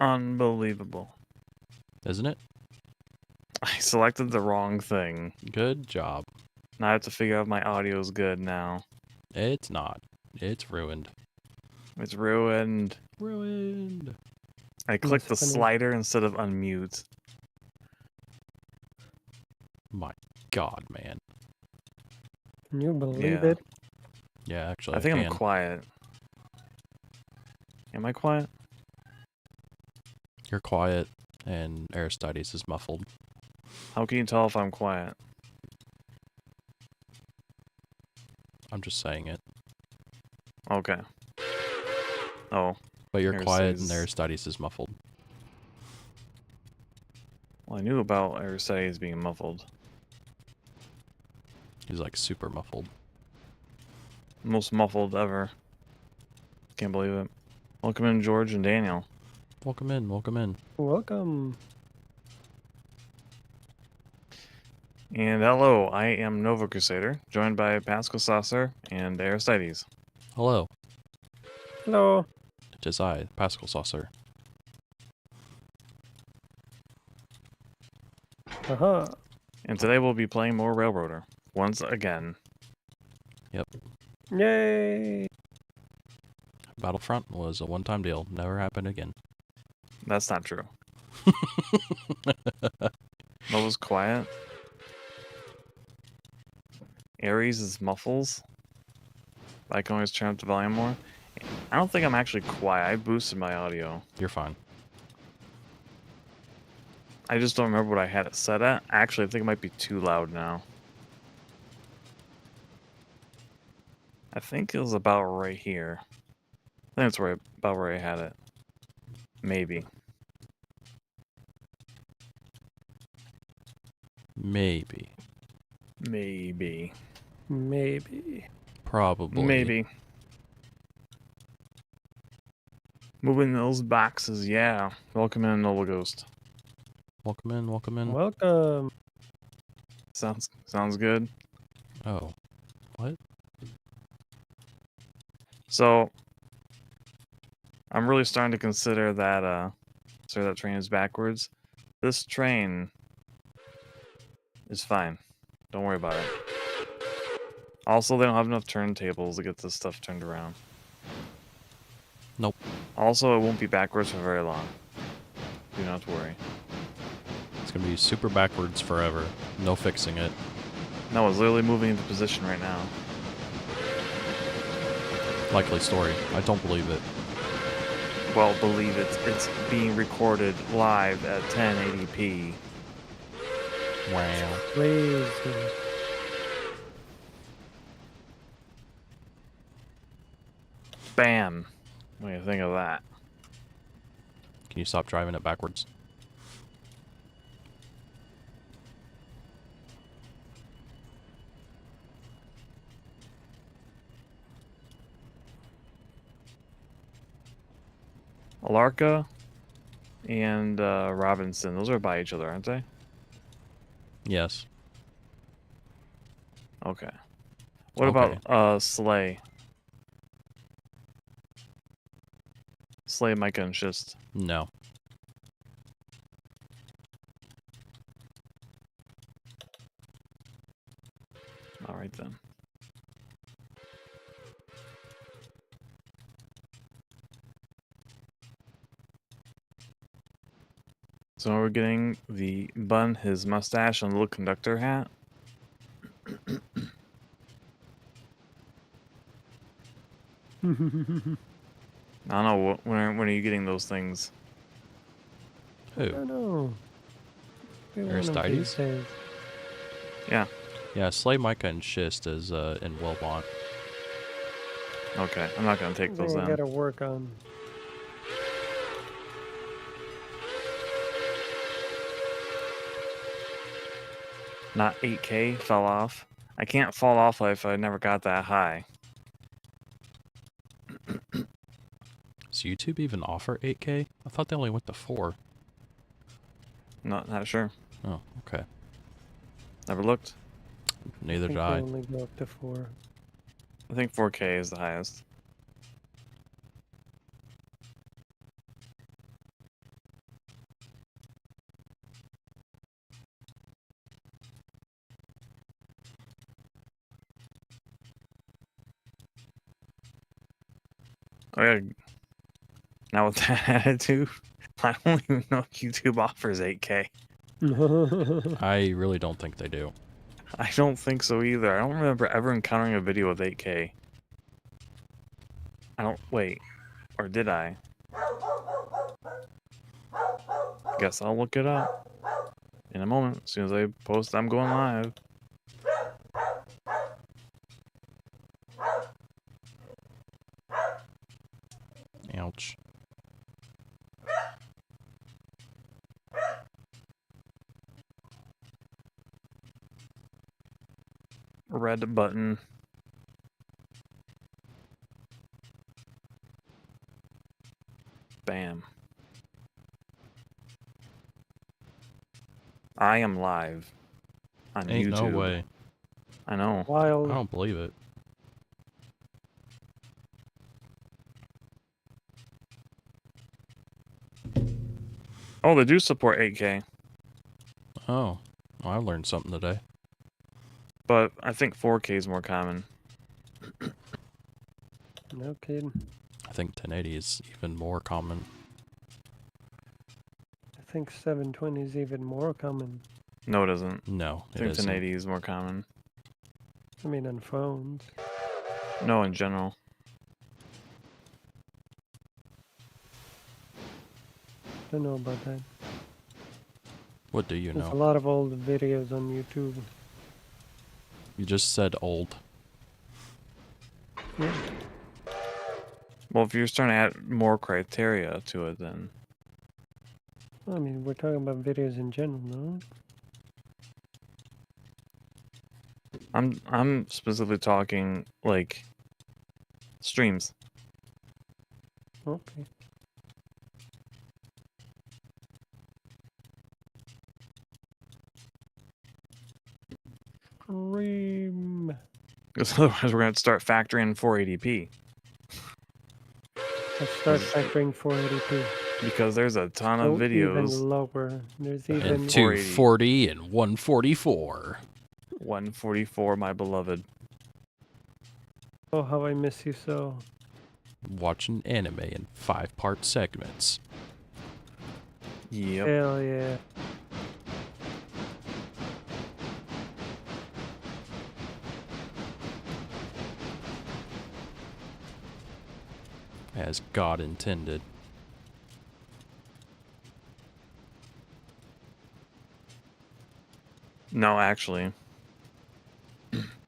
Unbelievable. Isn't it? I selected the wrong thing. Good job. Now I have to figure out if my audio is good now. It's not. It's ruined. It's ruined. Ruined. I clicked the funny. slider instead of unmute. My God, man. Can you believe Yeah. it? Yeah, actually, I think can. I'm quiet. Am I quiet? You're quiet, and Aristides is muffled. How can you tell if I'm quiet? I'm just saying it. Okay. Oh. But you're quiet, and Aristides. Aristides is muffled. Well, I knew about Aristides being muffled. He's like super muffled. Most muffled ever. Can't believe it. Welcome in, George and Daniel. Welcome in, welcome in. Welcome. And hello, I am NovaCrusader, joined by Pascal Saucer and Aristides. Hello, Hello. it is I, Pascal Saucer. Aha. And today we'll be playing more Railroader. Once again. Yay. Battlefront was a one-time deal. Never happened again. That's not true. Nova's quiet. Aries is muffles. I can always turn up the volume more. I don't think I'm actually quiet. I boosted my audio. You're fine. I just don't remember what I had it set at. Actually, I think it might be too loud now. I think it was about right here. I think it's right about where I had it. Maybe. Maybe. Maybe. Maybe. Probably. Maybe. Moving those boxes, yeah. Welcome in, Nova Ghost. Welcome in, welcome in. Welcome. Sounds good. Oh. What? So I'm really starting to consider that that train is backwards. This train is fine. Don't worry about it. Also, they don't have enough turntables to get this stuff turned around. Nope. Also, it won't be backwards for very long. Do not worry. It's gonna be super backwards forever. No fixing it. No, it's literally moving into position right now. Likely story. I don't believe it. Well, believe it. It's being recorded live at 1080p. Wow. Crazy. Bam. What do you think of that? Can you stop driving it backwards? Alarka and Robinson. Those are by each other, aren't they? Yes. Okay. What Okay. about Slay? Slay, Micah, and Schist. No. Alright then. So we're getting the bun, his mustache, and the little conductor hat. I don't know, when are you getting those things? I Who? don't know. Maybe one of these Aristides? days. Yeah. Yeah, Slay, Micah, and Schist is in Wilbont. Okay, I'm not gonna take those I then. gotta work on. Not 8K, fell off. I can't fall off if I never got that high. Does YouTube even offer 8K? I thought they only went to 4. Not sure. Oh, okay. Never looked. Neither I think did they I. only go up to 4. I think 4K is the highest. Oh yeah. Now with that attitude, I don't even know if YouTube offers 8K. I really don't think they do. I don't think so either. I don't remember ever encountering a video with 8K. I don't... Wait. Or did I? Guess I'll look it up in a moment. As soon as I post I'm going live. Ouch. Red button. Bam. I am live on Ain't YouTube. no way. I know. I Wild. don't believe it. Oh, they do support 8K, Oh, well, I learned something today. but I think 4K is more common. No kidding. I think 1080 is even more common. I think 720 is even more common. No, it isn't. No, I it think isn't. 1080 is more common. I mean, on phones. No, in general. Don't know about that. What do you There's a know? lot of old videos on YouTube. You just said old. Yeah. Well, if you're starting to add more criteria to it, then I mean, we're talking about videos in general, no? I'm specifically talking like streams. Okay. Stream. Because otherwise we're going to start factoring 480p. Let's start factoring 480p. Because there's a ton So of videos. even lower. There's And even... And 480. 240 and 144. 144, my beloved. Oh, how I miss you so. Watching anime in 5-part segments. Yep. Hell yeah. As God intended. No, actually.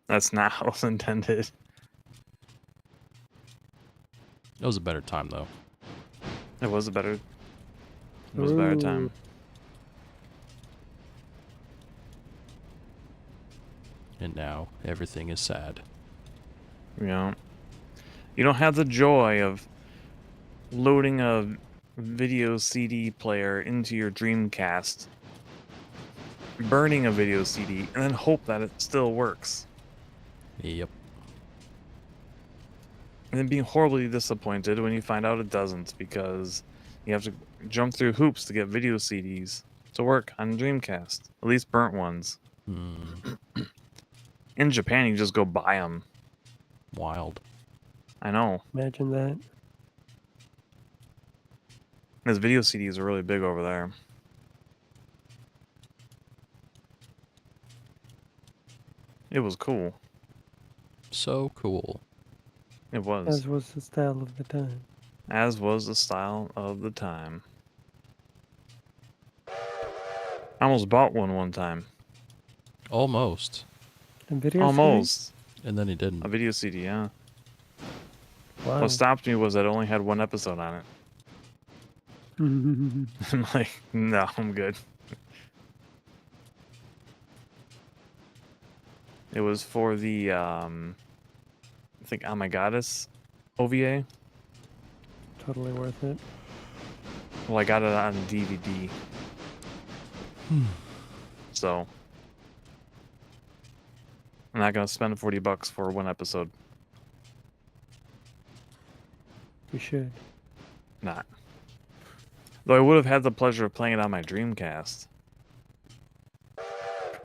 That's not how it's intended. It was a better time, though. It was a better time. And now, everything is sad. You know, you don't have the joy of loading a video CD player into your Dreamcast, burning a video CD, and then hope that it still works. Yep. And then being horribly disappointed when you find out it doesn't, because you have to jump through hoops to get video CDs to work on Dreamcast. At least burnt ones. In Japan, you just go buy them. Wild. I know. Imagine that. Because video CDs are really big over there. It was cool. So cool. It was. As was the style of the time. As was the style of the time. I almost bought one time. Almost. And video Almost. And then he didn't. A video CD, yeah. Wow. What stopped me was that it only had one episode on it. I'm like, no, I'm good. It was for the, I think, Oh My Goddess OVA. Totally worth it. Well, I got it on DVD. So, I'm not going to spend $40 for one episode. You should. Not. Though I would have had the pleasure of playing it on my Dreamcast.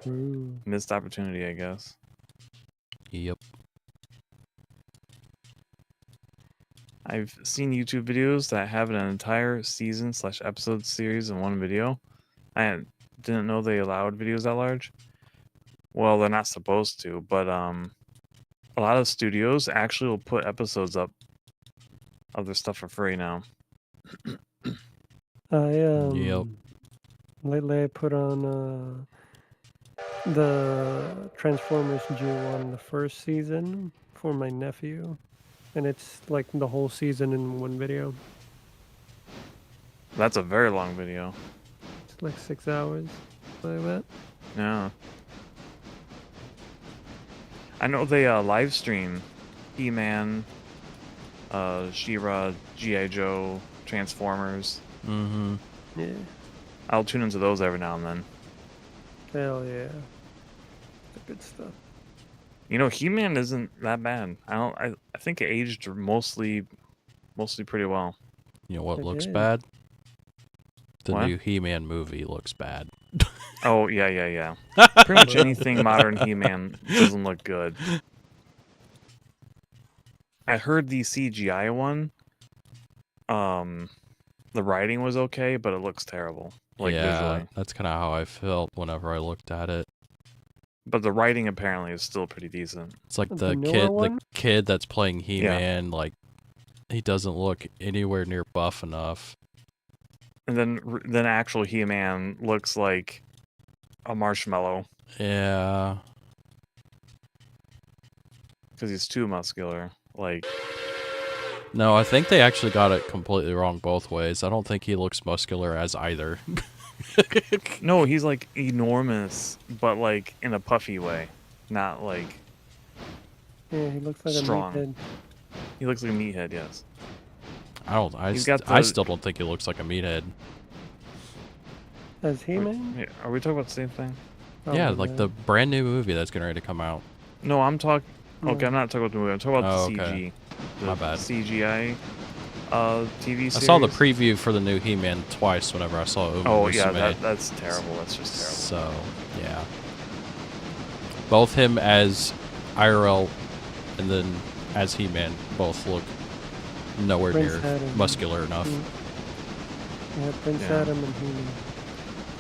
True. Missed opportunity, I guess. Yep. I've seen YouTube videos that have an entire season / episode series in one video. I didn't know they allowed videos that large. Well, they're not supposed to, but a lot of studios actually will put episodes up of their stuff for free now. Yep. Lately I put on the Transformers G1, the first season, for my nephew, and it's like the whole season in one video. That's a very long video. It's like 6 hours, like that. Yeah. I know they live stream He-Man, She-Ra, G.I. Joe, Transformers. Mm-hmm. Yeah. I'll tune into those every now and then. Hell yeah. The good stuff. You know, He-Man isn't that bad. I think it aged mostly pretty well. You know what It looks did. bad? The What? new He-Man movie looks bad. Oh, yeah. Pretty much anything modern He-Man doesn't look good. I heard the CGI one, the writing was okay, but it looks terrible. Like, yeah, visually. that's kind of how I felt whenever I looked at it. But the writing apparently is still pretty decent. It's like The the newer one? kid that's playing He-Man, like he doesn't look anywhere near buff enough. And then actual He-Man looks like a marshmallow Yeah. because he's too muscular. Like, No, I think they actually got it completely wrong both ways. I don't think he looks muscular as either. no, he's like enormous, but like in a puffy way, not like Yeah, he looks like strong. a meathead. He looks like a meathead. Yes. I still don't think he looks like a meathead. As He-Man? Are we talking about the same thing? Yeah, Probably like not. the brand new movie that's getting ready to come out. No, I'm talking. No. Okay, I'm not talking about the movie. I'm talking about Oh, the okay. CG. The My bad. CGI TV series. I saw the preview for the new He-Man twice whenever I saw it. Oh yeah, that's terrible. That's just terrible. So, yeah. Both him as IRL and then as He-Man both look nowhere Prince near Adam. muscular enough. Yeah, Prince Yeah. Adam and He-Man.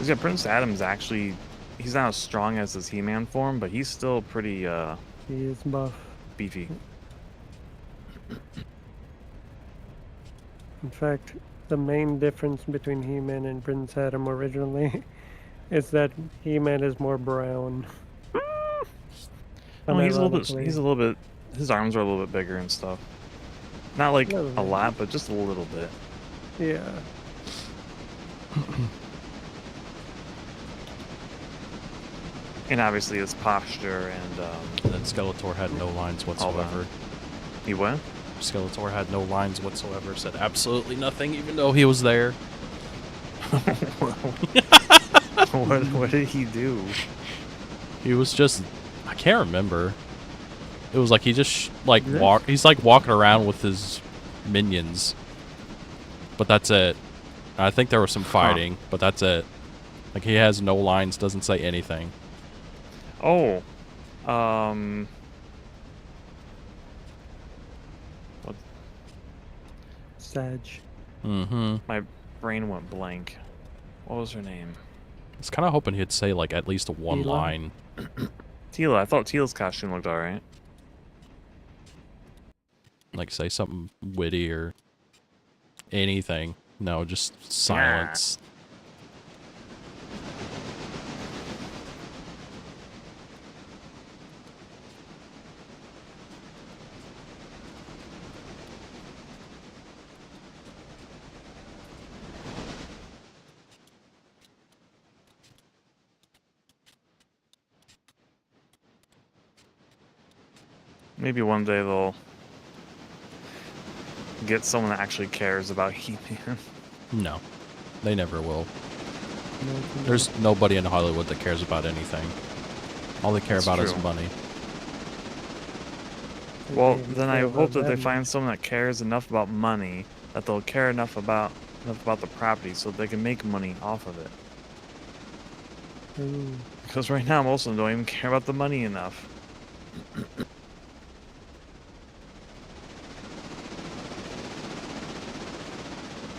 Yeah, Prince Adam's actually, he's not as strong as his He-Man form, but he's still pretty He is buff. beefy. In fact, the main difference between He-Man and Prince Adam originally is that He-Man is more brown. No, he's a little Unironically. bit. His arms are a little bit bigger and stuff. Not like Little a bit. lot, but just a little bit. Yeah. And obviously his posture and And then Skeletor had no lines whatsoever. he went. Skeletor had no lines whatsoever, said absolutely nothing, even though he was there. What did he do? He was just, I can't remember. It was like he just Yeah. he's like walking around with his minions. But that's it. I think there was some fighting, but that's it. Like he has no lines, doesn't say anything. Oh, what? Sag. Mm-hmm. My brain went blank. What was her name? I was kind of hoping he'd say like at least one Tila? line. Tila. I thought Tila's costume looked alright. Like say something witty or anything. No, just silence. Maybe one day they'll get someone that actually cares about He-Man. No, they never will. No, it's not. There's nobody in Hollywood that cares about anything. All they care That's about is true. money. They Well, can't then care I about hope that they much. find someone that cares enough about money that they'll care enough about the property so they can make money off of it. Ooh. Because right now most of them don't even care about the money enough.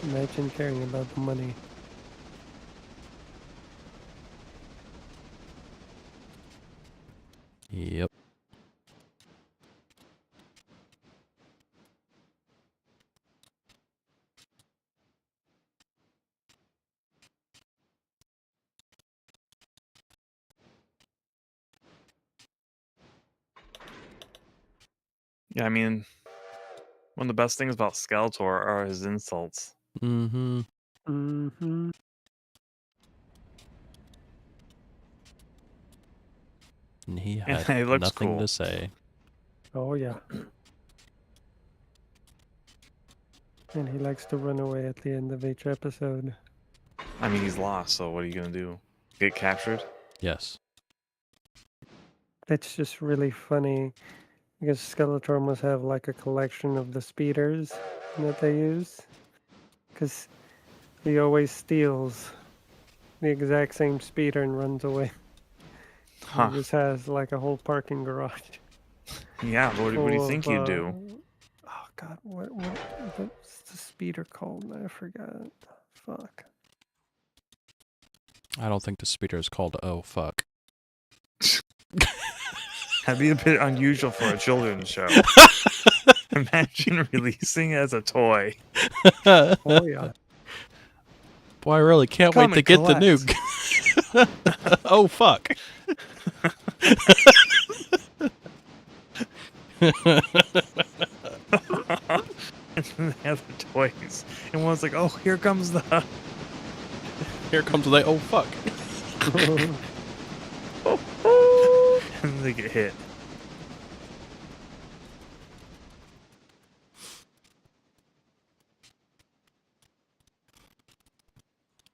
Imagine caring about the money. Yep. Yeah, I mean, one of the best things about Skeletor are his insults. Mm-hmm. Mm-hmm. And he And had he looks nothing cool. to say. Oh, yeah. And he likes to run away at the end of each episode. I mean, he's lost, so what are you gonna do? Get captured? Yes. It's just really funny because Skeletor must have like a collection of the speeders that they use. Because he always steals the exact same speeder and runs away. Huh. He just has like a whole parking garage. Yeah, what do you full think of, he'd do? Oh god, what's the speeder called? I forgot. Fuck. I don't think the speeder is called Oh Fuck. That'd be a bit unusual for a children's show. Imagine releasing it as a toy. Oh yeah. Boy, I really can't Come wait to and get the collect. nuke. Oh fuck. And then they have the toys. And one's like, oh, here comes the... Here comes the oh fuck. and then they get hit.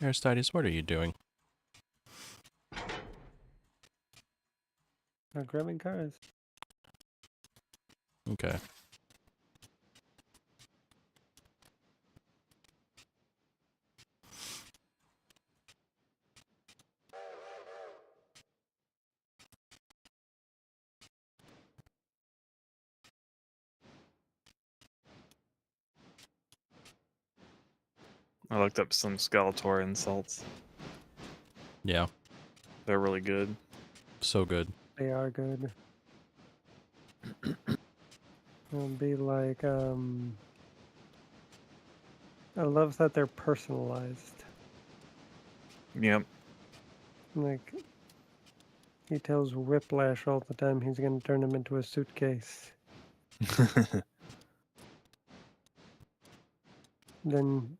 Aristides, what are you doing? They're grabbing cars. Okay. I looked up some Skeletor insults. Yeah. They're really good. So good. They are good. It'll be like, I love that they're personalized. Yep. Like, he tells Whiplash all the time he's gonna turn him into a suitcase. Then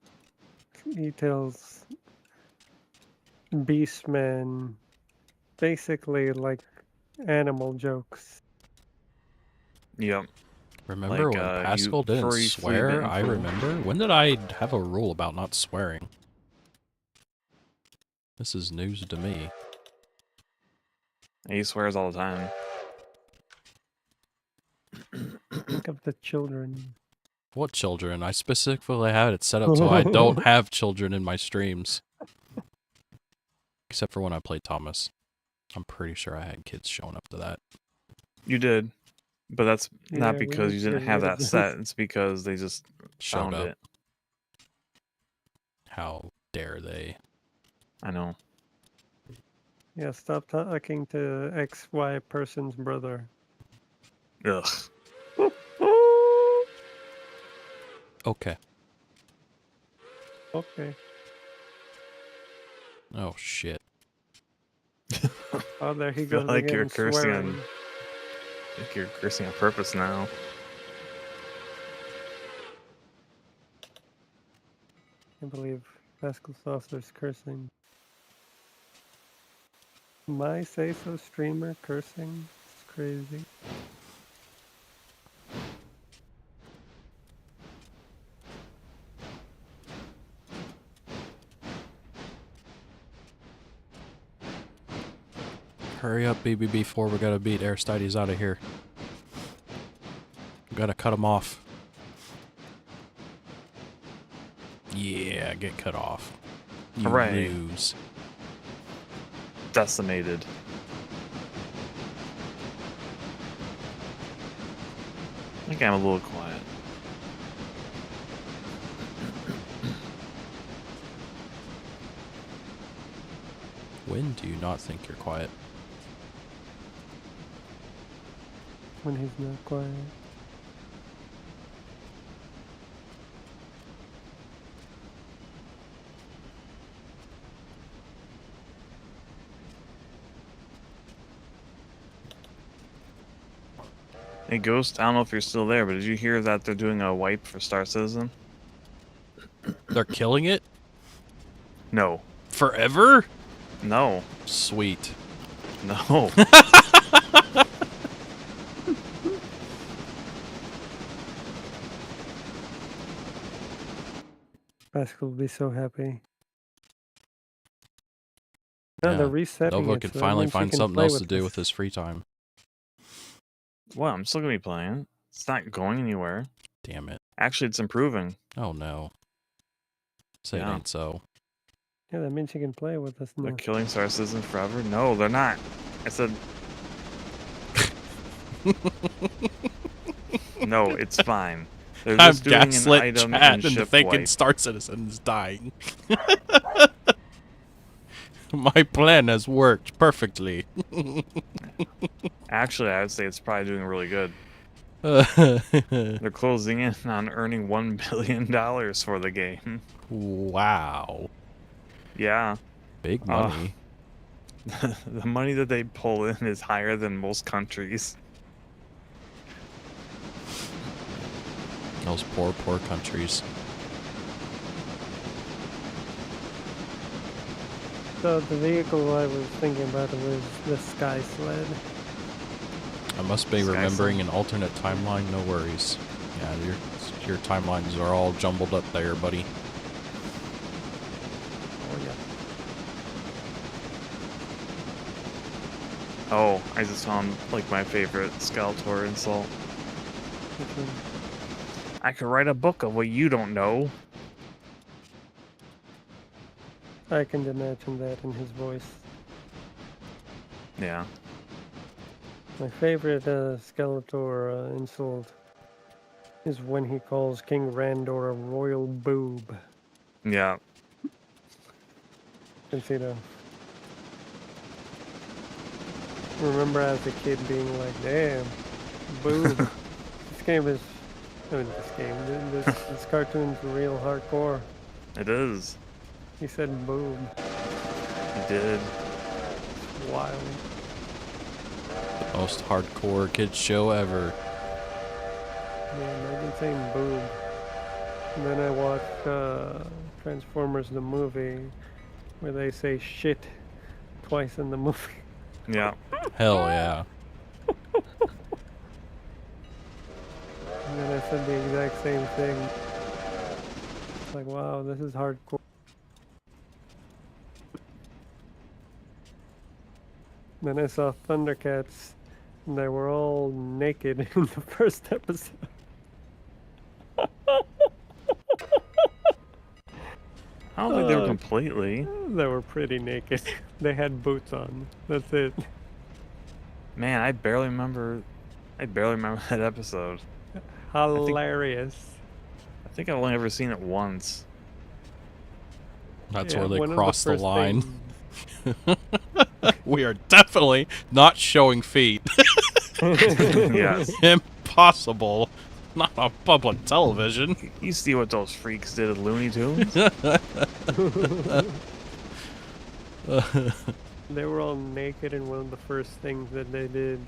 he tells Beastman basically like animal jokes. Yep. Remember Like, when you Pascal didn't furry, swear? flea-bitten I fool. remember. When did I have a rule about not swearing? This is news to me. He swears all the time. Think of the children. What children? I specifically had it set up so I don't have children in my streams. Except for when I played Thomas. I'm pretty sure I had kids showing up to that. You did. But that's Yeah, not we because need you to didn't get have rid of that this. set. It's because they just Showed found up. it. How dare they? I know. Yeah, stop talking to XY person's brother. Ugh. Okay. Okay. Oh shit. Oh, there he I feel goes like again, you're cursing on- swearing. I think you're cursing on purpose now. I believe Pascal Saucer's cursing. My say-so streamer cursing? It's crazy. Hurry up, BBB4. We gotta beat Aristides out of here. We gotta cut him off. Yeah, get cut off. You Hooray. lose. Decimated. I think I'm a little quiet. When do you not think you're quiet? When he's not quiet. Hey, Ghost, I don't know if you're still there, but did you hear that they're doing a wipe for Star Citizen? They're killing it? No. Forever? No. Sweet. No. Pascal will be so happy. No, Yeah, they're resetting Nova it. can so that finally means he find can something play else to with do this. with his free time. Well, I'm still gonna be playing. It's not going anywhere. Damn it. Actually, it's improving. Oh no. Say Yeah. it ain't so. Yeah, that means he can play with us They're now. killing Star Citizen forever? No, they're not. I said... No, it's fine. They're I'm just doing an gaslit item chat and and the ship thinking wipe. Star Citizen is dying. My plan has worked perfectly. Actually, I would say it's probably doing really good. They're closing in on earning $1 billion for the game. Wow. Yeah. Big money. The money that they pull in is higher than most countries. Those poor, poor countries. So the vehicle I was thinking about was the Sky Sled. I must be Sky remembering Sled. an alternate timeline. No worries. Yeah, your timelines are all jumbled up there, buddy. Oh yeah. Oh, I just found, like, my favorite Skeletor insult. Which one? I could write a book of what you don't know. I can imagine that in his voice. Yeah. My favorite Skeletor insult is when he calls King Randor a royal boob. Yeah. And see the... Remember as a kid being like, damn, boob. This game is... I mean, this game, this cartoon's real hardcore. It is. He said boob. He did. Wild. Most hardcore kids show ever. Yeah, imagine saying boob. And then I watched Transformers the movie, where they say shit twice in the movie. Yeah. Hell yeah. And then I said the exact same thing. It's like, wow, this is hardcore. Then I saw Thundercats, and they were all naked in the first episode. I don't think they were Oh. completely. They were pretty naked. They had boots on. That's it. Man, I barely remember that episode. Hilarious. I think I've only ever seen it once. That's Yeah, where they one of cross the first line. things- We are definitely not showing feet. Yes. Impossible. Not on public television. You see what those freaks did at Looney Tunes? They were all naked, and one of the first things that they did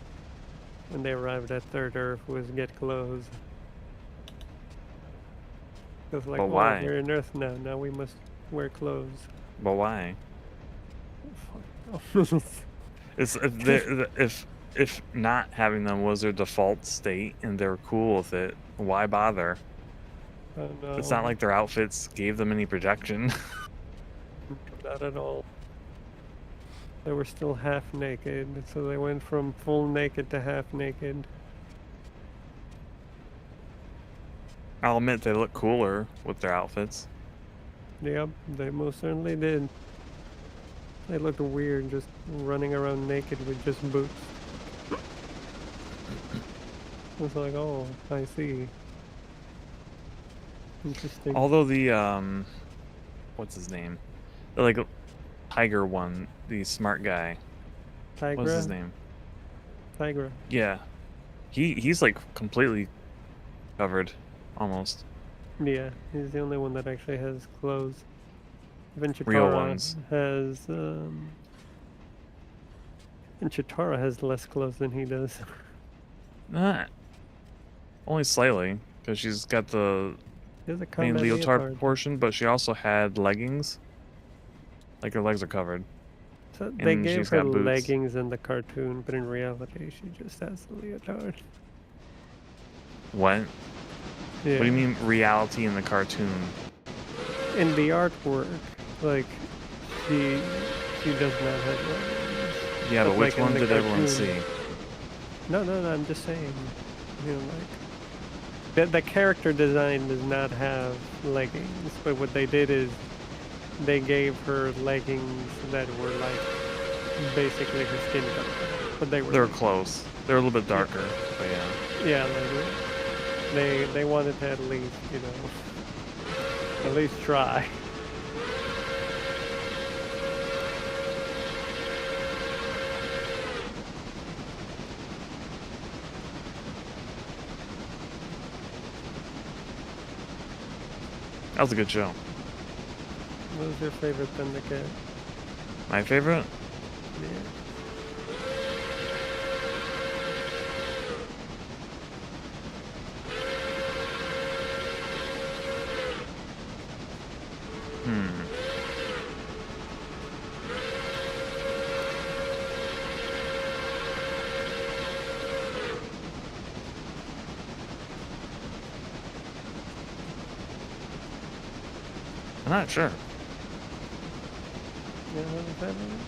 when they arrived at Third Earth was get clothes. It was like, But oh, why? we're in Earth now. Now we must wear clothes. But why? I It's if not having them was their default state and they're cool with it, why bother? don't know. It's not like their outfits gave them any protection. Not at all. They were still half naked, so they went from full naked to half naked. I'll admit they look cooler with their outfits. Yep, they most certainly did. They looked weird just running around naked with just boots. It's like, oh, I see. Interesting. Although the what's his name? Like tiger one, the smart guy. Tigra. What's his name? Tigra. Yeah, he's like completely covered, almost. Yeah, he's the only one that actually has clothes. Even Real Chitara ones. has and Chitara has less clothes than he does. Not only slightly, because she's got the He has a main combat leotard portion, but she also had leggings. Like her legs are covered. So they And gave she's her got boots. leggings in the cartoon, but in reality, she just has the leotard. What? Yeah. What do you mean reality in the cartoon? In the artwork, like she does not have leggings. Yeah, but which like, in one the did everyone cartoon- see? No, I'm just saying. You know, like the character design does not have leggings, but what they did is they gave her leggings that were like basically her skin color, but they were They were leggings. close. They were a little bit darker, but yeah. Yeah, like they wanted to at least, you know, at least try. That was a good show. What was your favorite Thundercat? My favorite? Yeah. I'm not sure. Yeah, what was that one?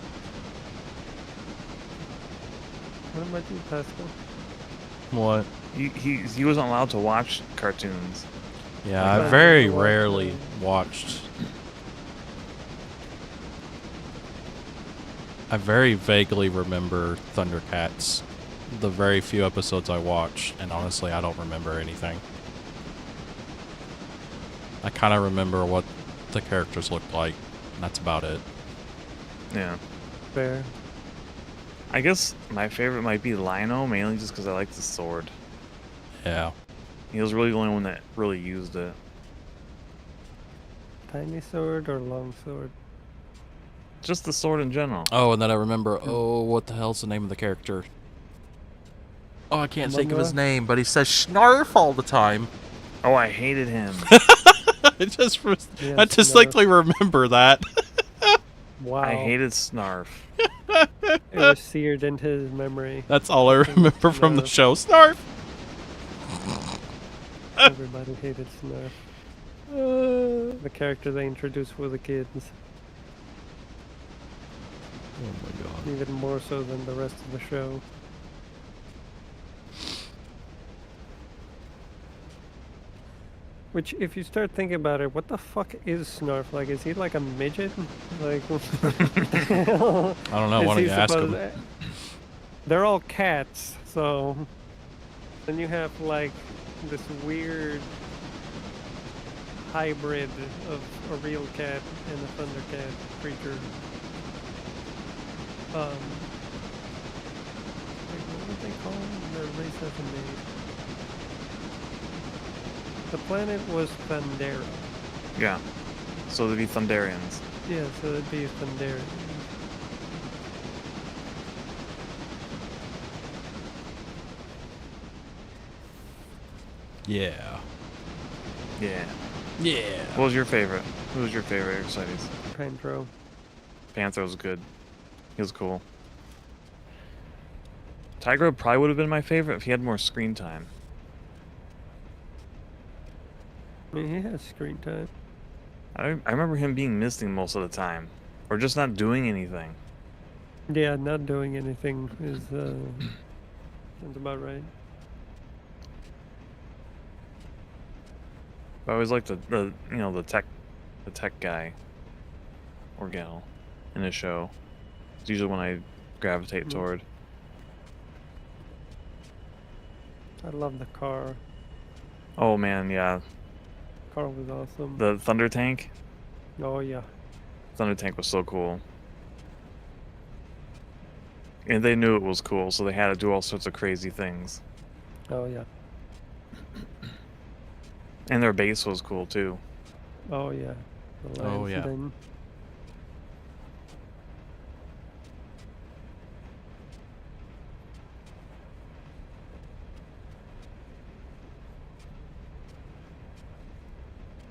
What about you, Pascal? What? He wasn't allowed to watch cartoons. Yeah, I I thought very you watched, rarely watched. I very vaguely remember Thundercats. The very few episodes I watched, and honestly, I don't remember anything. I kind of remember what the characters looked like, and that's about it. Yeah. Fair. I guess my favorite might be Lino, mainly just because I like the sword. Yeah. He was really the only one that really used it. Tiny sword or long sword? Just the sword in general. Oh, and then I remember, oh, what the hell's the name of the character? Oh, I can't think of his Among-Us? name, but he says Snarf all the time. Oh, I hated him. I just Yeah, I distinctly remember that. Wow. I hated Snarf. It was seared into his memory. That's all I remember from the show. Snarf! Everybody hated Snarf. The character they introduced for the kids. Oh my god. Even more so than the rest of the show. Which, if you start thinking about it, what the fuck is Snarf? Like, is he like a midget? Like, what the hell I don't know. Why is don't he you ask him? supposed- They're all cats, so... Then you have, like, this weird hybrid of a real cat and a Thundercat creature. Like, what would they call them? Their race has a name. The planet was Thundera. Yeah. So they'd be Thunderians. Yeah, so it'd be a Thundera. Yeah. Yeah. Yeah. What was your favorite? Who was your favorite Excites? Pantro. Panther was good. He was cool. Tiger probably would have been my favorite if he had more screen time. I mean, he has screen time. I remember him being missing most of the time. Or just not doing anything. Yeah, not doing anything is, sounds about right. I always liked the you know, the tech guy. Or gal. In a show. It's usually when I gravitate toward. I love the car. Oh man, yeah. Car was awesome. The Thunder Tank? Oh, yeah. Thunder Tank was so cool. And they knew it was cool, so they had to do all sorts of crazy things. Oh yeah. And their base was cool too. Oh yeah. The Oh, lion's yeah. den.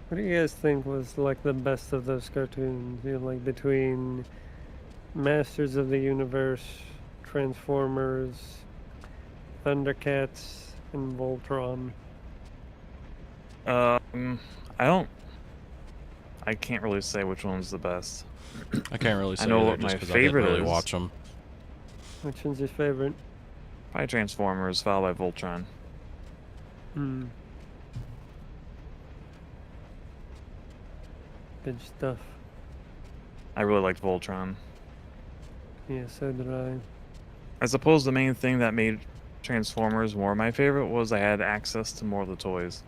What do you guys think was like the best of those cartoons? You know, like between Masters of the Universe, Transformers, Thundercats, and Voltron. I can't really say which one's the best. I can't really I say know either what just my because I didn't favorite really is. watch them. Which one's your favorite? Probably Transformers, followed by Voltron. Hmm. Good stuff. I really liked Voltron. Yeah, so did I. I suppose the main thing that made Transformers more my favorite was I had access to more of the toys.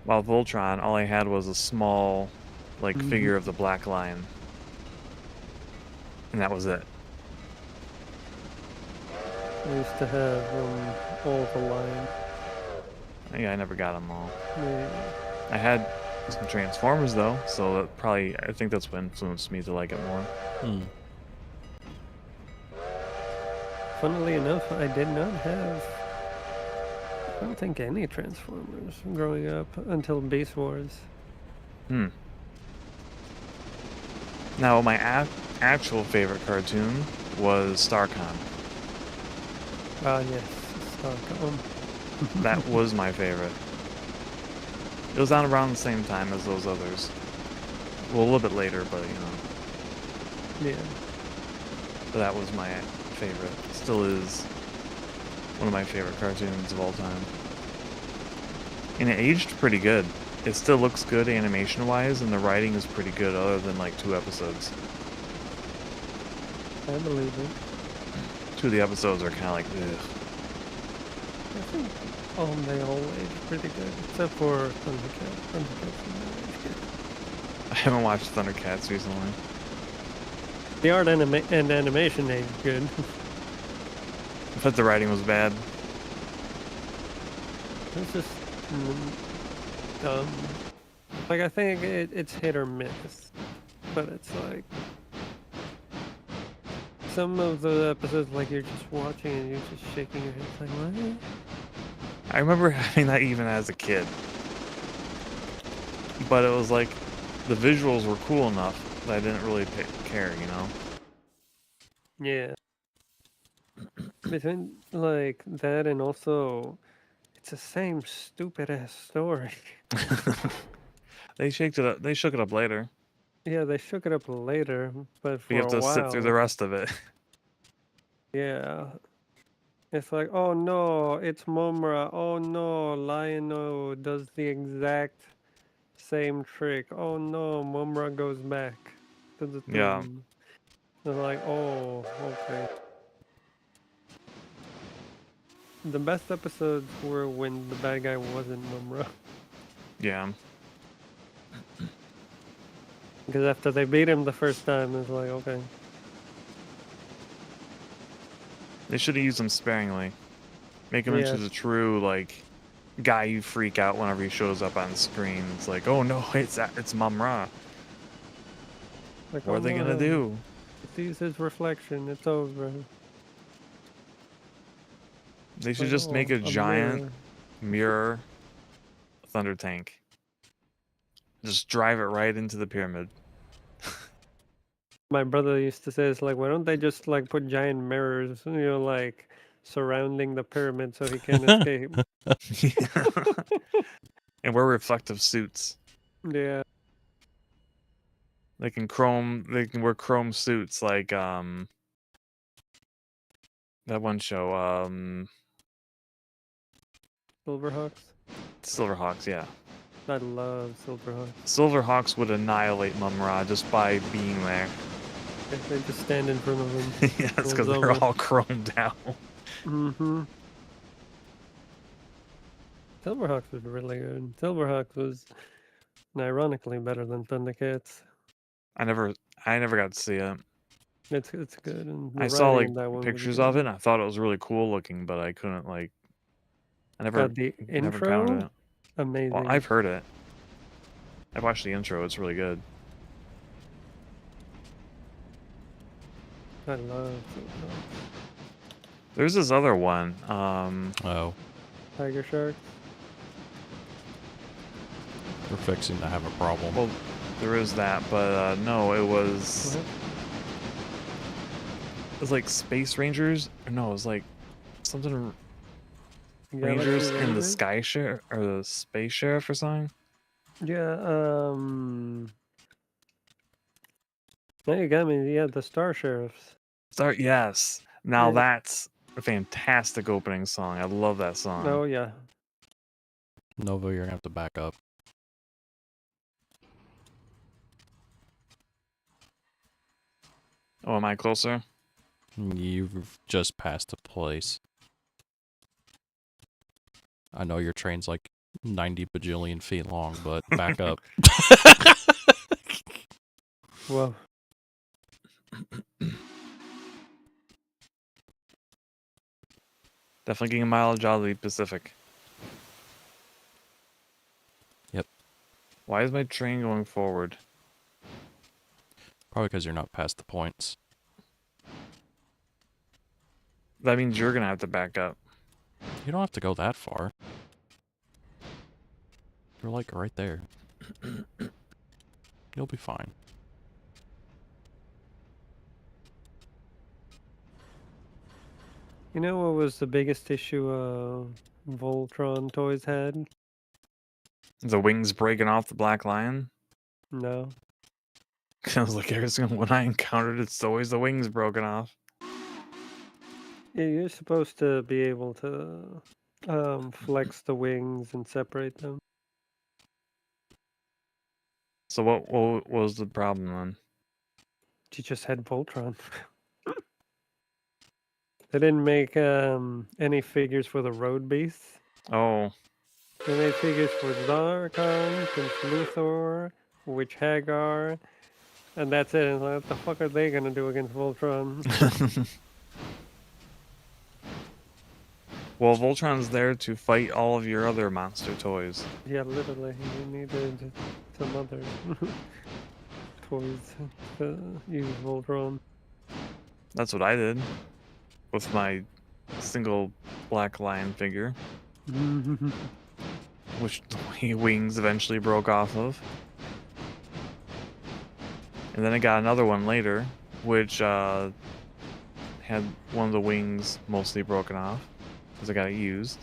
While Voltron, all I had was a small, like, Mhm. figure of the Black Lion. And that was it. I used to have all the line. Yeah, I never got them all. Yeah. I had some Transformers, though, so that probably, I think that's what influenced me to like it more. Hmm. Funnily enough, I did not have. I don't think any Transformers growing up until Beast Wars. Now, my actual favorite cartoon was StarCon. Ah, yes, Starcom. That was my favorite. It was on around the same time as those others. Well, a little bit later, but, you know. Yeah. But that was my favorite. Still is one of my favorite cartoons of all time. And it aged pretty good. It still looks good animation-wise, and the writing is pretty good other than like 2 episodes. I believe it. 2 of the episodes are kind of like, ugh. I think they all age pretty good, except for Thundercats. Thundercats did not age good. I haven't watched Thundercats recently. The art and animation aged good. I thought the writing was bad. It's just like I think it's hit or miss, but it's like some of the episodes like you're just watching and you're just shaking your head like what? I remember having that even as a kid. But it was like, the visuals were cool enough that I didn't really care, you know? Yeah. Between like that and also it's the same stupid ass story. They shook it up later. Yeah, they shook it up later, but But you for have a to sit through the while, rest of it. yeah. It's like, oh no, it's Momra. Oh no, Lion-O does the exact same trick. Oh no, Momra goes back to the Yeah. tomb. It's like, oh, okay. The best episodes were when the bad guy wasn't Momra. Yeah. Because after they beat him the first time, it's like, okay. They should have used him sparingly. Make him into Yeah. the true, like, guy you freak out whenever he shows up on screen. It's like, oh no, it's Mum-Ra. Like, What oh are they no, gonna do? he sees his reflection, it's over. They should Like, just oh, make a a giant mirror. mirror thunder tank. Just drive it right into the pyramid. My brother used to say, it's like, why don't they just like put giant mirrors, you know, like surrounding the pyramid so he can't escape? And wear reflective suits. Yeah. They can wear chrome suits like that one show, Silverhawks. Silverhawks, yeah. I love Silverhawks. Silverhawks would annihilate Mum-Ra just by being there. They just stand in front of him. Yeah, that's because Goes they're over. all chromed out. Mm-hmm. Silverhawks was really good. Silverhawks was ironically better than Thundercats. I never got to see it. It's good, and the I saw writing like in that one was pictures good. of it, and I thought it was really cool looking, but I couldn't like. I never The never encountered intro, it. amazing. Well, I've heard it. I've watched the intro. It's really good. I love it. There's this other one. Oh, Tiger Sharks. we're fixing to have a problem. Well, there is that, but no, it was. What? It was like Space Rangers. Or no, it was like something Galaxy Rangers in the Rangers? Sky Sheriff or the Space Sheriff or something. Yeah. No, you got me. Yeah, the Star Sheriffs. Yes. Now Yeah. that's a fantastic opening song. I love that song. Oh yeah. Nova, you're gonna have to back up. Oh, am I closer? You've just passed a place. I know your train's like 90 bajillion feet long, but back up. Well, Definitely getting mileage out of the Pacific. Yep. Why is my train going forward? Probably because you're not past the points. That means you're gonna have to back up. You don't have to go that far. You're like right there. You'll be fine. you know what was the biggest issue Voltron toys had? The wings breaking off the Black Lion. No. I was like, every single one I encountered, it's always the wings broken off. Yeah, you're supposed to be able to flex the wings and separate them. So what was the problem then? You just had Voltron. They didn't make any figures for the road beasts. Oh, They made figures for Zarkon, Prince Luthor, Witch Hagar, and that's it. And what the fuck are they gonna do against Voltron? well, Voltron's there to fight all of your other monster toys. Yeah, literally, you needed some other toys to use Voltron. That's what I did with my single Black Lion figure, which the wings eventually broke off of. And then I got another one later, which had one of the wings mostly broken off, because I got it used.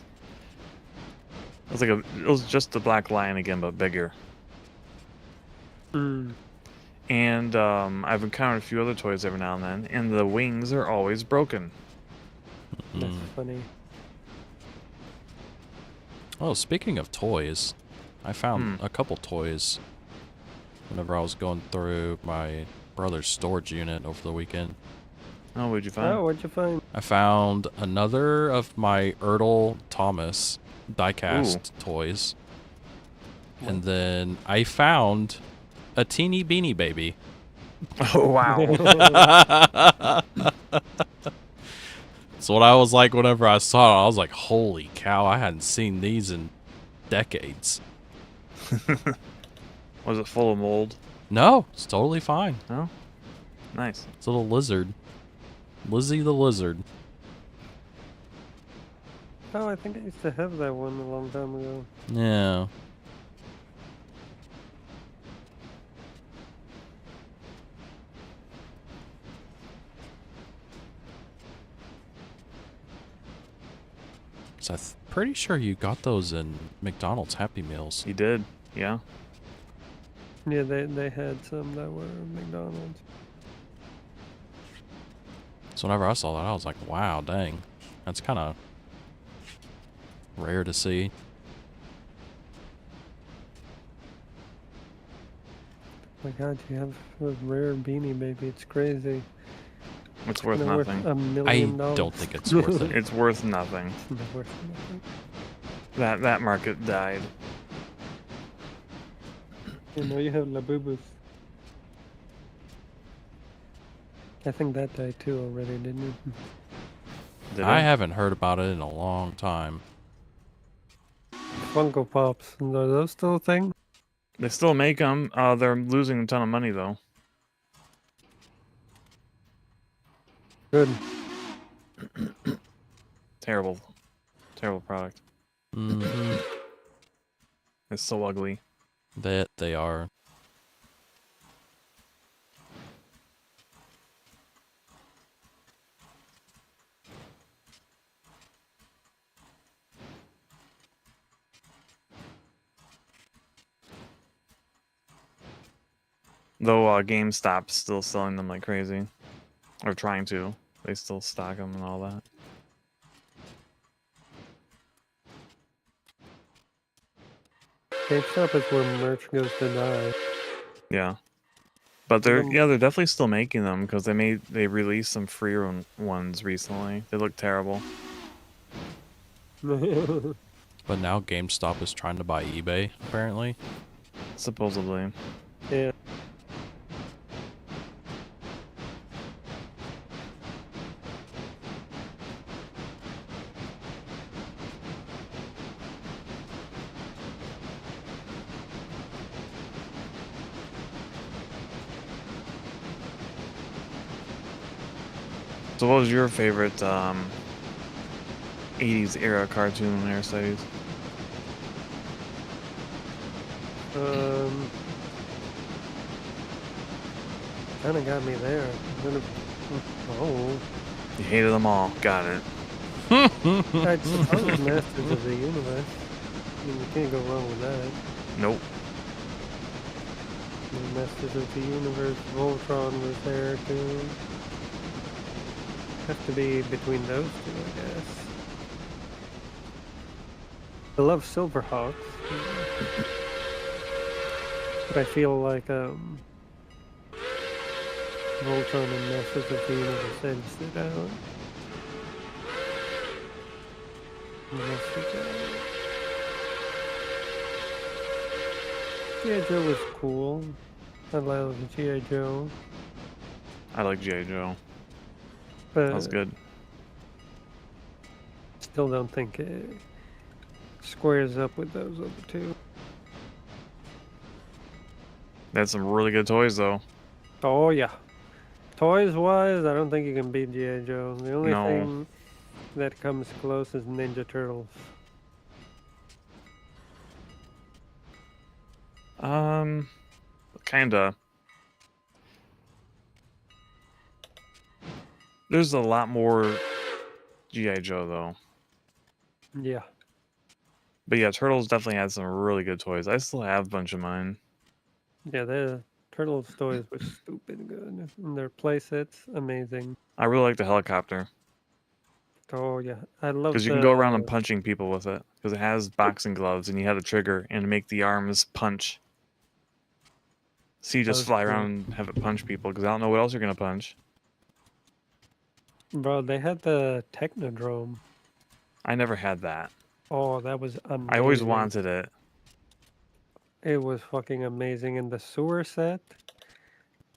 It was just the Black Lion again, but bigger. And I've encountered a few other toys every now and then, and the wings are always broken. That's funny. Oh, speaking of toys, I found a couple toys whenever I was going through my brother's storage unit over the weekend. Oh, what'd you find? Oh, what'd you find? I found another of my Ertl Thomas diecast toys. And then I found a teeny beanie baby. Oh, wow. So what I was like whenever I saw it, I was like, holy cow, I hadn't seen these in decades. Was it full of mold? No, it's totally fine. Oh, nice. It's a little lizard. Lizzie the lizard. Oh, I think I used to have that one a long time ago. Yeah. So I'm pretty sure you got those in McDonald's Happy Meals. You did, yeah. Yeah, they had some that were McDonald's. So whenever I saw that, I was like, wow, dang. That's kind of rare to see. My God, you have a rare beanie baby. It's crazy. It's worth Kinda nothing. $1 million. I don't think it's worth it. It's worth nothing. It's not worth nothing. That market died. You know, you have Labubus. I think that died too already, didn't it? Did I it? haven't heard about it in a long time. Funko Pops, are those still a thing? They still make them. They're losing a ton of money though. Good. Terrible, terrible product. Hmm. It's so ugly. That they are. Though GameStop's still selling them like crazy, or trying to. They still stock them and all that. GameStop is where merch goes to die. Yeah, but they're Um, they're definitely still making them because they released some free ones recently. They look terrible. But now GameStop is trying to buy eBay, apparently. Supposedly. yeah. So what was your favorite 80s era cartoon there, Studies? Kind of got me there. Oh, You hated them all. Got it. I'd suppose Masters of the Universe. I mean, you can't go wrong with that. Nope. The Masters of the Universe, Voltron was there too. Have to be between those two, I guess. I love Silverhawks, but I feel like Voltron and Masters of the Universe edged it out. G.I. Joe was cool. I love G.I. Joe. I like G.I. Joe. But That was good. still don't think it squares up with those other two. They had some really good toys though. Oh yeah. Toys wise, I don't think you can beat G.I. Joe. The only No. thing that comes close is Ninja Turtles. Kinda. There's a lot more G.I. Joe though. Yeah. But yeah, Turtles definitely had some really good toys. I still have a bunch of mine. Yeah, the Turtles toys were stupid good. And their playsets, amazing. I really like the helicopter Oh yeah. I love because you can go around and punching people with it because it has boxing gloves and you have a trigger and to make the arms punch. So you just fly around and have it punch people because I don't know what else you're gonna punch. Bro, they had the Technodrome. I never had that. Oh, that was amazing. I always wanted it. It was fucking amazing. And the sewer set,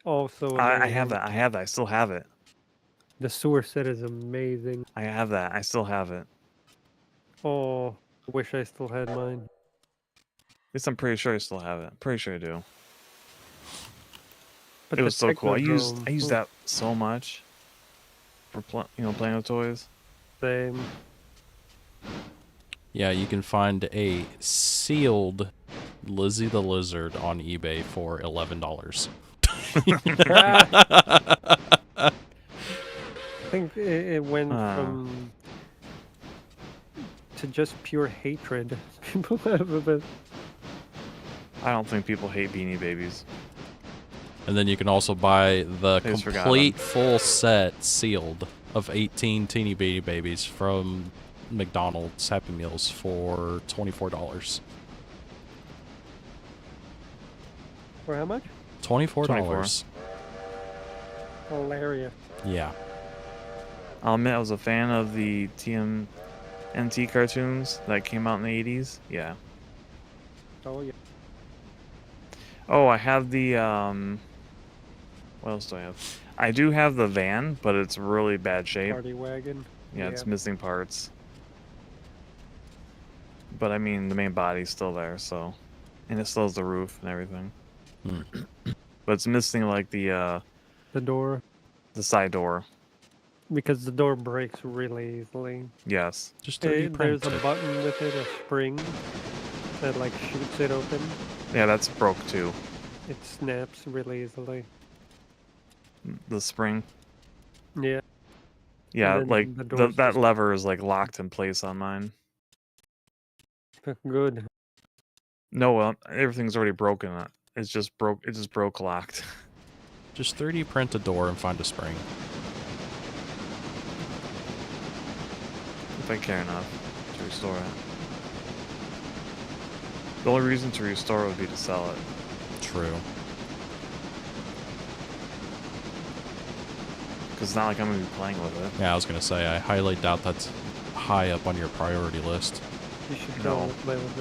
also amazing. I have that. I have that. I still have it. The sewer set is amazing. I have that. I still have it. Oh, I wish I still had mine. At least I'm pretty sure I still have it. Pretty sure I do. But It the was so cool. I used Technodrome, that so much for playing with toys. Same. Yeah, you can find a sealed Lizzie the Lizard on eBay for $11. I think it went from to just pure hatred. People have a bit. I don't think people hate Beanie Babies. And then you can also buy the I just forgot complete them. full set sealed of 18 teeny Beanie Babies from McDonald's Happy Meals for $24. For how much? $24. Hilarious. Yeah. I'll admit I was a fan of the TMNT cartoons that came out in the 80s. Yeah. Oh yeah. Oh, I have the what else do I have? I do have the van, but it's really bad shape. Party wagon. Yeah, it's missing parts. But I mean, the main body's still there, so, and it still has the roof and everything. Hmm. But it's missing like the door. side door. Because the door breaks really easily. Yes. Just 3D print There's a it. button with it, a spring, that like shoots it open. Yeah, that's broke too. It snaps really easily. The spring. Yeah. Yeah, then like the door's that just- lever is like locked in place on mine. Good. No, well, everything's already broken. It's just broke. It just broke locked. Just 3D print a door and find a spring. If I care enough to restore it. The only reason to restore it would be to sell it. True. Because it's not like I'm going to be playing with it. Yeah, I was gonna say, I highly doubt that's high up on your priority list. You should No. go play with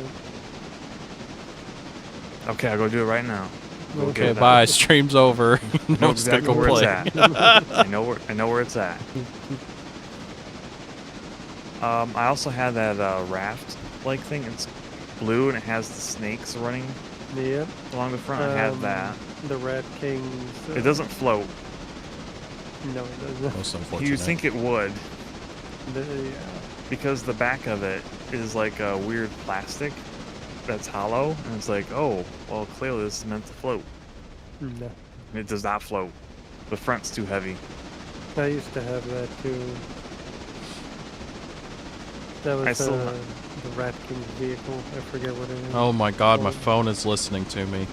it. Okay, I'll go do it right now. Go Okay, get that. bye. Stream's over. I know No exactly stick will where it's play. at. I know where it's at. I also had that raft-like thing. It's blue and it has the snakes running Yeah. along the front. I had that. The Rat Kings. It doesn't float. No, it doesn't. Most unfortunate. You think it would, Yeah. because the back of it is like a weird plastic that's hollow, and it's like, oh, well, clearly this is meant to float. No. It does not float. The front's too heavy. I used to have that too. That was still the Rat King's vehicle. I forget what it is. Oh my god, my Oh. phone is listening to me.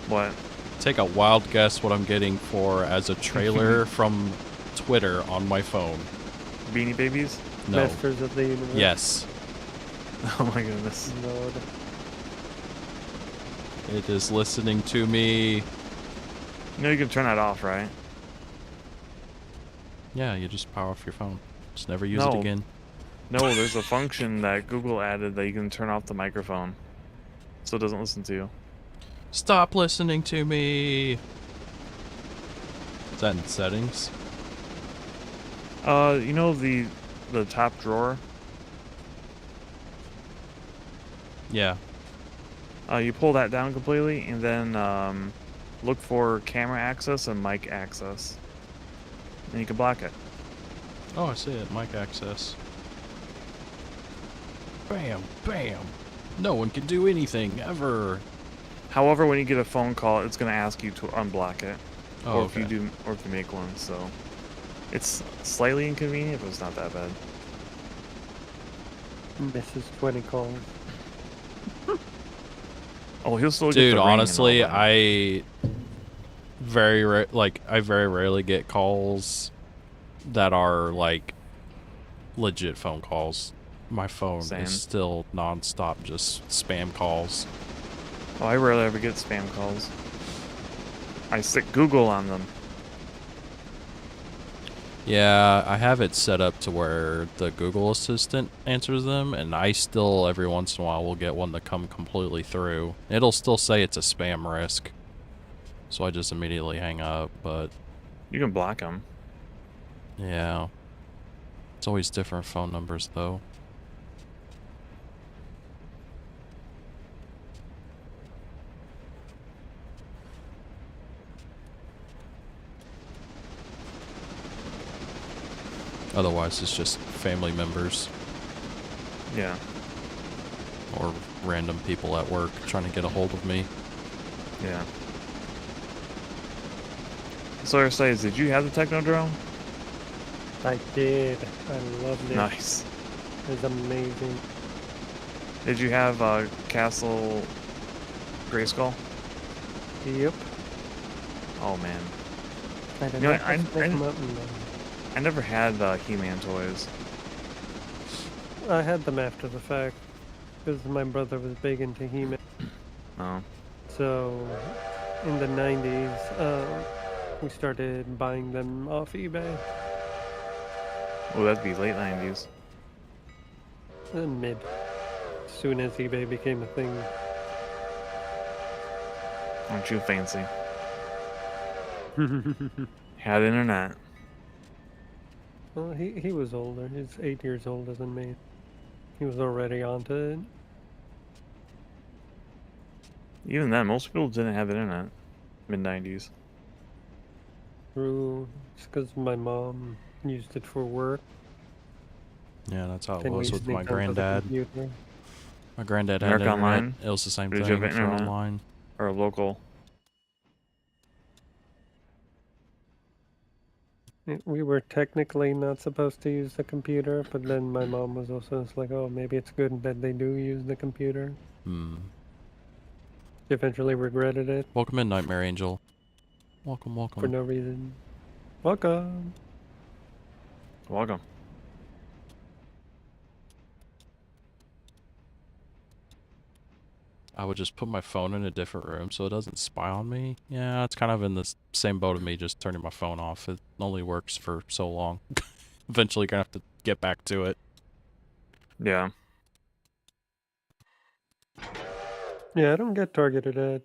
What? Take a wild guess what I'm getting for as a trailer from Twitter on my phone. Beanie Babies? No. Masters of the Universe. Yes. Oh my goodness. Lord. It is listening to me. You know you can turn that off, right? Yeah, you just power off your phone. Just never use it No. again. No, there's a function that Google added that you can turn off the microphone, so it doesn't listen to you. Stop listening to me. Is that in settings? You know the top drawer? Yeah. You pull that down completely, and then look for camera access and mic access, and you can block it. Oh, I see it. Mic access. Bam, bam. No one can do anything ever. However, when you get a phone call, it's going to ask you to unblock it, Oh, or okay. if you make one. So it's slightly inconvenient, but it's not that bad. Misses 20 calls. Oh, he'll still get Dude, the ring and all honestly, that. I very rarely get calls that are like legit phone calls. My phone Same. is still nonstop just spam calls. Oh, I rarely ever get spam calls. I stick Google on them. Yeah, I have it set up to where the Google Assistant answers them, and I still, every once in a while, will get one to come completely through. It'll still say it's a spam risk. So I just immediately hang up, but You can block them. yeah. It's always different phone numbers, though. Otherwise, it's just family members Yeah. or random people at work trying to get a hold of me. Yeah. So I say, did you have the Technodrome? I did. I loved it. Nice. It was amazing. Did you have Castle Grayskull? Yep. Oh man, I did You know, not I- just pick 'em up and, I never had He-Man toys. I had them after the fact because my brother was big into He-Man. Oh, So in the 90s, we started buying them off eBay. oh, that'd be late 90s. Mid. As soon as eBay became a thing. Aren't you fancy? Had internet. Well, he was older. He's 8 years older than me. He was already onto it. Even then, most people didn't have internet. Mid-90s. True. It's because my mom used it for work. Yeah, that's how it Then we was with my sneaked onto the granddad. computer. My granddad had America internet. Online? It was the same Did you thing have for internet? online. Or local? We were technically not supposed to use the computer, but then my mom was also just like, oh, maybe it's good that they do use the computer. She eventually regretted it Welcome in, Nightmare Angel. Welcome, for welcome. no reason. Welcome. Welcome. I would just put my phone in a different room so it doesn't spy on me. Yeah, it's kind of in the same boat of me just turning my phone off. It only works for so long. Eventually gonna have to get back to it. Yeah. Yeah, I don't get targeted at.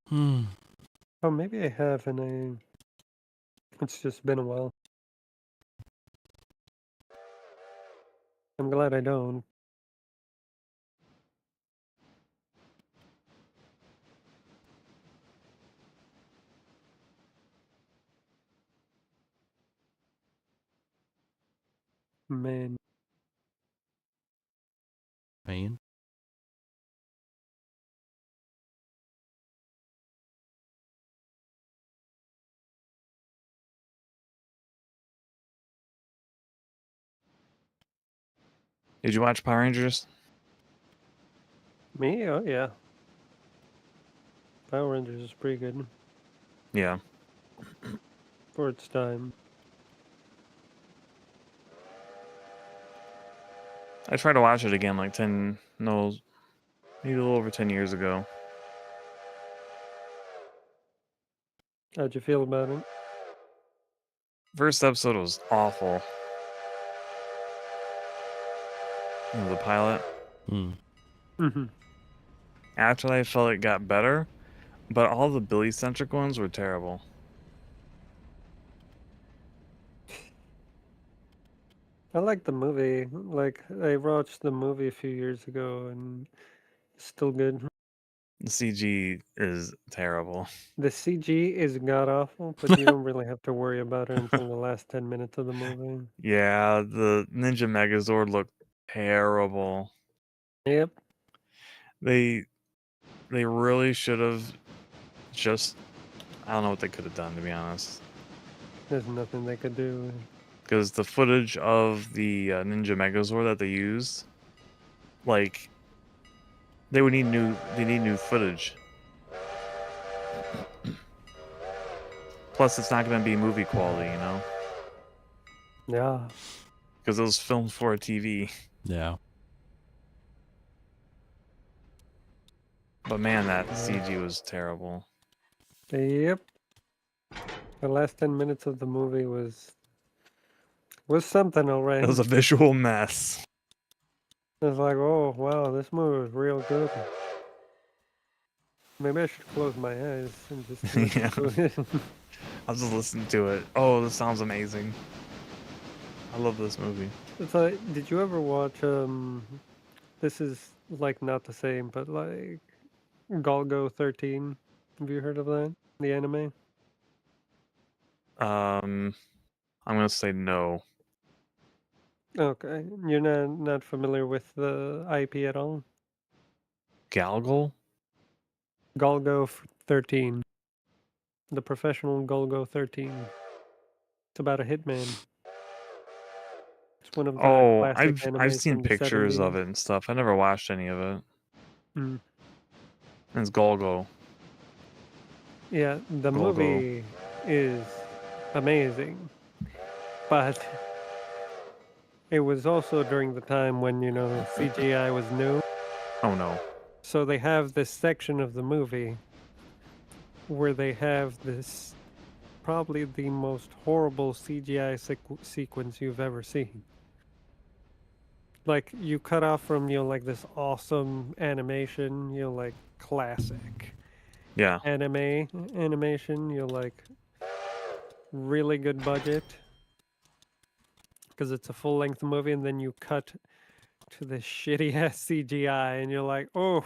Hmm. Oh, maybe I have, and it's just been a while. I'm glad I don't. Man. Pain? Did you watch Power Rangers? Me? Oh, yeah. Power Rangers is pretty good Yeah. for its time. I tried to watch it again like maybe a little over 10 years ago. How'd you feel about it? First episode was awful. The pilot. Mm-hmm. After that, I felt it got better, but all the Billy-centric ones were terrible. I like the movie. Like, I watched the movie a few years ago, and it's still good. The CG is terrible. The CG is god-awful, but you don't really have to worry about it until the last 10 minutes of the movie. Yeah, the Ninja Megazord looked terrible. Yep. They really should have just... I don't know what they could have done, to be honest. There's nothing they could do. Because the footage of the Ninja Megazord that they used, like, they need new footage. Plus, it's not going to be movie quality, you know? Yeah. Because it was filmed for a TV. Yeah. But man, that CG was terrible. Yep. The last 10 minutes of the movie was something, alright. It was a visual mess. It was like, oh, wow, this movie was real good. Maybe I should close my eyes and just listen Yeah. to it. I'll just listen to it. Oh, this sounds amazing. I love this movie. It's like, did you ever watch, this is, like, not the same, but, like, Golgo 13? Have you heard of that? The anime? I'm gonna say no. Okay. You're not familiar with the IP at all? Galgal? Golgo 13. The Professional Golgo 13. It's about a hitman. It's one of the Oh, classic I've animes seen from the pictures 70s. of it and stuff. I never watched any of it. Mm. And it's Golgo. Yeah, the Golgo. movie is amazing, but it was also during the time when, you know, CGI was new. Oh no. So they have this section of the movie where they have this probably the most horrible CGI sequence you've ever seen. Like, you cut off from, you know, like this awesome animation, you know, like classic. Yeah. animation, you're like really good budget because it's a full-length movie, and then you cut to the shitty ass CGI, and you're like, oh,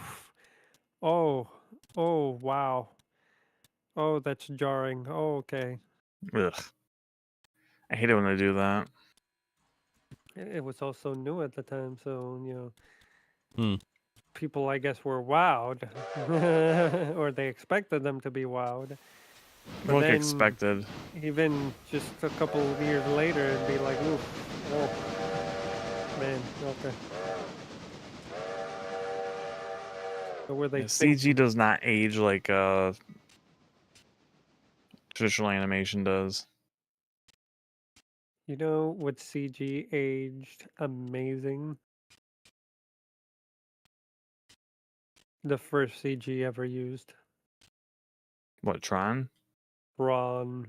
wow, oh, that's jarring. Oh, okay. Ugh. I hate it when they do that. It was also new at the time, so you know, Hmm. people I guess were wowed, or they expected them to be wowed. But Look then, expected. even just a couple of years later, it'd be like, oof, oh, man, okay. What were they Yeah, CG thinking? does not age like traditional animation does. You know what CG aged amazing? The first CG ever used. What, Tron? Ron.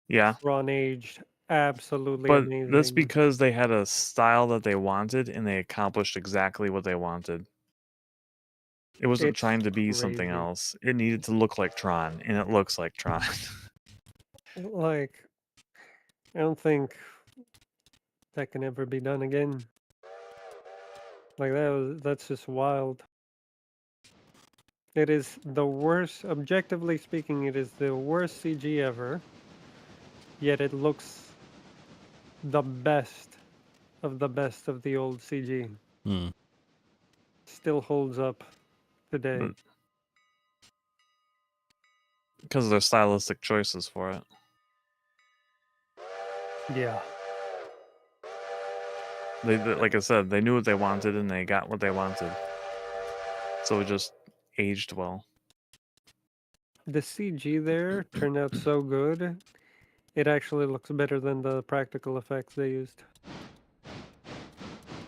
Yeah. Ron aged absolutely But that's amazing. because they had a style that they wanted and they accomplished exactly what they wanted. It wasn't It's trying to be something crazy. else. It needed to look like Tron, and it looks like Tron. Like, I don't think that can ever be done again. Like that's just wild. It is the worst, objectively speaking, it is the worst CG ever. Yet it looks the best of the old CG. Hmm. Still holds up today. But because of their stylistic choices for it. Yeah. Like I said, they knew what they wanted and they got what they wanted. So it just aged well. The CG there turned out so good. It actually looks better than the practical effects they used.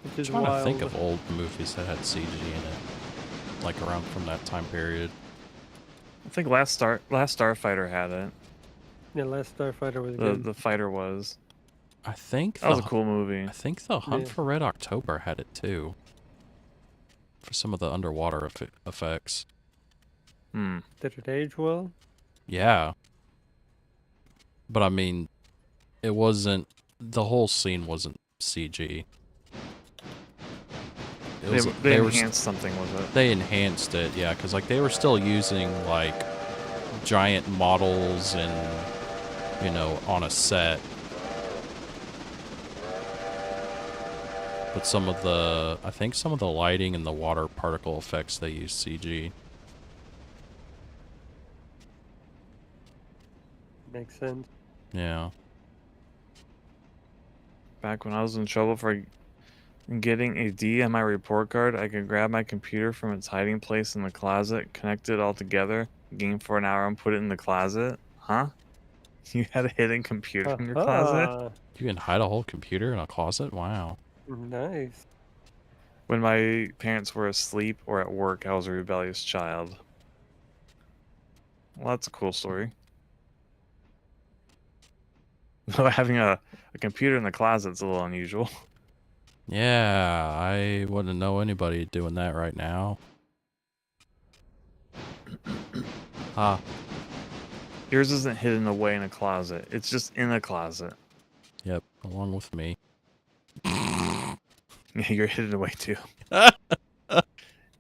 Which I'm is trying to wild. think of old movies that had CG in it, like around from that time period. I think Last Starfighter had it. Yeah, Last Starfighter was The good. the fighter was. I think That was a cool movie. I think the Hunt Yeah. for Red October had it too. For some of the underwater effects. Hmm. Did it age well? Yeah. But I mean, it wasn't. The whole scene wasn't CG. They enhanced something with it. They enhanced it, yeah, because like they were still using like giant models and on a set. But I think some of the lighting and the water particle effects they use CG. Makes sense. Yeah. Back when I was in trouble for getting a D on my report card, I could grab my computer from its hiding place in the closet, connect it all together, game for an hour, and put it in the closet. Huh? You had a hidden computer in your closet? You can hide a whole computer in a closet? Wow. Nice. When my parents were asleep or at work, I was a rebellious child. Well, that's a cool story. Though having a computer in the closet's a little unusual. Yeah, I wouldn't know anybody doing that right now. Ah. Yours isn't hidden away in a closet. It's just in a closet. Yep, along with me. Yeah, you're hidden away too.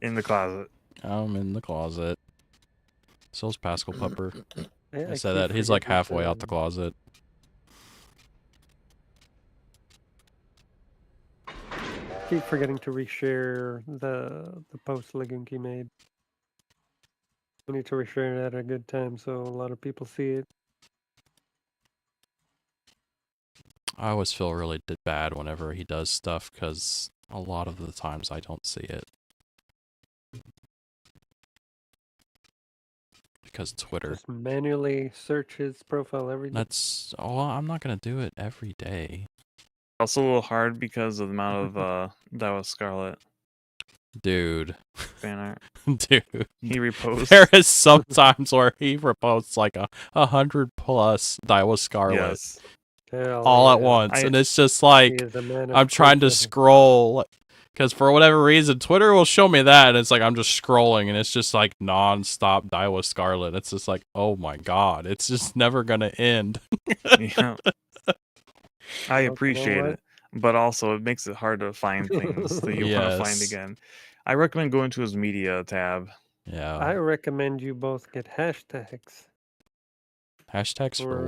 In the closet. I'm in the closet. So's Pascal Pupper. I said keep that. He's like forgetting halfway to- out the closet. Keep forgetting to reshare the post Legunki made. We need to reshare it at a good time so a lot of people see it. I always feel really bad whenever he does stuff because a lot of the times I don't see it. Because Twitter. Just manually search his profile every day. I'm not gonna do it every day. Also a little hard because of the amount of that was Scarlet Dude. fan art. Dude. He reposts. There is sometimes where he reposts like 100+ That Was Scarlet. Yes. Hell All at yeah. once. And it's just like, He is a man of I'm trying to Twitter. scroll Because for whatever reason, Twitter will show me that, and it's like I'm just scrolling, and it's just like non-stop Die with Scarlet. It's just like, oh my god, it's just never gonna end. Yeah. I Well, you know appreciate what? it, but also it makes it hard to find things that you want to find Yes. again. I recommend going to his media tab. I Yeah. recommend you both get hashtags Hashtags for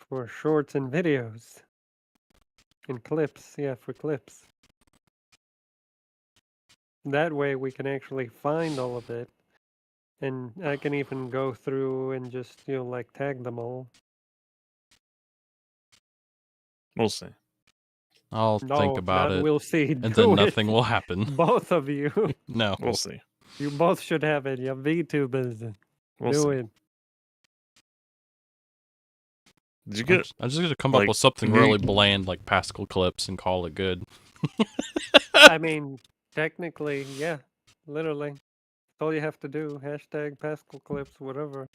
for what? shorts and videos and clips. Yeah, for clips. That way we can actually find all of it. And I can even go through and just, like tag them all. We'll see. I'll think No, about not it, we'll see. and Do then it. nothing will happen. Both of you. No. We'll see. You both should have it. You VTubers. We'll Do see. it. Did you I'm get just gonna come like, up with something new- really bland like Pascal clips and call it good. I mean, technically, yeah. Literally. That's all you have to do. Hashtag Pascal clips, whatever.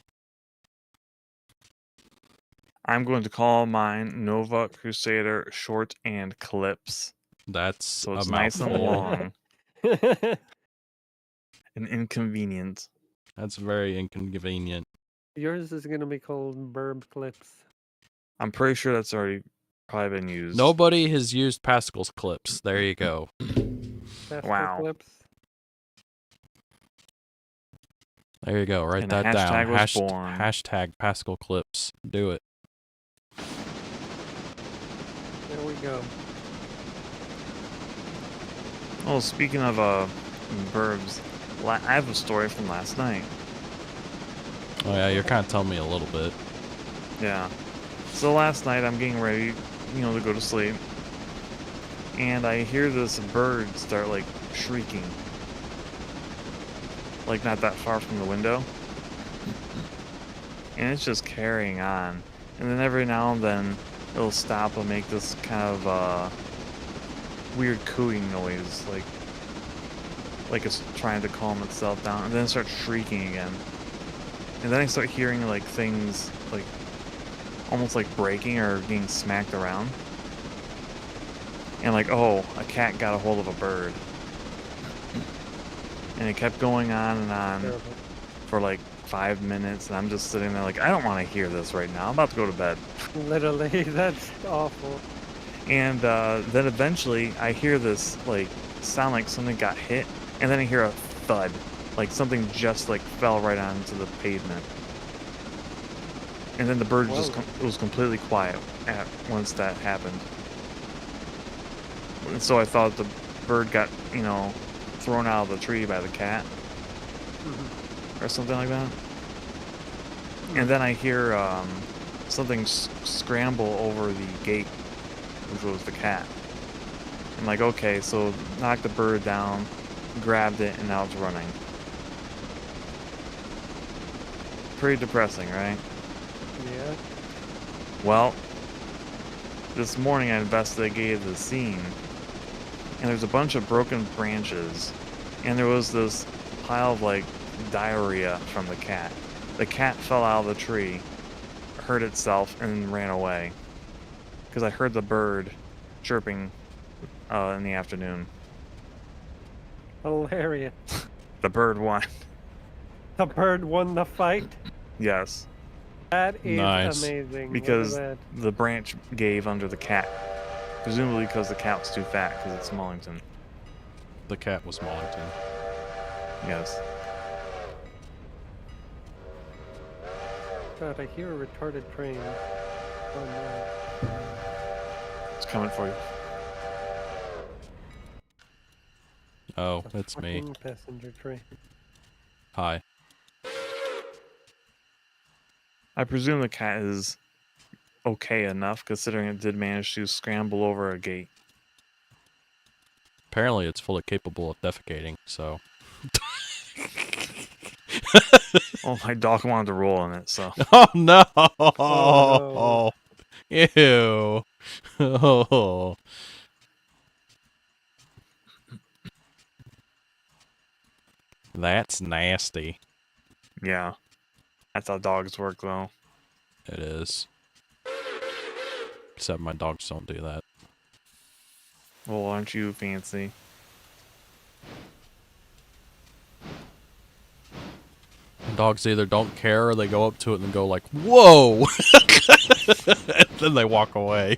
I'm going to call mine NovaCrusader short and clips. That's So a it's nice and mouthful. long and inconvenient. That's very inconvenient. Yours is going to be called Burb clips. I'm pretty sure that's already probably been used. Nobody has used Pascal's clips. There you go. Pascal Wow. clips. There you go. Write And a that down. hashtag was born. Hashtag Pascal clips. Do it. There we go. Oh, speaking of burbs, I have a story from last night. Oh yeah, you're kind of telling me a little bit. Yeah. So last night I'm getting ready, to go to sleep. And I hear this bird start like shrieking. Like not that far from the window. And it's just carrying on. And then every now and then it'll stop and make this kind of weird cooing noise, like it's trying to calm itself down, and then it starts shrieking again. And then I start hearing like things like almost like breaking or getting smacked around. And like, oh, a cat got a hold of a bird. And it kept going on and on Terrible. for like 5 minutes, and I'm just sitting there like, I don't want to hear this right now. I'm about to go to bed. Literally, that's awful. And then eventually I hear this like sound like something got hit, and then I hear a thud, like something just like fell right onto the pavement. And then the bird just it was completely quiet once that happened. And so I thought the bird got, thrown out of the tree by the cat or something like that. And then I hear something scramble over the gate, which was the cat. I'm like, okay, so knocked the bird down, grabbed it, and now it's running. Pretty depressing, right? Yeah. Well, this morning I investigated the scene, and there's a bunch of broken branches, and there was this pile of like diarrhea from the cat. The cat fell out of the tree, hurt itself, and ran away. Because I heard the bird chirping in the afternoon. Hilarious. The bird won. The bird won the fight. Yes, That is Nice. amazing. because Look at the branch gave under the cat. Presumably because the cat was too fat because it's Smallington. The cat was Mollington. Yes. that. God, I hear a retarded train. Oh no. It's coming for you. Oh, A it's me. fucking passenger train. Hi. I presume the cat is okay enough, considering it did manage to scramble over a gate. Apparently it's fully capable of defecating, so... Oh, my dog wanted to roll in it, so. Oh no! Oh, Ew. Oh. That's nasty. Yeah. That's how dogs work, though. It is. Except my dogs don't do that. Well, aren't you fancy? Dogs either don't care or they go up to it and go like, "Whoa!" and then they walk away.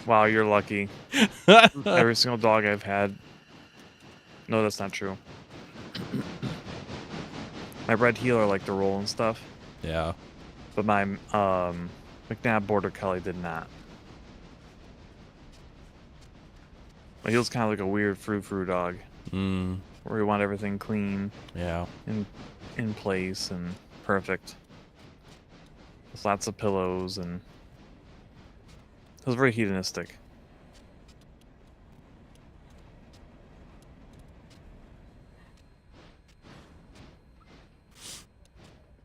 Wow, you're lucky. Every single dog I've had. No, that's not true. My red heeler liked to roll and stuff, Yeah. but my McNabb Border Collie did not. But he was kind of like a weird frou-frou dog, where he wanted everything clean, Yeah. in place and perfect. With lots of pillows, and it was very hedonistic.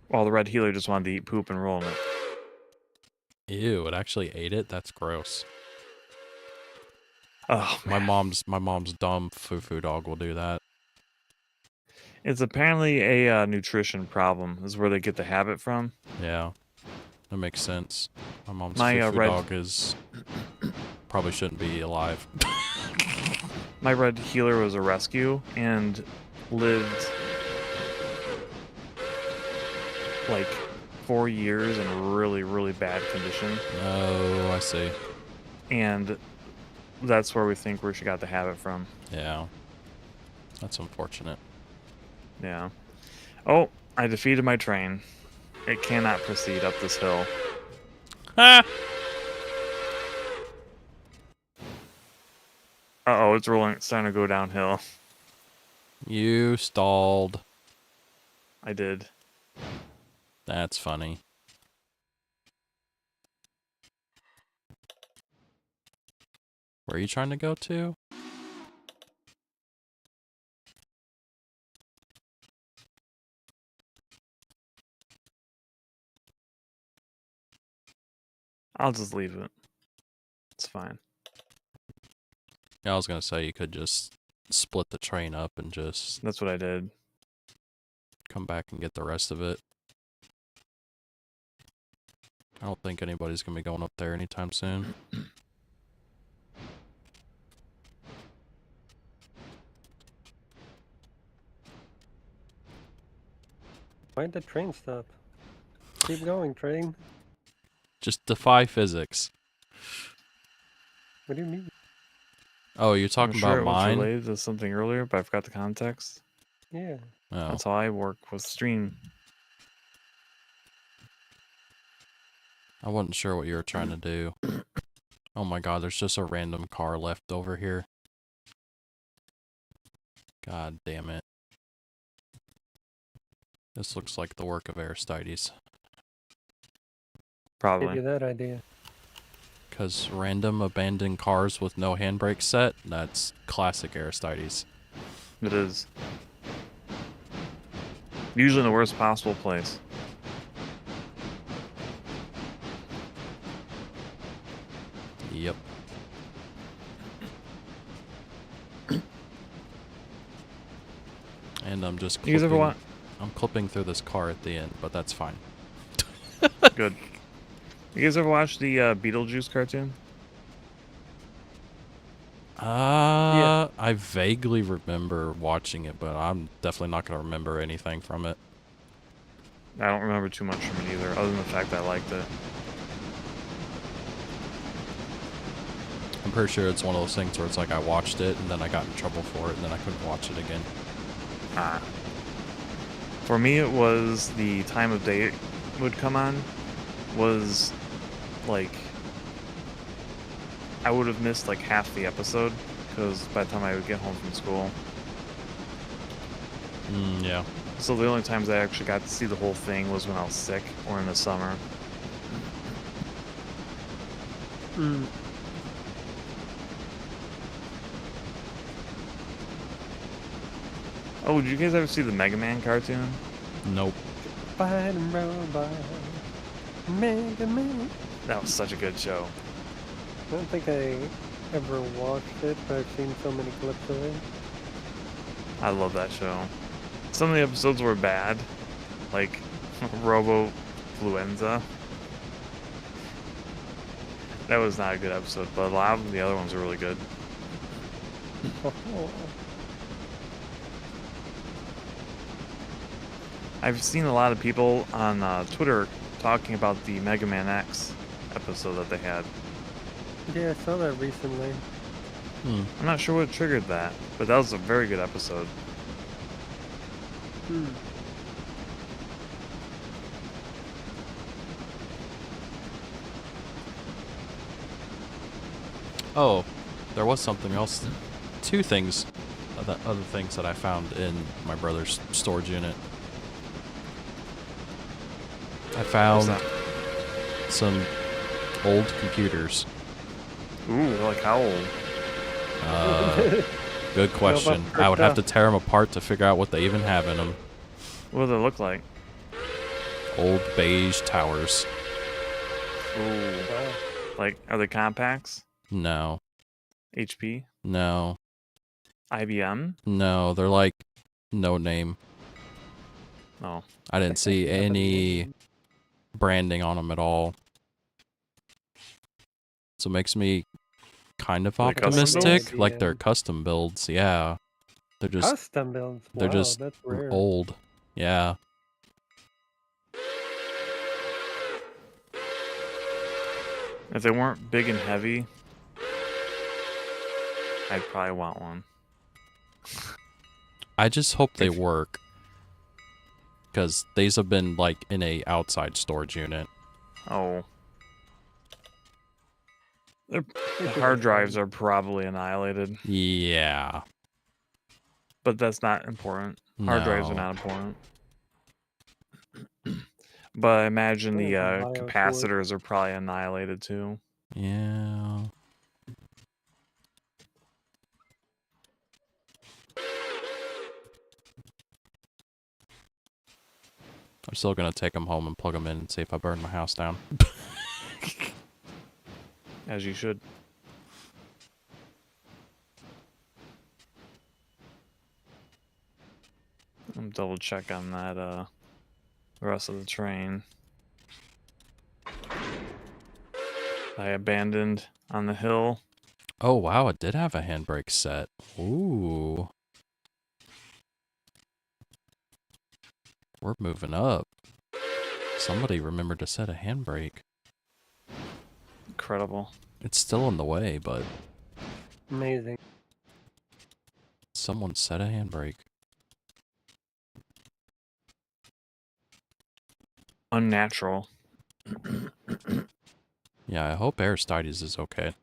While the red heeler just wanted to eat poop and roll in it. Ew! It actually ate it. That's gross. Oh, My man. mom's dumb foo-foo dog will do that. It's apparently a nutrition problem. Is where they get the habit from. Yeah. That makes sense. My mom's My foo-foo red dog is probably shouldn't be alive. My red heeler was a rescue and lived like 4 years in really, really bad condition. Oh, I see. And that's where we think where she got the habit from. Yeah. That's unfortunate. Yeah. Oh, I defeated my train. It cannot proceed up this hill. Ah! Uh-oh, it's rolling. It's starting to go downhill. You stalled. I did. That's funny. Where are you trying to go to? I'll just leave it. It's fine. Yeah, I was gonna say you could just split the train up and just That's what I did. come back and get the rest of it. I don't think anybody's gonna be going up there anytime soon. Why'd the train stop? Keep going, train. Just defy physics. What do you mean? Oh, you're I'm talking sure about it was mine? related to something earlier, but I forgot the context. Yeah. Oh. That's how I work with stream. I wasn't sure what you were trying to do. Oh my god, there's just a random car left over here. God damn it. This looks like the work of Aristides. Give you Probably. that idea. Because random abandoned cars with no handbrake set, that's classic Aristides. It is. Usually in the worst possible place. Yep. And I'm just You guys ever want? I'm clipping through this car at the end, but that's fine. Good. You guys ever watch the Beetlejuice cartoon? I vaguely remember watching it, but I'm definitely not going to remember anything from it. I don't remember too much from it either, other than the fact that I liked it. I'm pretty sure it's one of those things where it's like I watched it and then I got in trouble for it and then I couldn't watch it again. Ah. For me, it was the time of day it would come on was like I would have missed like half the episode because by the time I would get home from school. Yeah. So the only times I actually got to see the whole thing was when I was sick or in the summer. Mm. Oh, did you guys ever see the Mega Man cartoon? Nope. Fighting robot. Mega Man. That was such a good show. I don't think I ever watched it, but I've seen so many clips of it. I love that show. Some of the episodes were bad, like Robo-Fluenza. That was not a good episode, but a lot of the other ones are really good. I've seen a lot of people on Twitter talking about the Mega Man X episode that they had. Yeah, I saw that recently. I'm not sure what triggered that, but that was a very good episode. Oh, there was something else. Two things, other things that I found in my brother's storage unit. I found some old computers. Ooh, like how old? Good question. I would have to tear them apart to figure out what they even have in them. What do they look like? Old beige towers. Ooh. Wow. Like, are they compacts? No. HP? No. IBM? No, they're like no name. Oh. I didn't see any branding on them at all. So it makes me kind of Are they custom optimistic. builds? Like they're custom builds, yeah. They're just Custom builds. they're Wow, just that's rare. old. Yeah. If they weren't big and heavy, I'd probably want one. I just hope they work. Because these have been like in a outside storage unit. Oh. The hard drives are probably annihilated, Yeah. but that's not important. Hard drives are No. not important. But I imagine the Yeah, the BIOS capacitors are probably annihilated too. Yeah. I'm still gonna take them home and plug them in and see if I burn my house down. As you should. I'm double check on that the rest of the train. I abandoned on the hill. Oh wow, it did have a handbrake set. Ooh. We're moving up. Somebody remembered to set a handbrake. Incredible. It's still in the way, but Amazing. someone set a handbrake. Unnatural. Yeah, I hope Aristides is okay.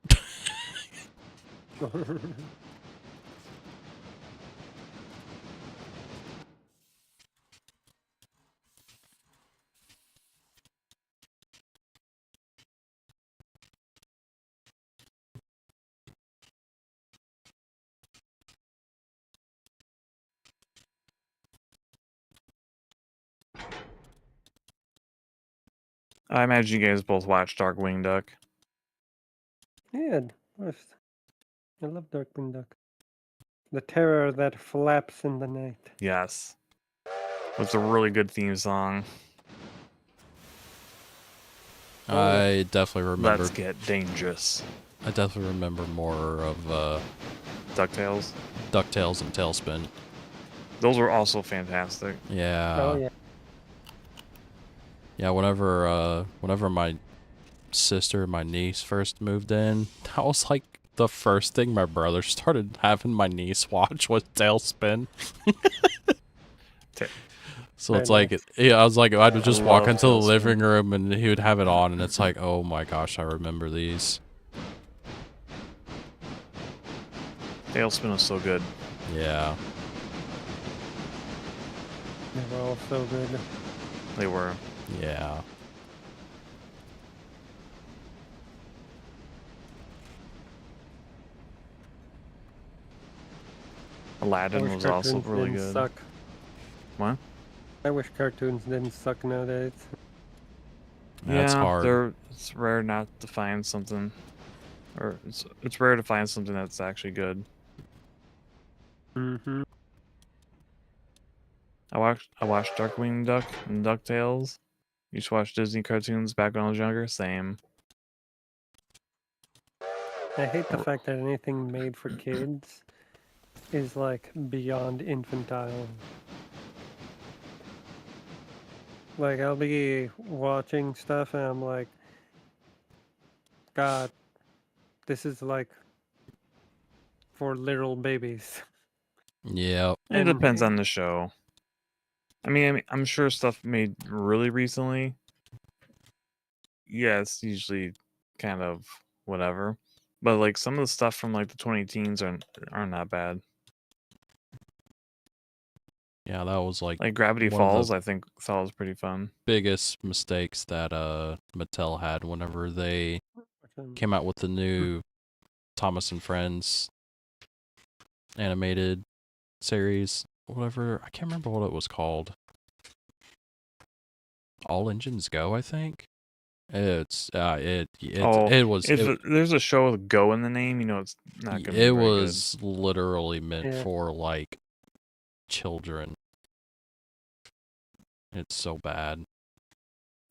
I imagine you guys both watched Darkwing Duck. Yeah, I love Darkwing Duck. The terror that flaps in the night. Yes. It's a really good theme song. I definitely remember. Let's get dangerous. I definitely remember more of DuckTales. DuckTales and Tailspin. Those were also fantastic. Yeah. Oh yeah. Yeah, whenever my sister and my niece first moved in, that was like the first thing my brother started having my niece watch was Tailspin. So Very it's like, nice. yeah, I was like, I would just walk love into the Tailspin. living room and he would have it on, and it's like, oh my gosh, I remember these. Tailspin was so good. Yeah. They were all so good. They were. Yeah. I Aladdin wish was also cartoons really didn't good. suck. What? I wish cartoons didn't suck nowadays. That's hard. It's rare not to find something, or it's rare to find something that's actually good. Mm-hmm. I watched Darkwing Duck and DuckTales. You used to watch Disney cartoons back when I was younger. Same. I hate the fact that anything made for kids is like beyond infantile. Like I'll be watching stuff and I'm like, God, this is like for little babies. Yeah. It And depends on the show. I mean, I'm sure stuff made really recently. Yeah, it's usually kind of whatever. But like some of the stuff from like the 20 teens aren't that bad. Yeah, that was like Gravity one of Falls, the I thought was pretty fun. biggest mistakes that Mattel had whenever they came out with the new Thomas and Friends animated series, whatever. I can't remember what it was called. All Engines Go, I think. It's There's a show with "Go" in the name, it's not gonna be it very was literally meant Yeah. for like children. It's so bad.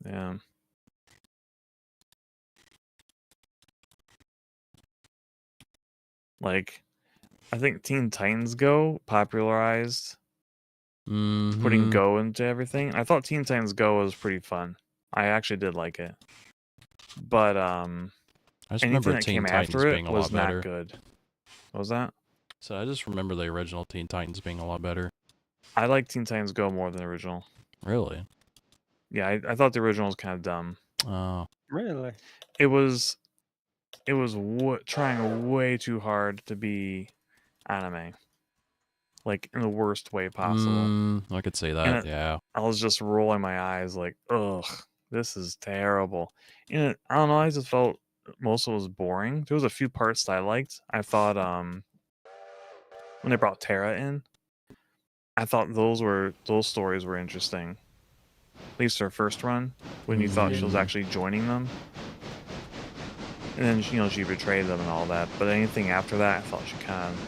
good. Yeah. Like, I think Teen Titans Go popularized putting Go into everything. I thought Teen Titans Go was pretty fun. I actually did like it. But I just anything remember that Teen came Titans after being it a was lot better. not good. What was that? So I just remember the original Teen Titans being a lot better. I like Teen Titans Go more than the original. Really? Yeah, I thought the original was kind of dumb. Oh. Really? It was trying way too hard to be anime. Like, in the worst way possible. I could say that, yeah. I was just rolling my eyes like, ugh, this is terrible. And I don't know, I just felt most of it was boring. There was a few parts that I liked. I thought when they brought Tara in, I thought those stories were interesting. At least her first run, when you thought she was actually joining them. And then she betrayed them and all that. But anything after that, I thought she kind of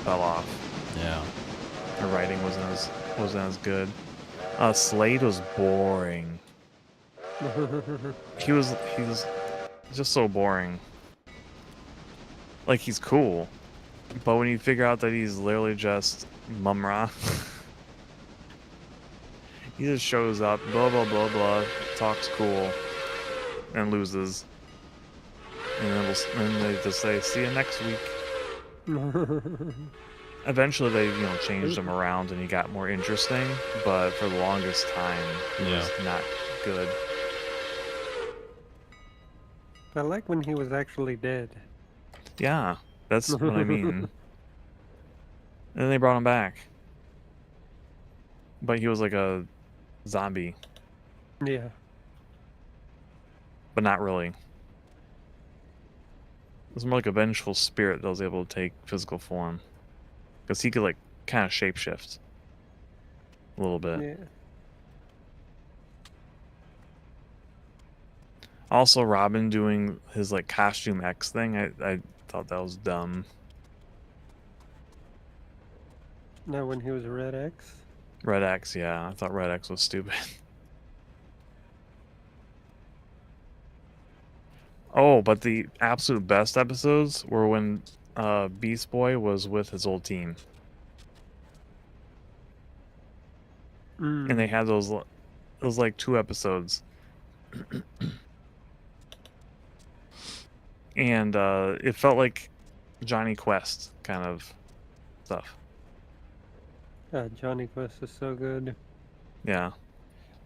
fell off. Yeah. Her writing wasn't as good. Slade was boring. He was just so boring. Like, he's cool, but when you figure out that he's literally just Mumra, he just shows up, blah blah blah blah, talks cool, and loses, and then they just say, "See you next week." Eventually, they changed him around, and he got more interesting. But for the longest time, he was not good. I like when he was actually dead. Yeah, that's what I mean. And then they brought him back. But he was like a zombie. Yeah. But not really. It was more like a vengeful spirit that was able to take physical form. Because he could, like, kind of shapeshift. A little bit. Yeah. Also, Robin doing his, like, costume X thing, I thought that was dumb. No, when he was Red X? Red X, yeah. I thought Red X was stupid. Oh, but the absolute best episodes were when Beast Boy was with his old team. And they had those like 2 episodes. And it felt like Johnny Quest kind of stuff. Johnny Quest is so good. Yeah.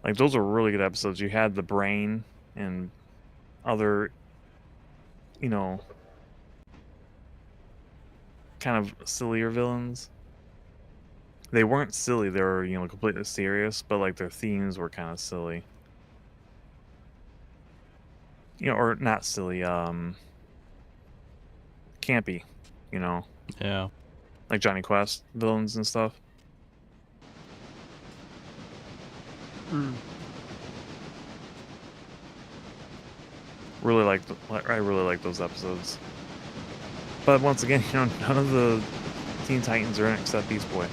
Like, those were really good episodes. You had the Brain and other, kind of sillier villains. They weren't silly, they were, completely serious, but, like, their themes were kind of silly. Or not silly, campy, Yeah. like Johnny Quest villains and stuff. I really like those episodes. But once again, none of the Teen Titans are in except Beast Boy.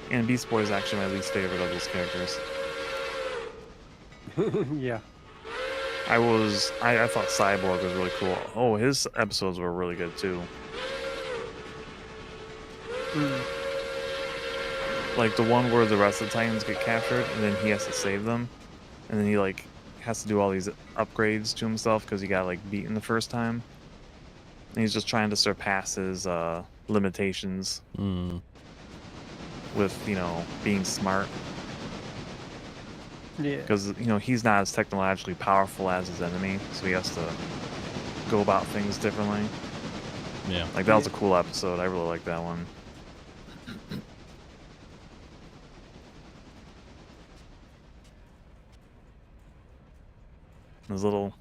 And Beast Boy is actually my least favorite of those characters. Yeah. I thought Cyborg was really cool. Oh, his episodes were really good too. Like the one where the rest of the Titans get captured and then he has to save them, and then he like has to do all these upgrades to himself because he got like beaten the first time, and he's just trying to surpass his limitations with being smart. Yeah. Because he's not as technologically powerful as his enemy, so he has to go about things differently. Yeah. Like that was a cool episode. I really like that one. His little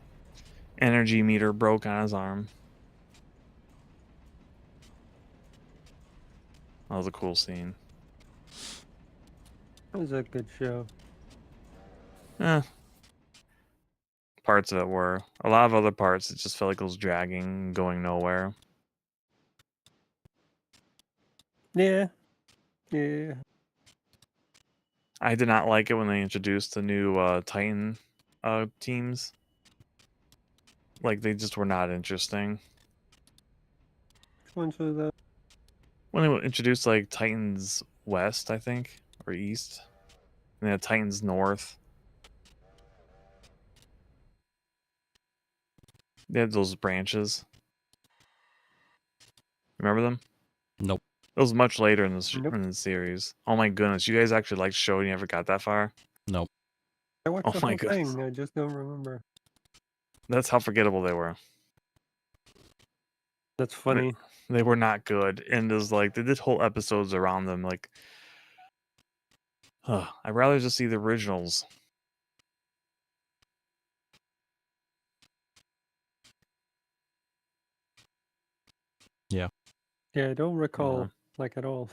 energy meter broke on his arm. That was a cool scene. It was a good show. Parts of it were. A lot of other parts, it just felt like it was dragging, going nowhere. Yeah. Yeah. I did not like it when they introduced the new Titan teams. Like, they just were not interesting. Which ones was that? When they introduced, like, Titans West, I think, or East. And they had Titans North. They had those branches. Remember them? Nope. It was much later in Nope. the series. Oh my goodness, you guys actually liked the show and you never got that far? Nope. I watched the my whole goodness. thing. I just don't remember. That's how forgettable they were. That's funny. They were not good. And there's like, they did whole episodes around them. Like, I'd rather just see the originals. Yeah. Yeah, I don't recall like at all.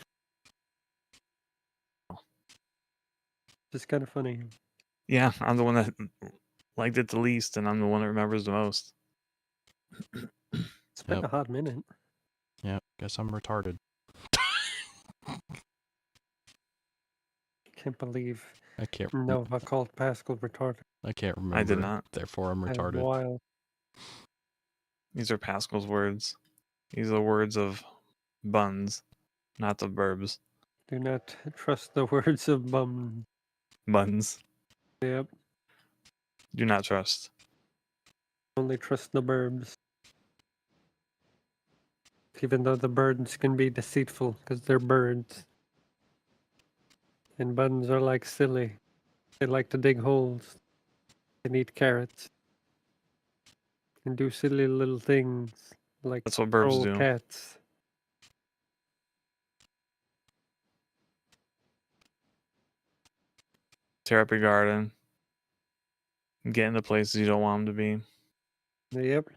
Just kind of funny. Yeah, I'm the one that liked it the least, and I'm the one that remembers the most. It's been a hot minute. Yeah, guess I'm retarded. Can't believe I can't. Nova called Pascal retarded. I can't remember. I did not. Therefore, I'm That is retarded. wild. These are Pascal's words. These are the words of Buns, not the verbs. Do not trust the words of bum. Buns. Yep. Do not trust. Only trust the burbs. Even though the birds can be deceitful because they're birds. And buns are like silly. They like to dig holes and eat carrots. And do silly little things like That's what birds troll do. cats. Tear up your garden. Get into places you don't want them to be. Yep.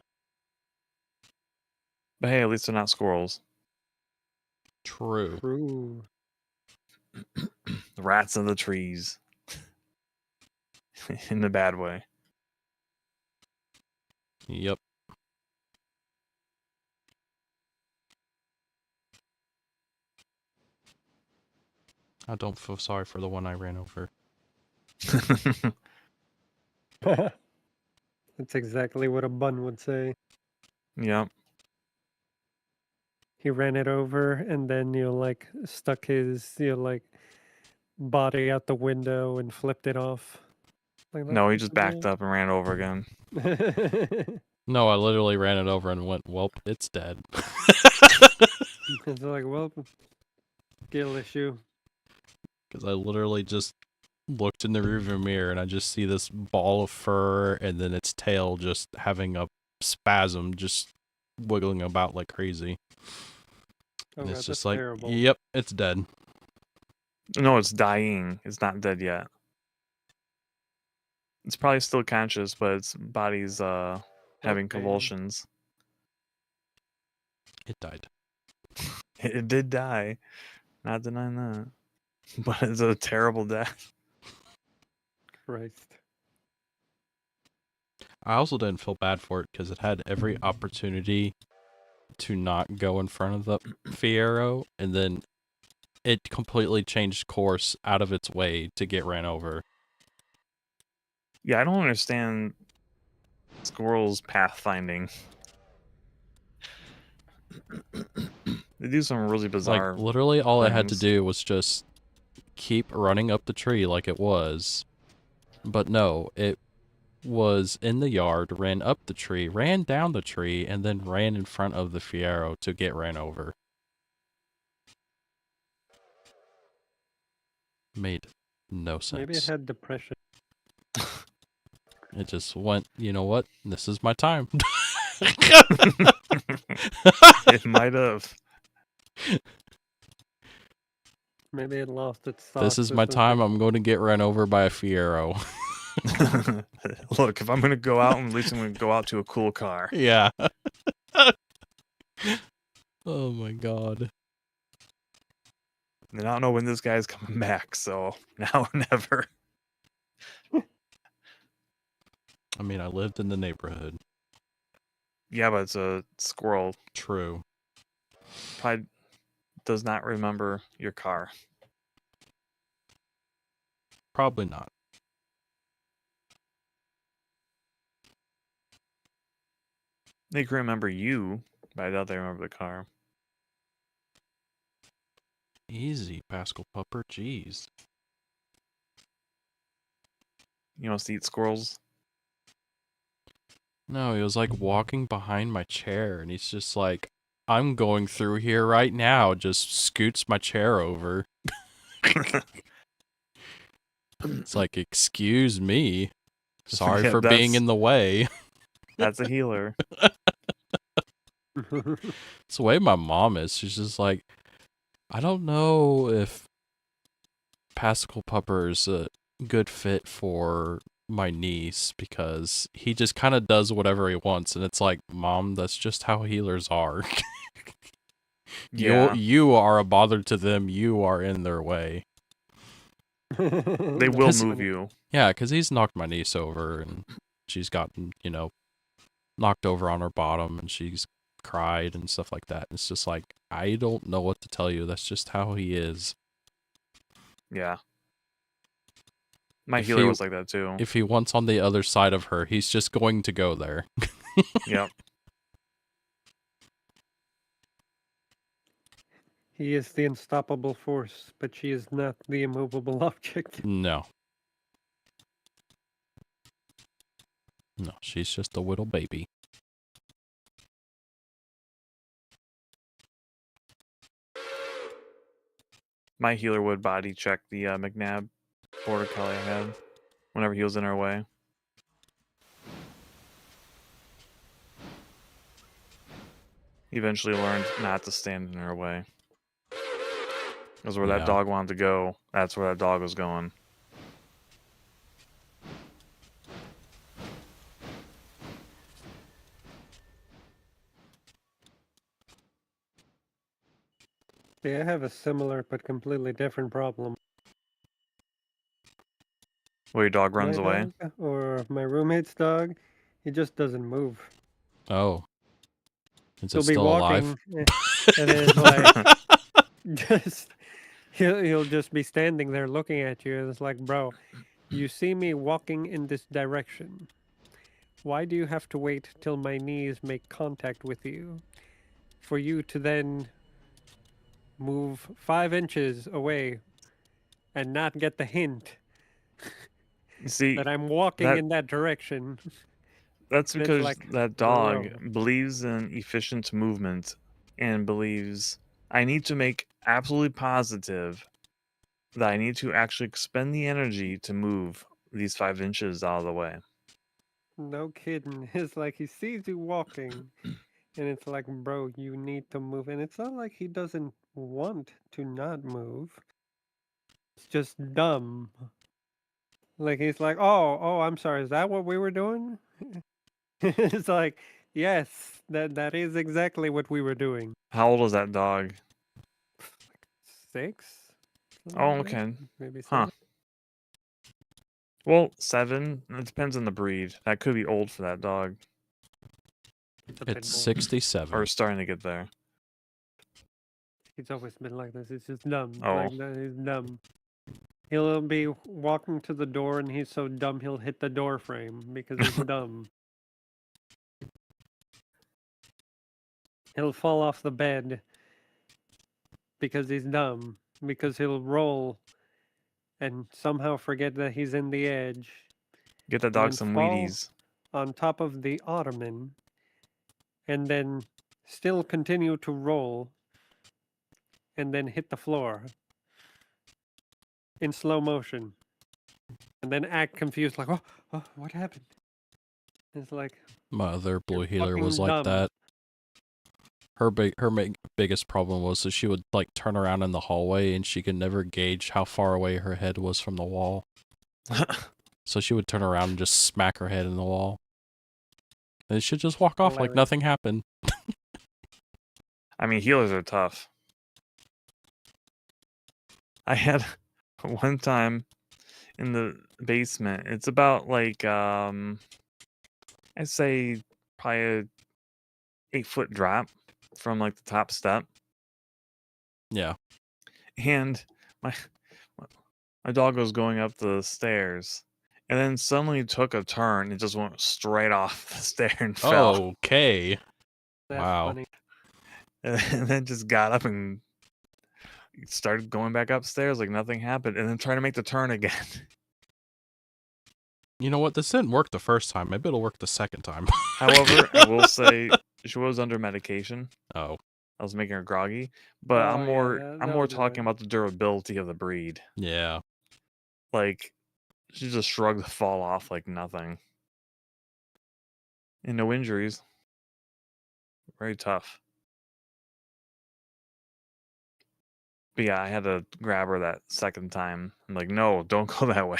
But hey, at least they're not squirrels. True. True. The rats in the trees. In the bad way. Yep. I don't feel sorry for the one I ran over. That's exactly what a bun would say. Yep. He ran it over and then like stuck his like body out the window and flipped it off. Like, No, he just backed up and ran over again. No, I literally ran it over and went, "Welp, it's dead." It's like, well, skill issue. Because I literally just looked in the rearview mirror and I just see this ball of fur and then its tail just having a spasm, just wiggling about like crazy. Oh, And God, it's that's just like, terrible. yep, it's dead. No, it's dying. It's not dead yet. It's probably still conscious, but its body's having convulsions. It died. It did die. Not denying that. But it's a terrible death. Christ. I also didn't feel bad for it because it had every opportunity to not go in front of the Fiero, and then it completely changed course out of its way to get ran over. Yeah, I don't understand Squirrels pathfinding. They do some really bizarre. Like, literally all I had to things. do was just keep running up the tree like it was. But no, it was in the yard, ran up the tree, ran down the tree, and then ran in front of the Fiero to get ran over. Made no sense. Maybe it had depression. It just went, you know what? This is my time. It might have. Maybe it lost its This thoughts is or my time. something. I'm going to get run over by a Fiero. Look, if I'm gonna go out, at least I'm gonna go out to a cool car. Yeah. Oh my god. And I don't know when this guy's coming back, so now or never. I mean, I lived in the neighborhood. Yeah, but it's a squirrel. True. Probably does not remember your car. Probably not. They can remember you, but I doubt they remember the car. Easy, Pascal Pupper. Jeez. You want to eat squirrels? No, he was like walking behind my chair, and he's just like, I'm going through here right now. Just scoots my chair over. It's like, excuse me. Sorry Yeah, for being in the way. That's a healer. It's the way my mom is. She's just like, I don't know if Pascal Pupper's a good fit for my niece because he just kind of does whatever he wants. And it's like, Mom, that's just how healers are. Yeah, You are a bother to them. You are in their way. they will move you. Yeah, because he's knocked my niece over and she's gotten, knocked over on her bottom and she's cried and stuff like that. It's just like, I don't know what to tell you. That's just how he is. Yeah. My If healer he- was like that too. If he wants on the other side of her, he's just going to go there. Yep. He is the unstoppable force, but she is not the immovable object. No. No, she's just a little baby. My healer would body check the McNabb border collie I had whenever he was in her way. He eventually learned not to stand in her way. Because where Yeah. that dog wanted to go, that's where that dog was going. Yeah, I have a similar but completely different problem. Where your dog runs My away. dog, or my roommate's dog, he just doesn't move. Oh. Is He'll it be still alive? walking, and it's like just he'll just be standing there looking at you, and it's like, bro, you see me walking in this direction. Why do you have to wait till my knees make contact with you for you to then move 5 inches away and not get the hint See, that I'm walking in that direction? that's It's because like, that dog bro. believes in efficient movement and believes I need to make absolutely positive that I need to actually expend the energy to move these 5 inches out of the way. No kidding. It's like he sees you walking, and it's like, bro, you need to move. And it's not like he doesn't want to not move. It's just dumb. Like he's like, oh, I'm sorry. Is that what we were doing? It's like, yes, that is exactly what we were doing. How old is that dog? 6? Oh, okay. Maybe Huh. 7. Well, 7. It depends on the breed. That could be old for that dog. It's a pit It's bull. 67. Or starting to get there. He's always been like this. It's just dumb. Oh. Like he's dumb. He'll be walking to the door, and he's so dumb he'll hit the door frame because he's dumb. he'll fall off the bed because he's dumb. Because he'll roll and somehow forget that he's in the edge. Get that And dog then some fall Wheaties. on top of the ottoman. And then still continue to roll. And then hit the floor. In slow motion. And then act confused like, oh what happened? It's like, My other blue you're healer was fucking like dumb. that. Her biggest problem was that she would like turn around in the hallway and she could never gauge how far away her head was from the wall. So she would turn around and just smack her head in the wall. And she'd just walk off like Hilarious. nothing happened. I mean, healers are tough. I had one time in the basement. It's about like I'd say probably a 8-foot drop from like the top step, Yeah. and my dog was going up the stairs, and then suddenly took a turn and just went straight off the stair and fell, Okay. That's Wow. funny. and then just got up and started going back upstairs like nothing happened, and then trying to make the turn again. You know what? This didn't work the first time. Maybe it'll work the second time. However, I will say she was under medication. Oh, I was making her groggy, but Oh, I'm yeah, more that I'm more would do talking it. about the durability of the breed. yeah. Like she just shrugged the fall off like nothing, and no injuries. Very tough. But yeah, I had to grab her that second time. I'm like, no, don't go that way.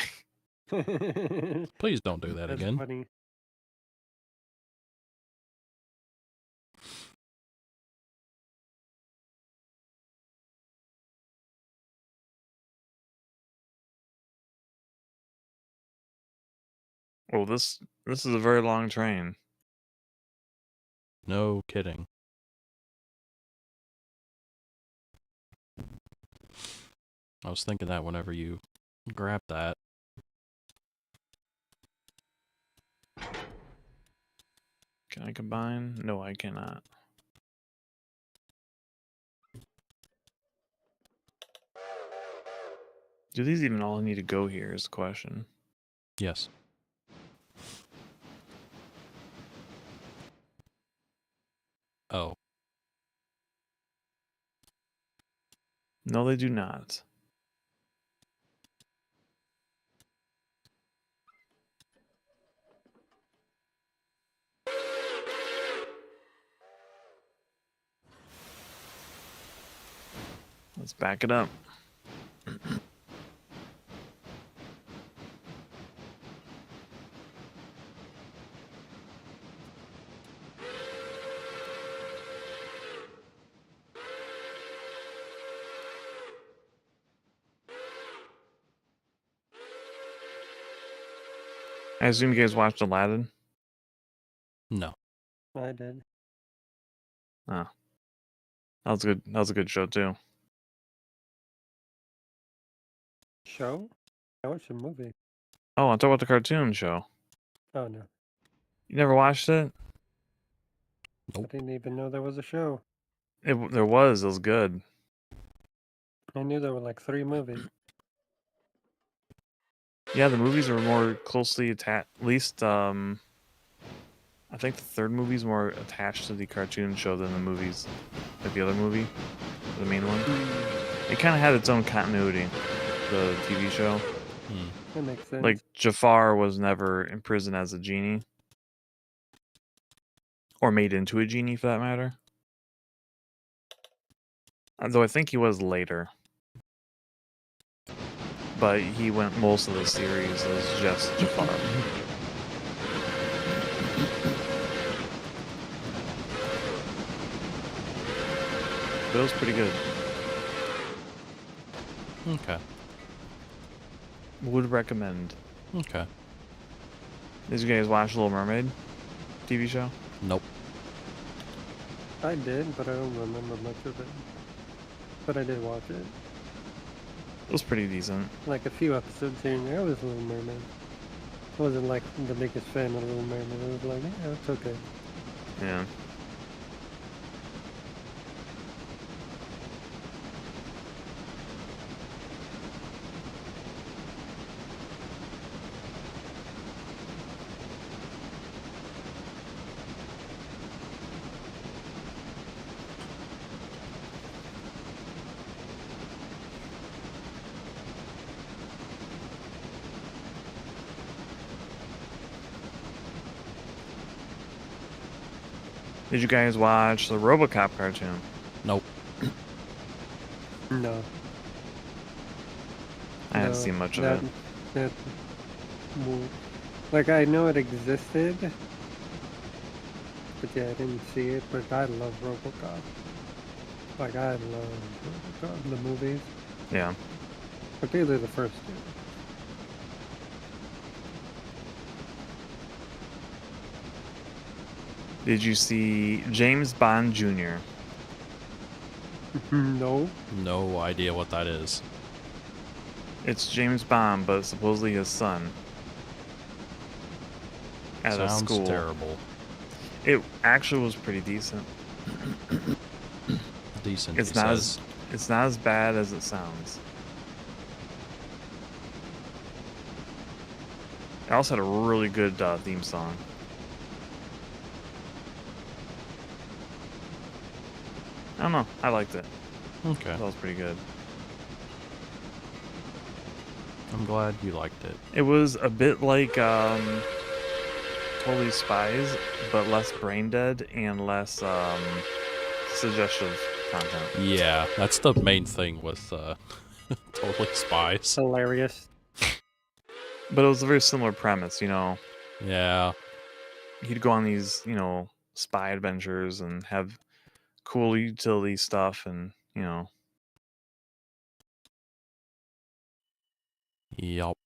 Please don't do that That's again. funny. Well, this is a very long train. No kidding. I was thinking that whenever you grabbed that. Can I combine? No, I cannot. Do these even all need to go here is the question. Yes. Oh. No, they do not. Let's back it up. I assume you guys watched Aladdin? No. I did. Oh. That was good. That was a good show too. Show? I watched a movie. Oh, I'm talking about the cartoon show. Oh, no. You never watched it? Nope. I didn't even know there was a show. There was. It was good. I knew there were like 3 movies. Yeah, the movies are more closely attached. At least, I think the third movie's more attached to the cartoon show than the movies. Like the other movie, the main one. It kind of had its own continuity, the TV show. Hmm. That makes sense. Like, Jafar was never imprisoned as a genie. Or made into a genie, for that matter. Though I think he was later. But he went most of the series as just Jafar. But it was pretty good. Okay. Would recommend. Okay. Did you guys watch Little Mermaid TV show? Nope. I did, but I don't remember much of it. But I did watch it. It was pretty decent. Like a few episodes here and there. I was Little Mermaid. I wasn't like the biggest fan of Little Mermaid. I was like, yeah, it's okay. Yeah. Did you guys watch the RoboCop cartoon? Nope. No. I haven't No, seen much of that, it. that, like, I know it existed, but yeah, I didn't see it, but I love RoboCop. Like, I love RoboCop, the movies, Yeah. particularly the first two. Did you see James Bond Jr.? No. No idea what that is. It's James Bond, but supposedly his son. At a Sounds school. terrible. It actually was pretty decent. Decent, It's he not says. it's not as bad as it sounds. It also had a really good theme song. I don't know. I liked it. Okay. That was pretty good. I'm glad you liked it. It was a bit like Totally Spies, but less brain dead and less suggestive content. Yeah, that's the main thing with Totally Spies. Hilarious. But it was a very similar premise, you know. Yeah. He'd go on these, you know, spy adventures and have cool utility stuff and, you know. Yup.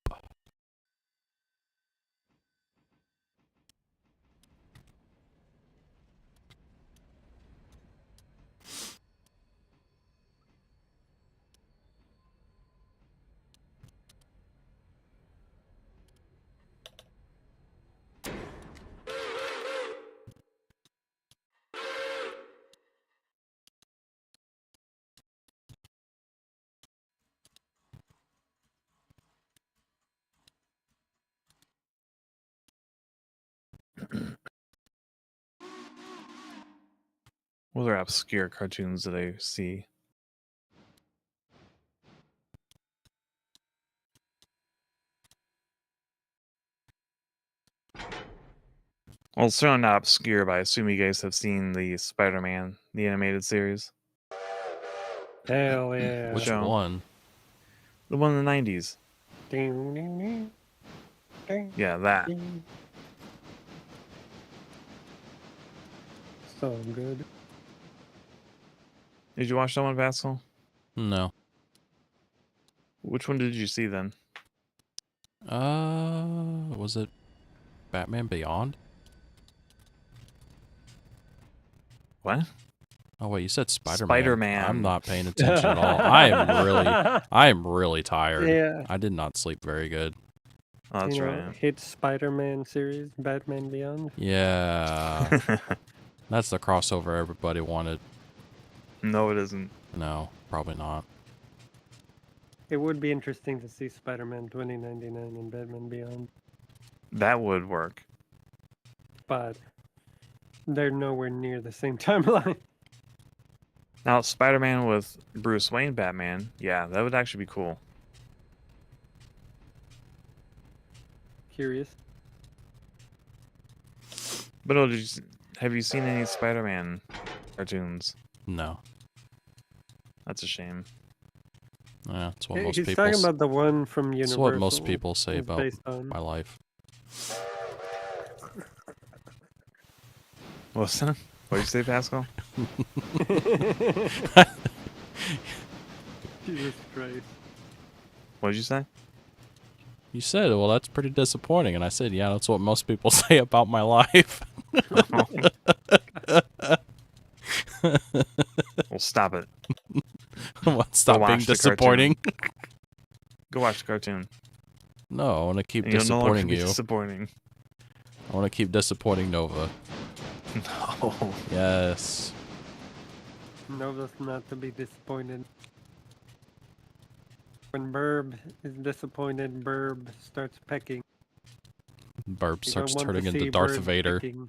What other obscure cartoons did I see? Well, it's certainly not obscure, but I assume you guys have seen the Spider-Man, the animated series. Hell yeah. Which Show. one? The one in the 90s. Ding, ding, ding. Ding, Yeah, that. ding. So good. Did you watch that one, Pascal? No. Which one did you see then? Was it Batman Beyond? What? Oh wait, you said Spider-Man. Spider-Man. I'm not paying attention at all. I am really tired. Yeah. I did not sleep very good. Oh, that's You know, right. hit Spider-Man series, Batman Beyond. Yeah. That's the crossover everybody wanted. No, it isn't. No, probably not. It would be interesting to see Spider-Man 2099 and Batman Beyond, That would work. but they're nowhere near the same timeline. Now, Spider-Man with Bruce Wayne Batman, yeah, that would actually be cool. Curious. But oh, have you seen any Spider-Man cartoons? No. That's a shame. Yeah, that's what most He's people. talking about the one from That's Universal. what most people say it's about based on. my life. What's that? What did you say, Pascal? Jesus Christ. What did you say? You said, well, that's pretty disappointing. And I said, yeah, that's what most people say about my life. Well, stop it. What, stop being watch the disappointing? Go watch the cartoon. No, I want to keep And you'll no longer disappointing be you. disappointing. I want to keep disappointing Nova. No. Yes. Nova's not to be disappointed. When Burb is disappointed, Burb starts pecking. Burp You starts don't want to turning into see Darth Burb Vader. pecking.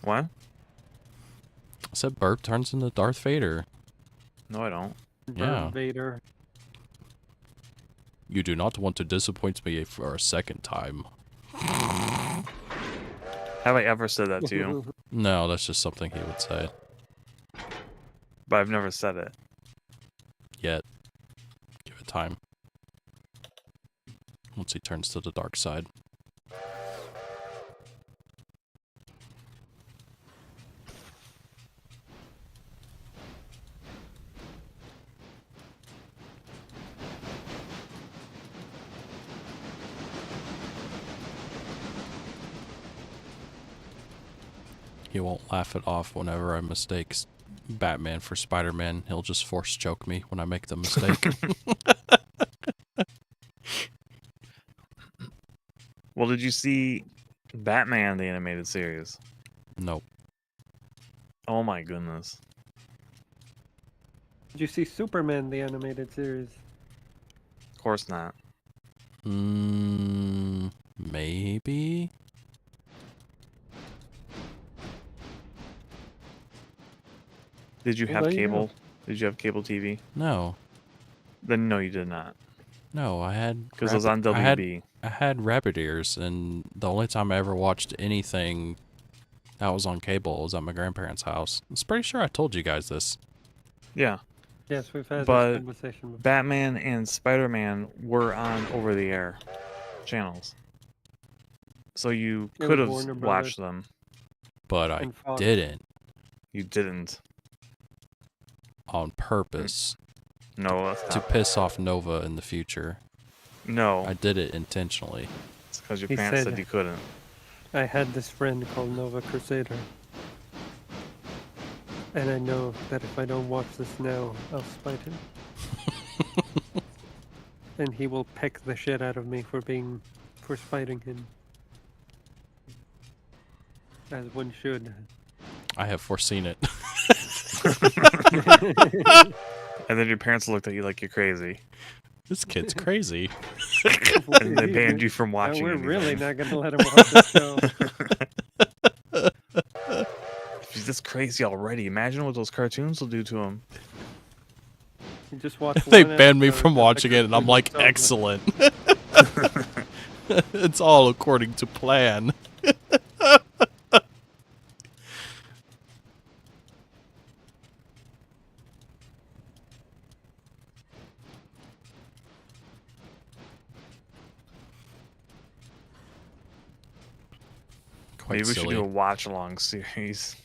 What? I said Burp turns into Darth Vader. No, I don't. Burb Yeah. Vader. You do not want to disappoint me for a second time. Have I ever said that to you? No, that's just something he would say. But I've never said it. Yet. Give it time. Once he turns to the dark side. He won't laugh it off whenever I mistake Batman for Spider-Man. He'll just force choke me when I make the mistake. Well, did you see Batman the animated series? Nope. Oh my goodness. Did you see Superman, the animated series? Of course not. Maybe? Did you Well, have there you cable? go. Did you have cable TV? No. Then no, you did not. No, I had... Because it was on I WB. had rabbit ears, and the only time I ever watched anything that was on cable was at my grandparents' house. I'm pretty sure I told you guys this. Yeah. Yes, we've had But this conversation before. Batman and Spider-Man were on over-the-air channels. So you It could was have Warner watched Brothers them. But I and Fox. didn't. You didn't. On purpose. No, that's To not. piss off Nova in the future. No, I did it intentionally. it's because your He parents said- said you couldn't. I had this friend called NovaCrusader. And I know that if I don't watch this now, I'll spite him. And he will peck the shit out of me for spiting him. As one should. I have foreseen it. And then your parents looked at you like you're crazy. This kid's crazy. And they banned you from Now watching we're anything. really not gonna let him watch this show. He's this crazy already. Imagine what those cartoons will do to him. You just watch They one banned me episode from of the watching it, and I'm like, cartoon excellent. It's all according to plan. Quite Maybe we should silly. do a watch-along series.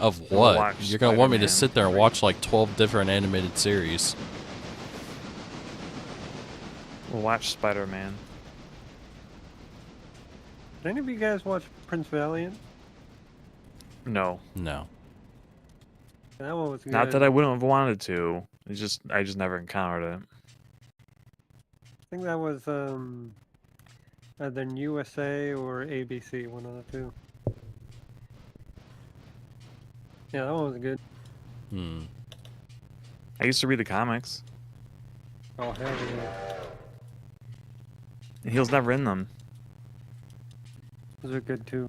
Of We'll what? watch You're gonna want me to Spider-Man. sit there and watch like 12 different animated series. We'll watch Spider-Man. Did any of you guys watch Prince Valiant? No. No. That one was good. Not that I wouldn't have wanted to. It's just I just never encountered it. I think that was either USA or ABC, one of the two. Yeah, that one was good. I used to read the comics. Oh hell yeah, And he was never in them. those are good too.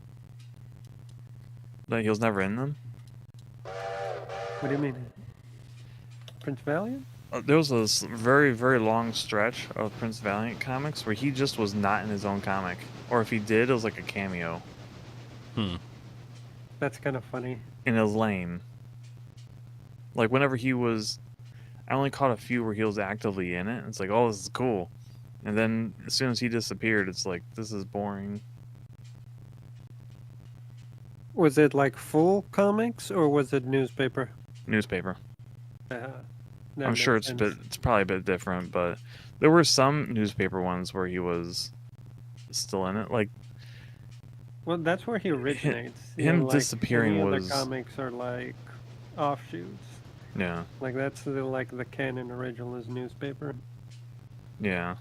Like, he was never in them. What do you mean? Prince Valiant? There was this very, very long stretch of Prince Valiant comics where he just was not in his own comic. Or if he did, it was like a cameo. That's kind of funny. And it was lame. Like, whenever he was... I only caught a few where he was actively in it. It's like, oh, this is cool. And then, as soon as he disappeared, it's like, this is boring. Was it like full comics or was it newspaper? Newspaper. That I'm sure makes it's sense. it's probably a bit different, but there were some newspaper ones where he was still in it. Like, Well, that's where he originates. him like, disappearing any was- other comics are like offshoots. yeah, Like that's the canon original is newspaper. yeah.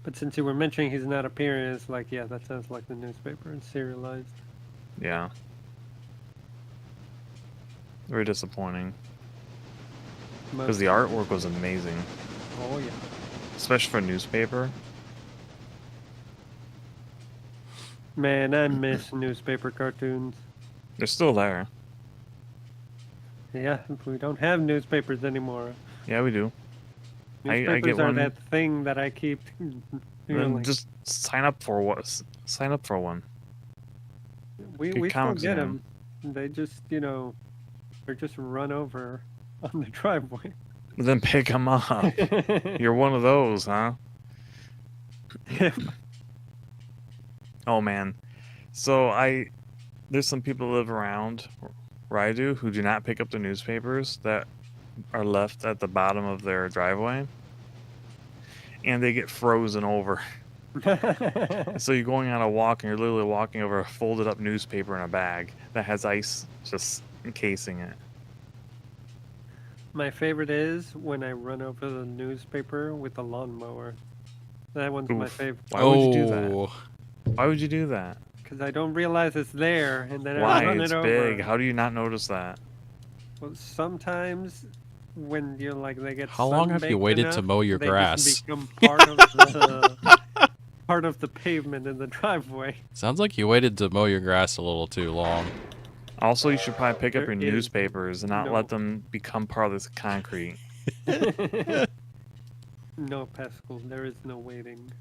But since you were mentioning he's not appearing, it's like, yeah, that sounds like the newspaper. It's serialized. Yeah. Very disappointing. Because the artwork was amazing. Oh yeah. Especially for newspaper. Man, I miss newspaper cartoons. They're still there. Yeah, we don't have newspapers anymore. Yeah, we do. I Newspapers get are one. that thing that I keep. Then Like, just sign up for what? Sign up for one. we Get still comics get again. them. They just, they're just run over on the driveway. Then pick them up. You're one of those, huh? Oh man. So there's some people who live around where I do who do not pick up the newspapers that are left at the bottom of their driveway, and they get frozen over. So you're going on a walk and you're literally walking over a folded up newspaper in a bag that has ice just encasing it. My favorite is when I run over the newspaper with a lawnmower. That one's my Oof. favorite. Why would you do that? Oh, Why would you do that? Because I don't realize it's there, and then I Why? run It's it over. big. How do you not notice that? Well, sometimes when you're like they get. How long have you sunbaked waited to enough, mow your they grass? Just become part of the part of the pavement in the driveway. sounds like you waited to mow your grass a little too long. Also, you should probably pick up There your is newspapers and not no- let them become part of this concrete. No, Pascal, there is no waiting.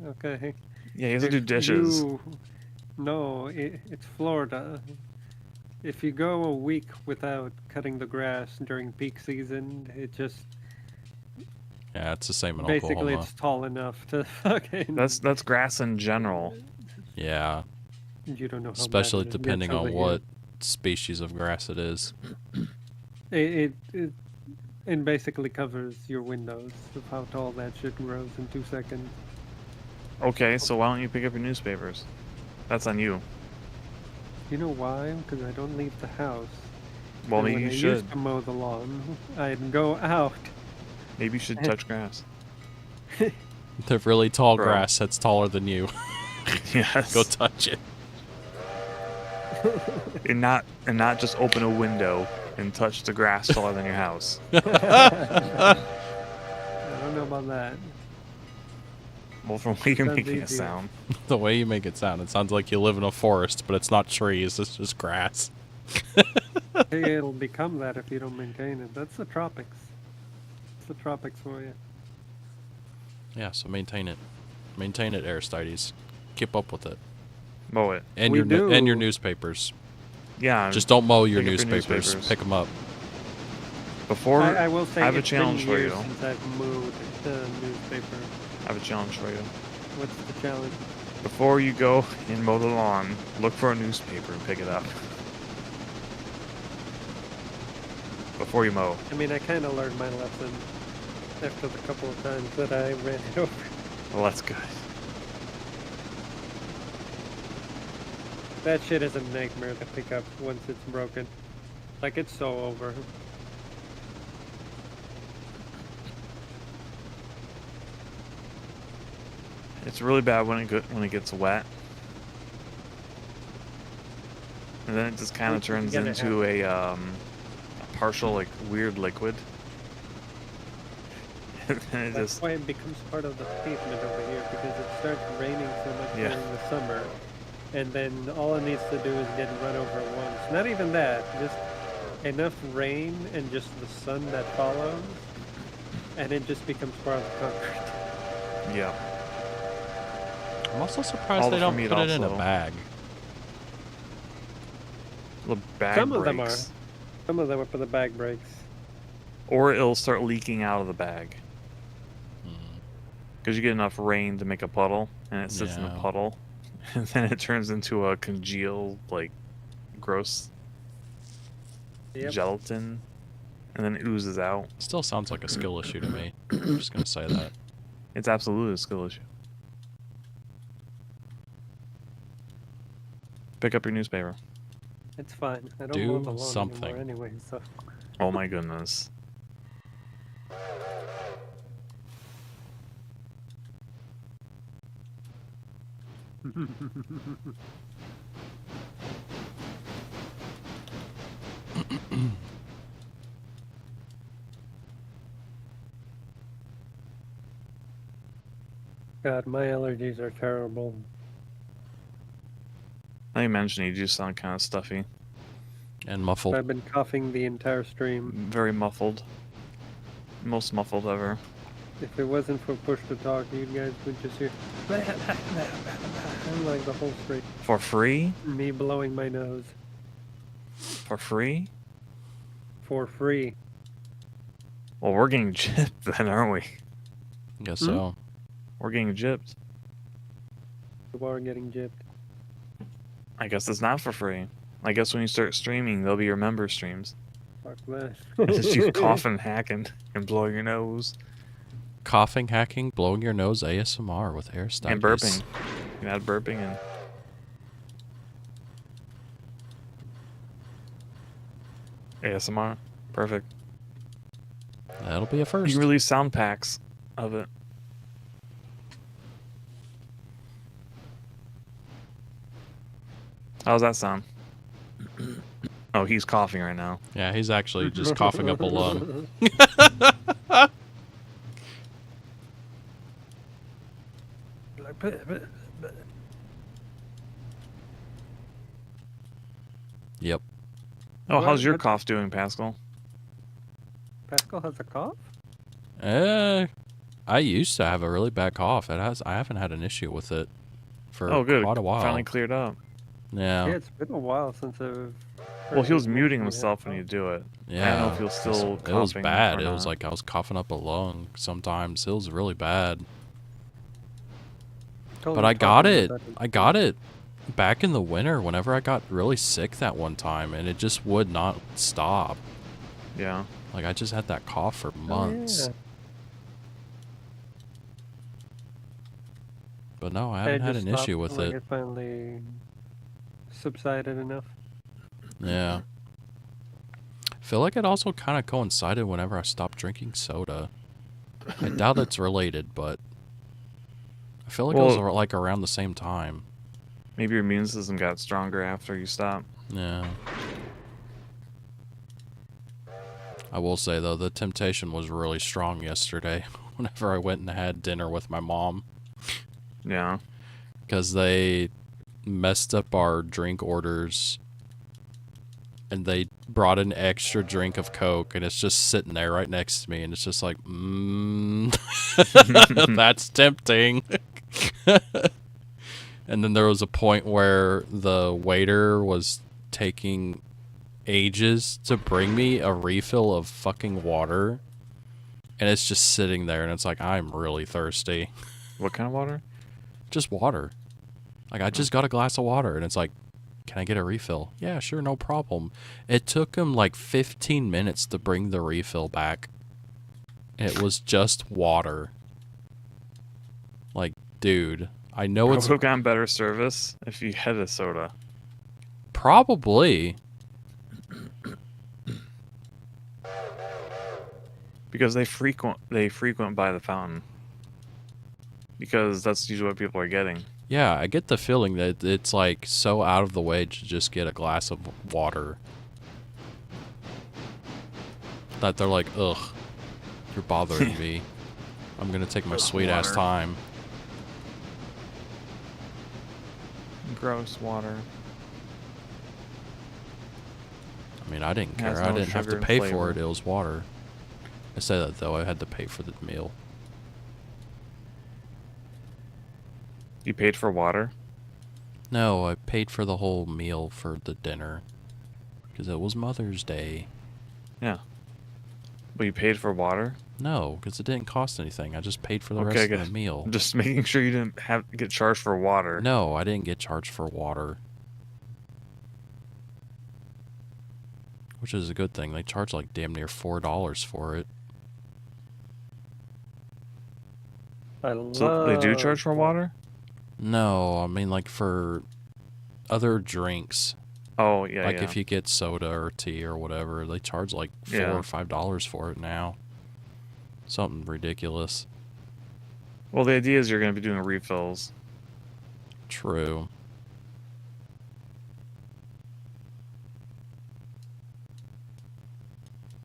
Okay. Yeah, you have to do If dishes. No, it's Florida. If you go a week without cutting the grass during peak season, it just Yeah, it's the same in basically Oklahoma. it's tall enough to fucking. That's grass in general. Yeah, You don't know how bad especially it gets depending over on here. what species of grass it is. It basically covers your windows of how tall that shit grows in 2 seconds. Okay, so why don't you pick up your newspapers? That's on you. You know why? Because I don't leave the house. Well, And maybe when you I should. used to mow the lawn, I'd go out. Maybe you should touch grass. The really tall Bro. grass that's taller than you. Yes. Go touch it. and not just open a window and touch the grass taller than your house. I don't know about that. Well, from where you're Sounds making it easier. sound. The way you make it sounds like you live in a forest, but it's not trees, it's just grass. Hey, it'll become that if you don't maintain it. That's the tropics. It's the tropics for you. Yeah, so maintain it. Maintain it, Aristides. Keep up with it. Mow it. And We and your do. newspapers. Yeah. Just don't mow your pick up your newspapers. newspapers. Pick them up. Before I will say I have a it's challenge been for years you. since I've moved the newspaper. I have a challenge for you. What's the challenge? Before you go and mow the lawn, look for a newspaper and pick it up. Before you mow. I mean, I kind of learned my lesson after the couple of times that I ran it over. Well, that's good. That shit is a nightmare to pick up once it's broken. Like, it's so over. It's really bad when it gets wet. And then it just kind of Once you turns get it into a partial, like, weird liquid. And then it That's just... why it becomes part of the pavement over here, because it starts raining so much Yeah. during the summer. And then all it needs to do is get run over once. Not even that, just enough rain and just the sun that follows, and it just becomes part of the concrete. Yeah. I'm also surprised All they the don't meat put it in a also. bag. The bag Some of them are. breaks. Some of them are for the bag breaks. Or it'll start leaking out of the bag. Hmm. Because you get enough rain to make a puddle, and it sits in Yeah. a puddle. And then it turns into a congealed, like, gross Yep. gelatin. And then it oozes out. Still sounds like a skill issue to me. I'm just gonna say that. It's absolutely a skill issue. Pick up your newspaper. It's fine. I don't Do mow the lawn something. anymore anyway, so. Oh my goodness. God, my allergies are terrible. Now you mention it, you do sound kind of stuffy. And muffled. I've been coughing the entire stream. Very muffled. Most muffled ever. If it wasn't for push to talk, you guys would just hear like the whole street. For free? Me blowing my nose. For free? For free. Well, we're getting gypped then, aren't we? Guess so. We're getting gypped. You are getting gypped. I guess it's not for free. I guess when you start streaming, they'll be your member streams. Fuck that. It's just you coughing, hacking, and blowing your nose. Coughing, hacking, blowing your nose ASMR with Aristotle. And burping. You can add burping and... ASMR. Perfect. That'll be a first. You can release sound packs of it. How's that sound? Oh, he's coughing right now. Yeah, he's actually just coughing up a lung. Yep. Oh, how's your What? cough doing, Pascal? Pascal has a cough? I used to have a really bad cough. I haven't had an issue with it for Oh, good. quite a while. Finally cleared up. Yeah. Yeah, it's been a while since I've... Well, he heard was him muting mention himself he when had you do it. Yeah. I don't know if he was still coughing. It was bad. or It was not. like I was coughing up a lung sometimes. It was really bad. a cough. But I got it. I got it back in the winter whenever I got really sick that one time, and it just would not stop. Yeah. Like, I just had that cough for months. Yeah. But no, I haven't had just an issue stopped with when it. It finally subsided enough. Yeah. I feel like it also kind of coincided whenever I stopped drinking soda. I doubt it's related, but I feel like it was Well- like around the same time. Maybe your immune system got stronger after you stopped. Yeah. I will say, though, the temptation was really strong yesterday whenever I went and had dinner with my mom. Yeah. Because they messed up our drink orders and they brought an extra drink of Coke, and it's just sitting there right next to me, and it's just like, that's tempting. And then there was a point where the waiter was taking ages to bring me a refill of fucking water, and it's just sitting there, and it's like, I'm really thirsty. What kind of water? Just water. Like, I just got a glass of water, and it's like, can I get a refill? Yeah, sure, no problem. It took him like 15 minutes to bring the refill back. It was just water. Like, dude, I know Would it's have gotten better service if you had a soda. probably. Because they frequent by the fountain. Because that's usually what people are getting. Yeah, I get the feeling that it's like so out of the way to just get a glass of water. That they're like, ugh, you're bothering me. I'm gonna take my Gross sweet ass water. time. Gross water. I mean, I didn't Has care. I no didn't have sugar to and pay for flavor. it. It was water. I say that though, I had to pay for the meal. You paid for water? No, I paid for the whole meal for the dinner. Because it was Mother's Day. Yeah. But you paid for water? No, because it didn't cost anything. I just paid for the Okay, rest of good. the meal. I'm just making sure you didn't get charged for water. No, I didn't get charged for water. Which is a good thing. They charge like damn near $4 for it. I love... So they do charge for water? No, I mean like for other drinks. Oh, yeah, Like yeah. if you get soda or tea or whatever, they charge like $4 Yeah. or $5 for it now. Something ridiculous. Well, the idea is you're going to be doing refills. True.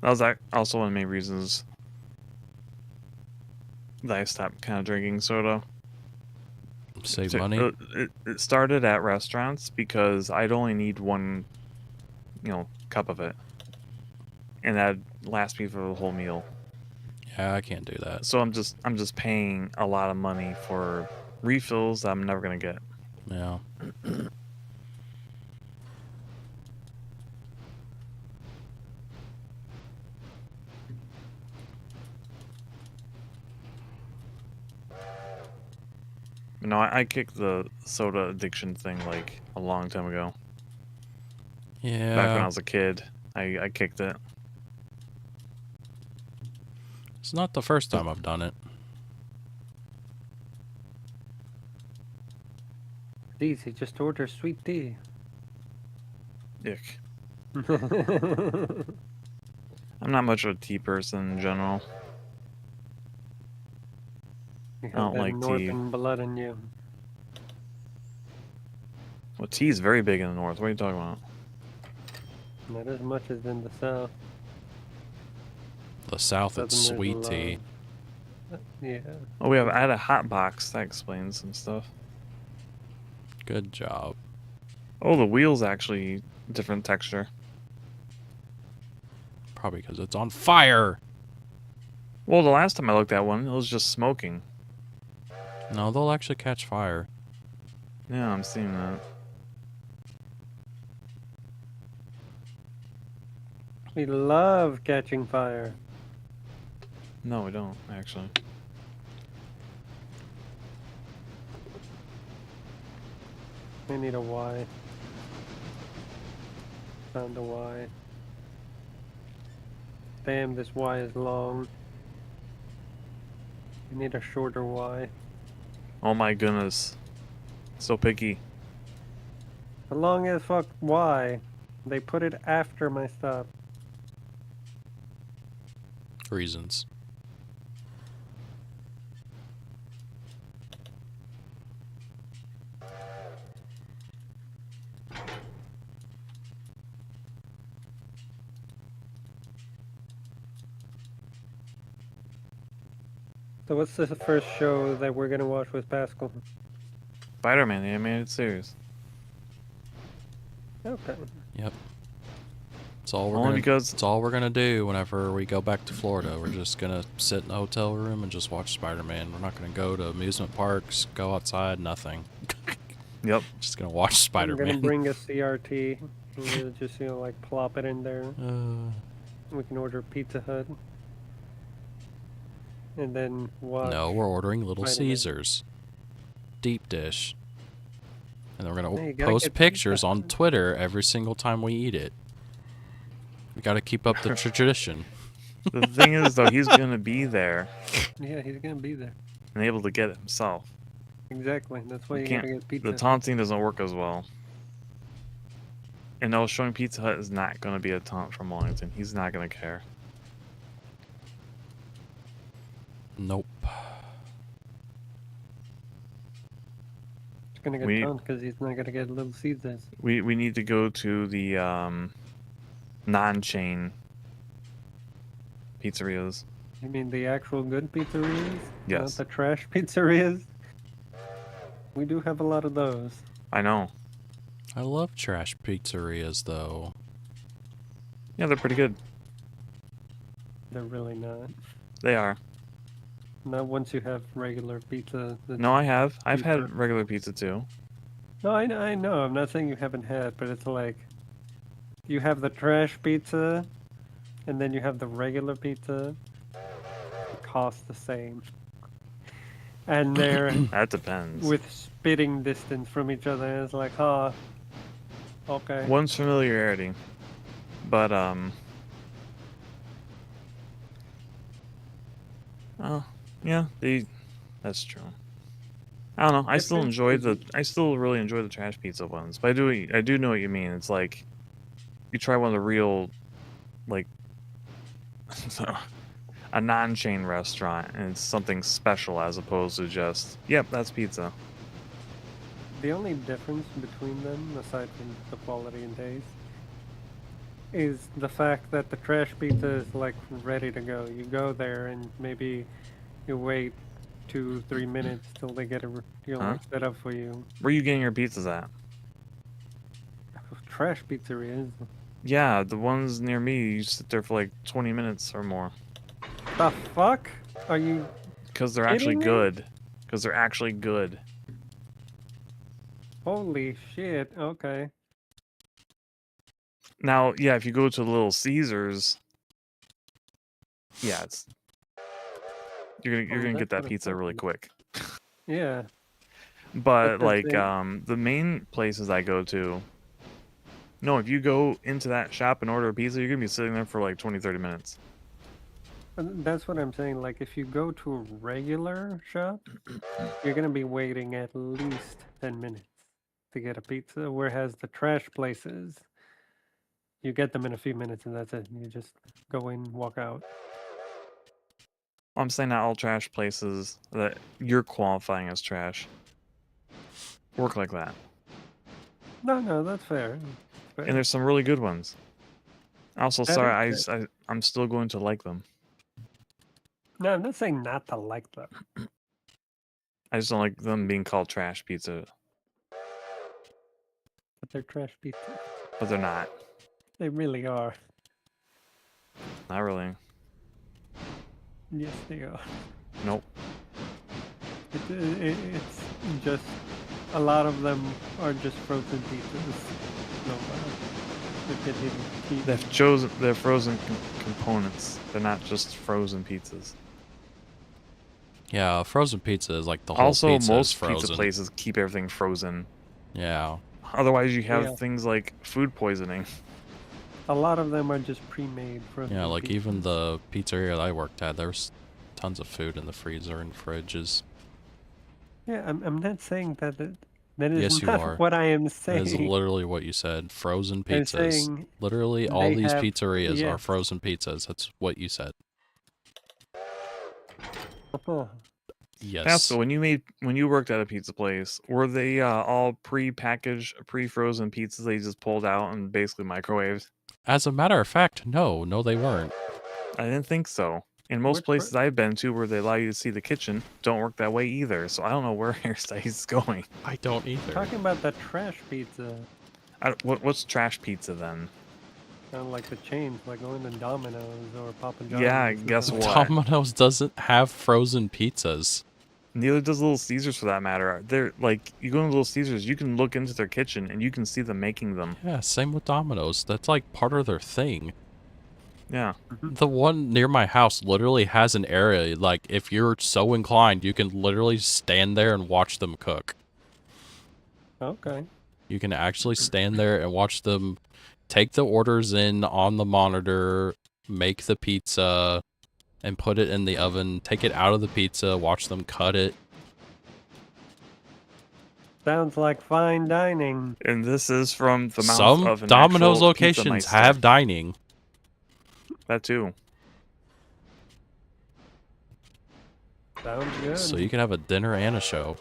That was also one of the main reasons that I stopped kind of drinking soda. Save So, money. It started at restaurants because I'd only need one, cup of it. And that'd last me for the whole meal. Yeah, I can't do that. So I'm just paying a lot of money for refills that I'm never gonna get. Yeah. No, I kicked the soda addiction thing like a long time ago. Yeah. Back when I was a kid, I kicked it. It's not the first time I've done it. Easy, just order sweet tea. Ick. I'm not much of a tea person in general. You I don't have that like tea. northern blood in you. Well, tea is very big in the north. What are you talking about? Not as much as in the south. The South, it's Southerners sweet tea. love- Yeah. Oh, I had a hot box. That explains some stuff. Good job. Oh, the wheel's actually different texture. Probably because it's on fire. Well, the last time I looked at one, it was just smoking. No, they'll actually catch fire. Yeah, I'm seeing that. We love catching fire. No, we don't, actually. I need a Y. Found a Y. Damn, this Y is long. I need a shorter Y. Oh my goodness. So picky. A long as fuck Y. They put it after my stop. Reasons. So what's the first show that we're gonna watch with Pascal? Spider-Man, the animated series. Okay. Yep. It's all we're Only gonna, because- it's all we're gonna do whenever we go back to Florida. We're just gonna sit in the hotel room and just watch Spider-Man. We're not gonna go to amusement parks, go outside, nothing. Yep. Just gonna watch I'm gonna Spider-Man. bring a CRT. We'll just like plop it in there. We can order Pizza Hut. And then watch. No, we're ordering Little Spider-Man. Caesars. Deep dish. And then we're gonna Hey, you gotta post get pictures pizza. on Twitter every single time we eat it. We gotta keep up the tradition. The thing is, though, he's gonna be there Yeah, he's gonna be there. and able to get it himself. Exactly. That's why You you can't. gotta get pizza. The taunting doesn't work as well. And no, showing Pizza Hut is not gonna be a taunt from Wellington. He's not gonna care. Nope. He's gonna get we- toned because he's not gonna get Little Caesars. We need to go to the non-chain pizzerias. You mean the actual good pizzerias? Yes. Not the trash pizzerias? We do have a lot of those. I know. I love trash pizzerias though. Yeah, they're pretty good. They're really not. They are. Not once you have regular pizza. that's- No, I have. I've Pizza. had regular pizza too. No, I know. I'm not saying you haven't had, but it's like you have the trash pizza, and then you have the regular pizza. It costs the same, and they're That depends. with spitting distance from each other. And it's like, huh? Okay. One's familiarity, but oh yeah, that's true. I don't know. I still really enjoy the trash pizza ones, but I do know what you mean. It's like you try one of the real, like, a non-chain restaurant, and it's something special as opposed to just, yep, that's pizza. The only difference between them, aside from the quality and taste, is the fact that the trash pizza is like ready to go. You go there and maybe you wait 2-3 minutes till they get it like set up for you. Where are you getting your pizzas at? Trash pizzerias. Yeah, the ones near me, you sit there for like 20 minutes or more. The fuck? Are you? Because they're actually Kidding me? good. Because they're actually good. Holy shit! Okay. Now, yeah, if you go to Little Caesars, yeah, it's you're gonna get That's that what I'm pizza really thinking. quick. Yeah. But That's like the main places I go to, no, if you go into that shop and order a pizza, you're gonna be sitting there for like 20-30 minutes. That's what I'm saying. Like, if you go to a regular shop, you're gonna be waiting at least 10 minutes to get a pizza. Whereas the trash places, you get them in a few minutes and that's it. You just go in, walk out. I'm saying not all trash places that you're qualifying as trash work like that. No, that's fair. Fair. And there's some really good ones. Also, That sorry, is fair. I'm still going to like them. No, I'm not saying not to like them. I just don't like them being called trash pizza, But they're trash pizza. but they're not. They really are. Not really. Yes, they are. Nope. It's just a lot of them are just frozen pizzas. No, they're hidden. They're frozen components. They're not just frozen pizzas. Yeah, frozen pizza is like the whole Also, pizza is most frozen. pizza places keep everything frozen. Yeah. Otherwise, you have Yeah. things like food poisoning. A lot of them are just pre-made frozen. Yeah, like even pizzas. the pizzeria that I worked at, there's tons of food in the freezer and fridges. Yeah, I'm not saying that that Yes, is you not are. what I am That is saying. literally what you said. Frozen I'm pizzas. saying Literally, all they these have pizzerias are yes. frozen pizzas. That's what you said. Yes. Pascal, when you worked at a pizza place, were they all pre-packaged, pre-frozen pizzas they just pulled out and basically microwaved? As a matter of fact, no, they weren't. I didn't think so. In most Which places I've been to where they allow you to see the kitchen, don't work that way either. So I don't know where Hairstyles is going. I don't either. talking about the trash pizza, What's trash pizza then? kind of like the chains, like going to Domino's or Papa John's. Yeah, or something guess like what? Domino's doesn't have frozen pizzas. Neither does Little Caesars for that matter. They're like, you go to Little Caesars, you can look into their kitchen and you can see them making them. Yeah, same with Domino's. That's like part of their thing. Yeah. The one near my house literally has an area, like, if you're so inclined, you can literally stand there and watch them cook. Okay. You can actually stand there and watch them take the orders in on the monitor, make the pizza, and put it in the oven, take it out of the pizza, watch them cut it. Sounds like fine dining. And this is from the mouth Some of an Domino's actual locations Pizzameister. have dining. That too. Sounds good. So you can have a dinner and a show.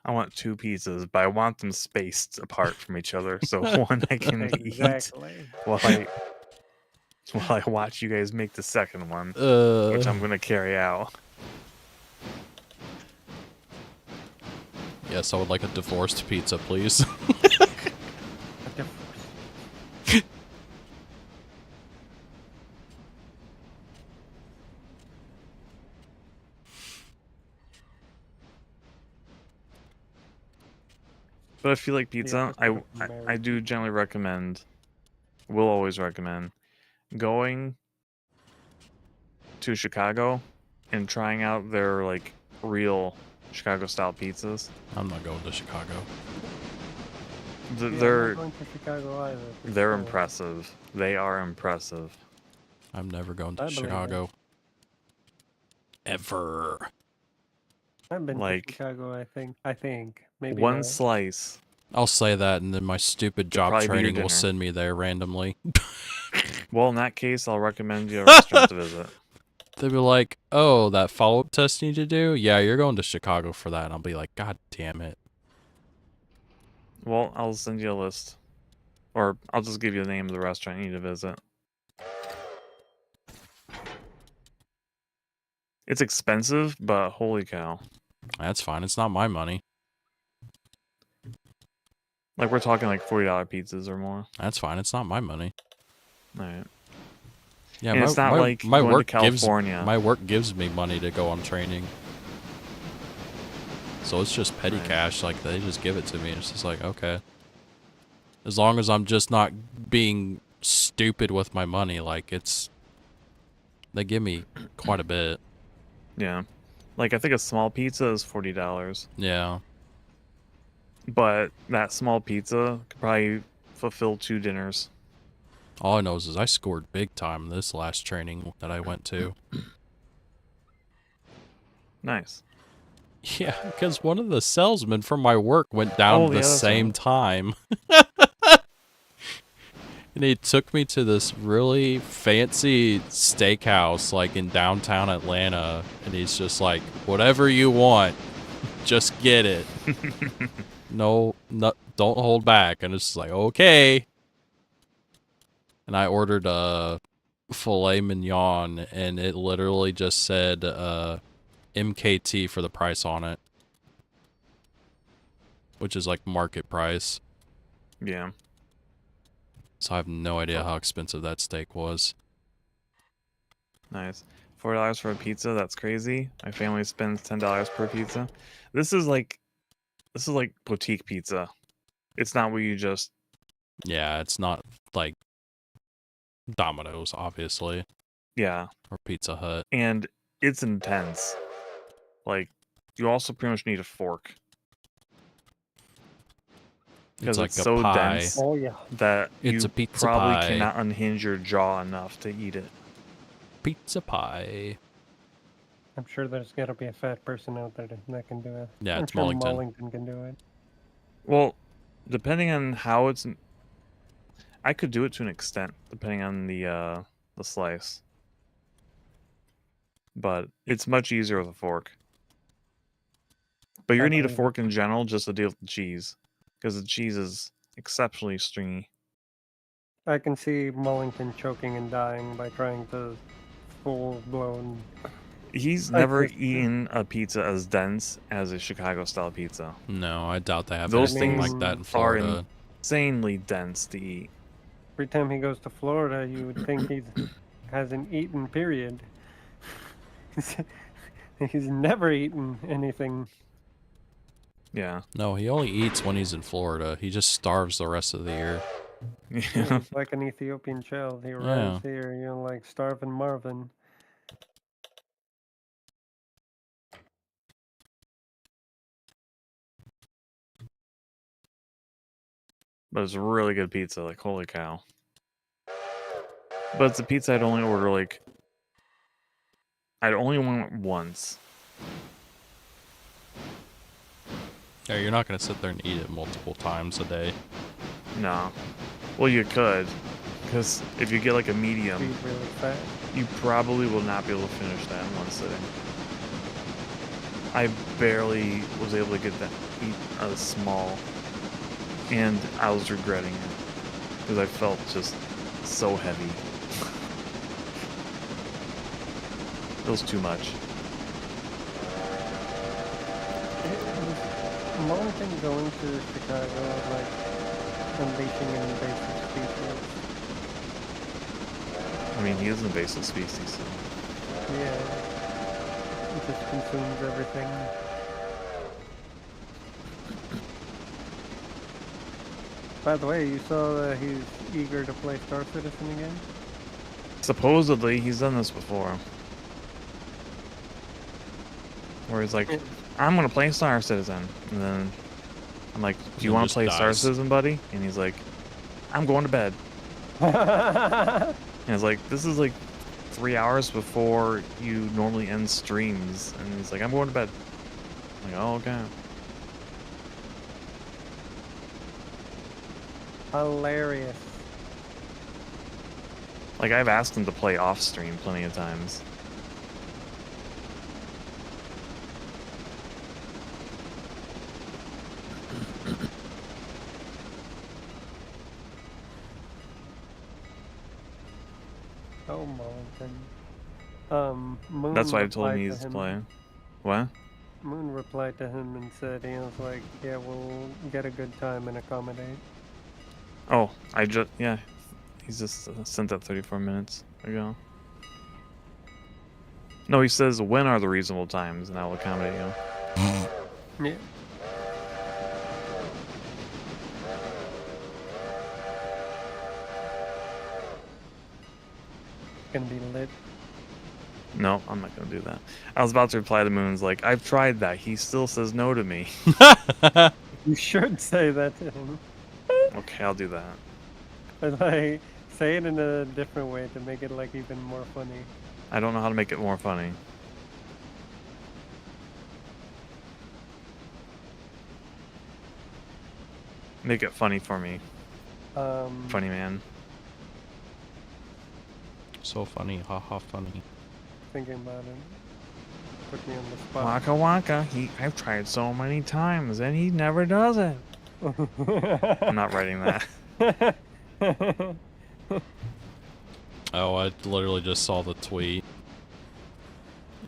I want 2 pizzas, but I want them spaced apart from each other. So one I can Exactly. eat while I watch you guys make the second one, which I'm gonna carry out. Yes, I would like a divorced pizza, please. But if you like pizza, Yeah, I do generally recommend, will always recommend, going to Chicago and trying out their like real Chicago style pizzas. I'm not going to Chicago. Yeah, I'm They're not going to Chicago either. for they're sure. impressive. They are impressive. I'm never going to I believe it. Chicago. Ever. I've been Like, to Chicago. I think maybe One not. slice. I'll say that, and then my stupid job probably be your training will dinner. send me there randomly. Well, in that case, I'll recommend you a restaurant to visit. They'll be like, oh, that follow-up test you need to do? Yeah, you're going to Chicago for that. And I'll be like, God damn it. Well, I'll send you a list. Or I'll just give you the name of the restaurant you need to visit. It's expensive, but holy cow. That's fine. It's not my money. Like we're talking like $40 pizzas or more. That's fine. It's not my money. All right. Yeah, And it's not like my going to work California. my work gives me money to go on training. So it's just petty Right. cash. Like they just give it to me. It's just like, okay. As long as I'm just not being stupid with my money, like they give me quite a bit. Yeah. Like I think a small pizza is $40. Yeah. But that small pizza could probably fulfill 2 dinners. All I know is I scored big time this last training that I went to. Nice. Yeah, because one of the salesmen from my work went down Oh, the yeah, that's same right. time. And he took me to this really fancy steakhouse, like in downtown Atlanta. And he's just like, whatever you want, just get it. No, don't hold back. And it's just like, okay. And I ordered a filet mignon, and it literally just said MKT for the price on it, which is like market price. Yeah. So I have no idea how expensive that steak was. Nice. $4 for a pizza, that's crazy. My family spends $10 per pizza. This is like boutique pizza. It's not where you just Yeah, it's not like Domino's, obviously, yeah. or Pizza Hut. And it's intense. Like you also pretty much need a fork. Because It's it's like a so pie. dense Oh yeah. that It's you a pizza probably pie. cannot unhinge your jaw enough to eat it. Pizza pie. I'm sure there's got to be a fat person out there that can do it. Yeah, I'm it's sure Mullington. Mullington can do it. Well, depending on how it's, I could do it to an extent, depending on the slice. But it's much easier with a fork. But you're gonna need a believe it. fork in general just to deal with the cheese, because the cheese is exceptionally stringy. I can see Mullington choking and dying by trying to full-blown. He's I never just- eaten a pizza as dense as a Chicago-style pizza. No, I doubt they have Those anything things like that in are Florida. insanely dense to eat. Every time he goes to Florida, you would think he hasn't eaten, period. He's never eaten anything. Yeah. No, he only eats when he's in Florida. He just starves the rest of the year. Yeah. He's like an Ethiopian child. He arrives here, like starving Marvin. But it's really good pizza, like holy cow. But it's a pizza I'd only order like I'd only want it once. Yeah, you're not gonna sit there and eat it multiple times a day. No. Well, you could, because if you get like a medium, Be really fat. you probably will not be able to finish that in one sitting. I barely was able to get that eat a small, and I was regretting it because I felt just so heavy. It was too much. Was Mullington going to Chicago, like unleashing an invasive species? I mean, he is an invasive species, so Yeah. It just consumes everything. By the way, you saw that he's eager to play Star Citizen again? supposedly he's done this before. Where he's like, I'm gonna play Star Citizen, and then I'm like, do you then want just to play Star dies. Citizen, buddy? And he's like, I'm going to bed. And it's like, this is like 3 hours before you normally end streams, and he's like, I'm going to bed. I'm like, oh, okay. Hilarious. Like, I've asked him to play off stream plenty of times. Oh, Mullington. Moon That's why I told replied him to he's him. playing. What? Moon replied to him and said, he was like, yeah, we'll get a good time and accommodate. Oh, yeah. He's just sent that 34 minutes ago. No, he says, when are the reasonable times, and I will accommodate you. Yeah. Gonna be lit. No, I'm not gonna do that. I was about to reply to Moon's like, I've tried that. He still says no to me. You should say that to him. Okay, I'll do that. But like, say it in a different way to make it like even more funny. I don't know how to make it more funny. Make it funny for me, funny man. So funny, haha, funny. Thinking about it. Put me on the spot. Waka waka. I've tried so many times, and he never does it. I'm not writing that. Oh, I literally just saw the tweet.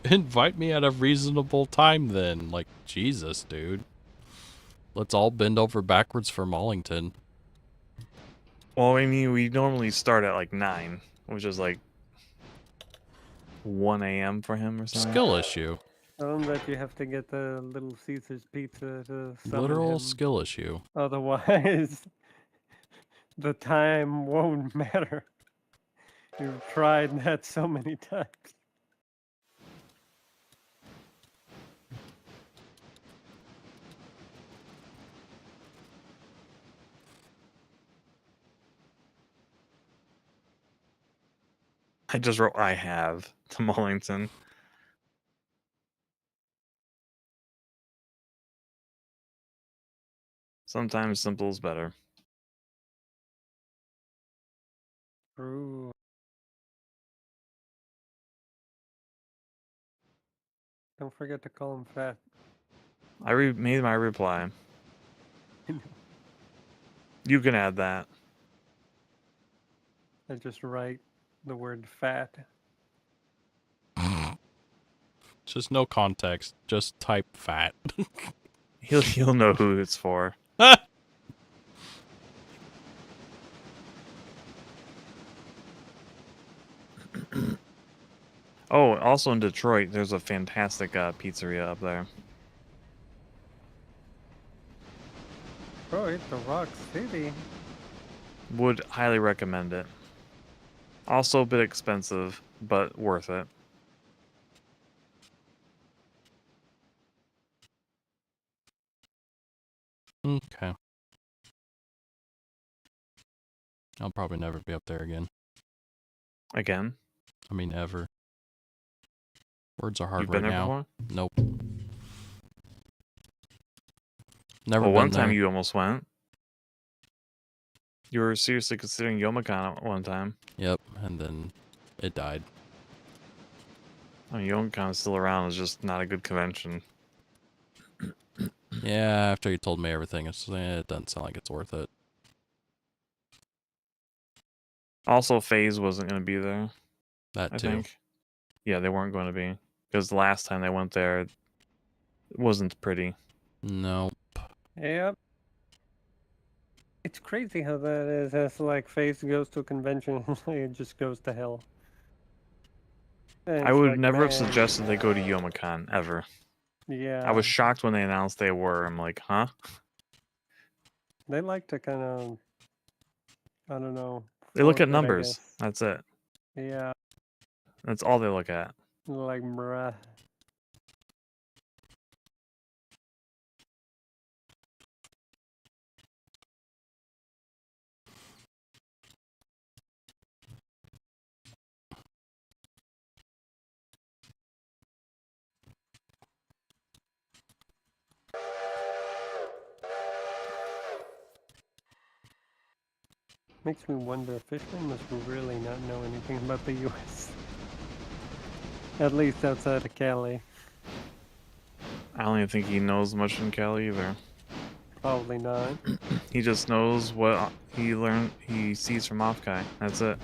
Invite me at a reasonable time then. Like, Jesus, dude. Let's all bend over backwards for Mollington. Well, I mean, we normally start at like 9, which is like 1 a.m. for him or something. Skill issue. Tell him that you have to get the Little Caesars pizza to summon Literal him. skill issue. Otherwise, the time won't matter. You've tried that so many times. I just wrote I have to Mullington. Sometimes simple is better. True. Don't forget to call him fat. I made my reply. You can add that. I just write the word fat. Just no context. Just type fat. He'll know who it's for. Oh, also in Detroit, there's a fantastic pizzeria up there. Oh, it's the Rock City. Would highly recommend it. Also a bit expensive, but worth it. Okay. I'll probably never be up there again. Again? I mean, ever. Words are hard You've right been there now. before? Nope. Never Well, been one time there. you almost went. You were seriously considering Youmacon at one time. Yep, and then it died. I mean, Youmacon is still around. It's just not a good convention. Yeah, after you told me everything, it doesn't sound like it's worth it. Also, FaZe wasn't going to be there. That I too. think. Yeah, they weren't going to be. Because the last time they went there, it wasn't pretty. Nope. Yep. It's crazy how that is. As like FaZe goes to a convention, it just goes to hell. And I it's would like, never have man, suggested they go to Youmacon, ever. Yeah. I was shocked when they announced they were. I'm like, huh? They like to kind of, I don't know. They look at forfeit, I numbers. guess. That's it. Yeah. That's all they look at. Like, bruh. Makes me wonder, Fishman must really not know anything about the U.S. At least outside of Cali. I don't even think he knows much in Cali either. Probably not. He just knows what he sees from Offkai. That's it.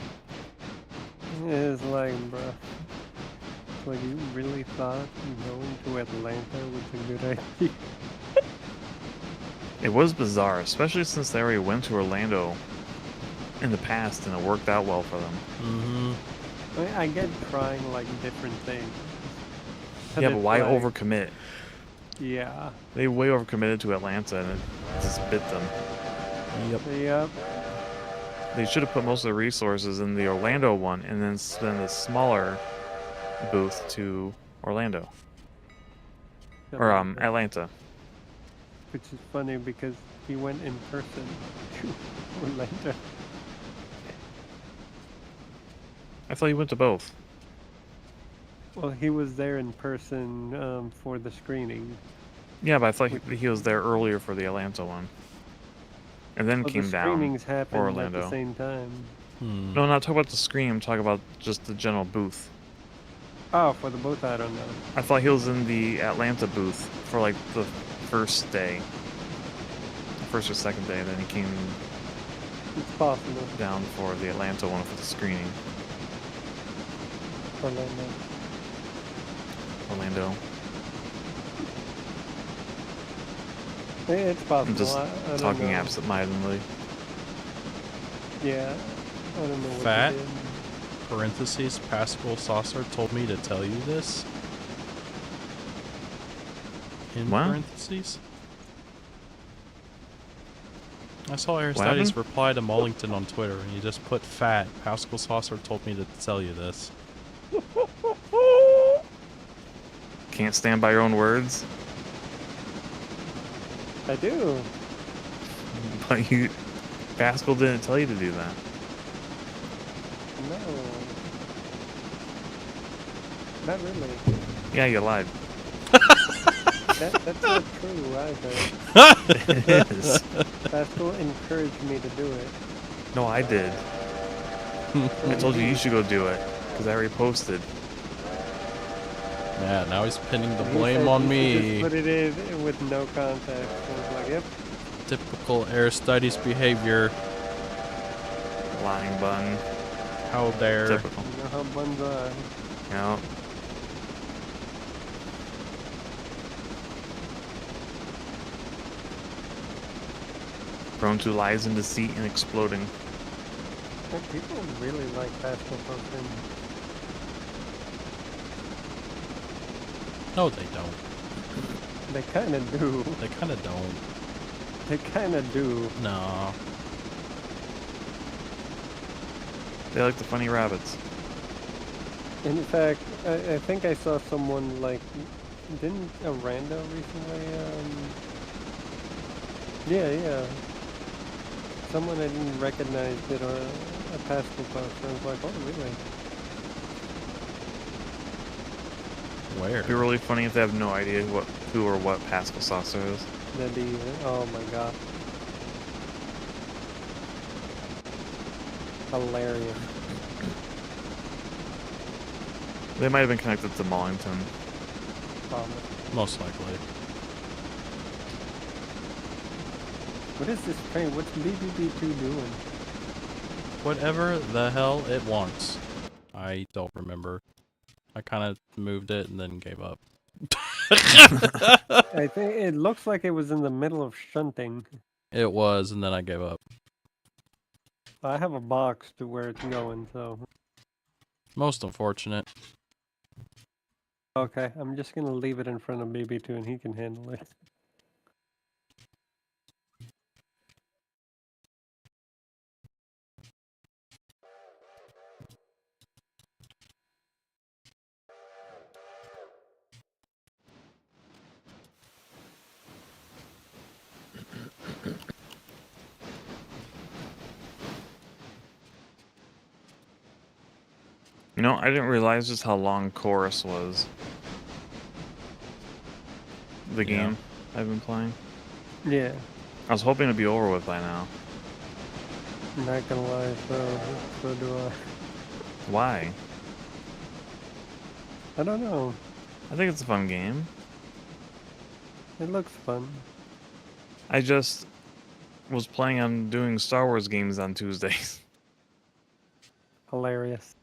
It's like, bruh. Like, you really thought going to Atlanta was a good idea? It was bizarre, especially since they already went to Orlando in the past and it worked out well for them. Mm-hmm. I mean, I get trying, like, different things. Yeah, but it's why like, overcommit? Yeah. They way overcommitted to Atlanta and it just bit them. Yep. Yep. They should have put most of the resources in the Orlando one and then send a smaller booth to Orlando. Or Atlanta. Which is funny because he went in person to Orlando. I thought you went to both. Well, he was there in person for the screening. Yeah, but I thought he was there earlier for the Atlanta one. And then Well, came the down screenings for happened at Orlando. the same time. Hmm. No, not talking about the screen, I'm talking about just the general booth. Oh, for the booth, I don't know. I thought he was in the Atlanta booth for like the first day. The first or second day, then he came It's possible. down for the Atlanta one for the screening. Orlando. It's possible. I'm just I don't talking know. absent-mindedly. Yeah, I don't know what Fat? they did. Parentheses, Pascal Saucer told me to tell you this. In What? parentheses. I saw happened? Aristides reply to Mullington on Twitter, and he just put fat. Pascal Saucer told me to tell you this. Can't stand by your own words? I do. But Pascal didn't tell you to do that. No. Not really. Yeah, you lied. That's not true either. It is. Pascal encouraged me to do it. No, I did. I told you should go do it, because I already posted. Yeah, now he's pinning the He blame said on you should me. Just put it in with no context. I was like, yep. Typical Aristides behavior. Lying bun. How dare. Typical. You know how buns are. Yeah. Prone to lies and deceit and exploding. People really like Pascal posting. No, they don't. They kind of do. They kind of don't. They kind of do. No. They like the funny rabbits. In fact, I think I saw someone like, didn't a rando recently? Yeah. Someone I didn't recognize did a Pascal post. I was like, oh, really? Where? It'd be really funny if they have no idea who or what Pascal Saucer is. That'd be, oh my god. Hilarious. They might have been connected to Mullington. Most likely. What is this train? What's BBB2 doing? Whatever the hell it wants. I don't remember. I kind of moved it and then gave up. I think it looks like it was in the middle of shunting. It was, and then I gave up. I have a box to where it's going, so... Most unfortunate. Okay, I'm just gonna leave it in front of BB2 and he can handle it. You know, I didn't realize just how long Chorus was. The game I've been playing. Yeah, I was hoping to be over with by now. I'm not gonna lie, so do I. Why? I don't know. I think it's a fun game. It looks fun. I just was planning on doing Star Wars games on Tuesdays. Hilarious.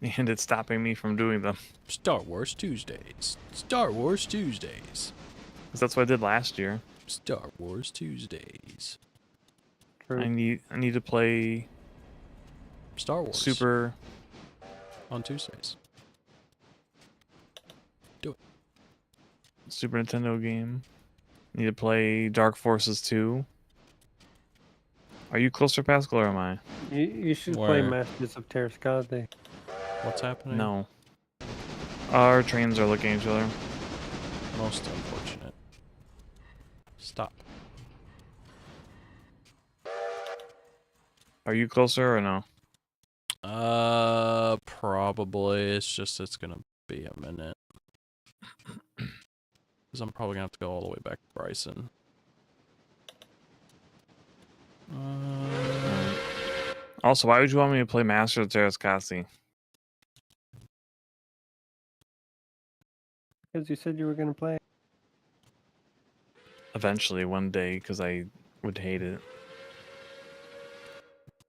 And it's stopping me from doing them. Star Wars Tuesdays. Star Wars Tuesdays. 'Cause that's what I did last year. Star Wars Tuesdays. True. I need to play Star Wars. Super on Tuesdays. Do it. Super Nintendo game. Need to play Dark Forces 2. Are you closer, Pascal, or am I? You should play Where? Masters of Terrascade. What's happening? No. Our trains are looking at each other. Most unfortunate. Stop. Are you closer or no? Probably. It's gonna be a minute. Because I'm probably gonna have to go all the way back to Bryson. Also, why would you want me to play Master of Terrascasi? Because you said you were going to play. Eventually, one day, because I would hate it.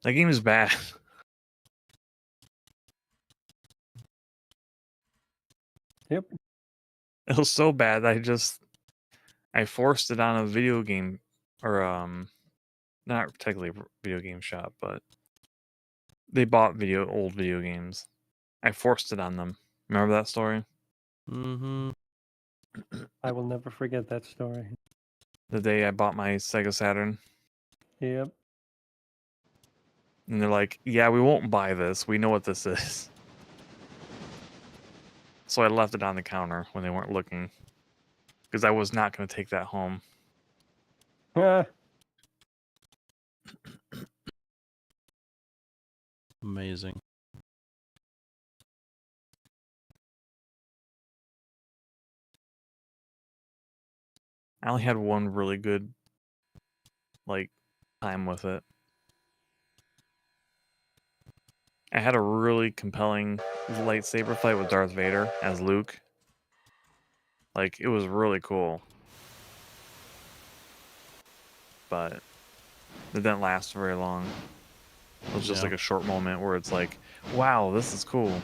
That game is bad. Yep. It was so bad that I forced it on a video game, or not technically a video game shop, but they bought old video games. I forced it on them. Remember that story? Mm-hmm. I will never forget that story. The day I bought my Sega Saturn, Yep. and they're like, "Yeah, we won't buy this. We know what this is." So I left it on the counter when they weren't looking, because I was not going to take that home. Ah, Amazing. I only had one really good, time with it. I had a really compelling lightsaber fight with Darth Vader as Luke. It was really cool. But it didn't last very long. It was just Yeah. a short moment where it's like, wow, this is cool.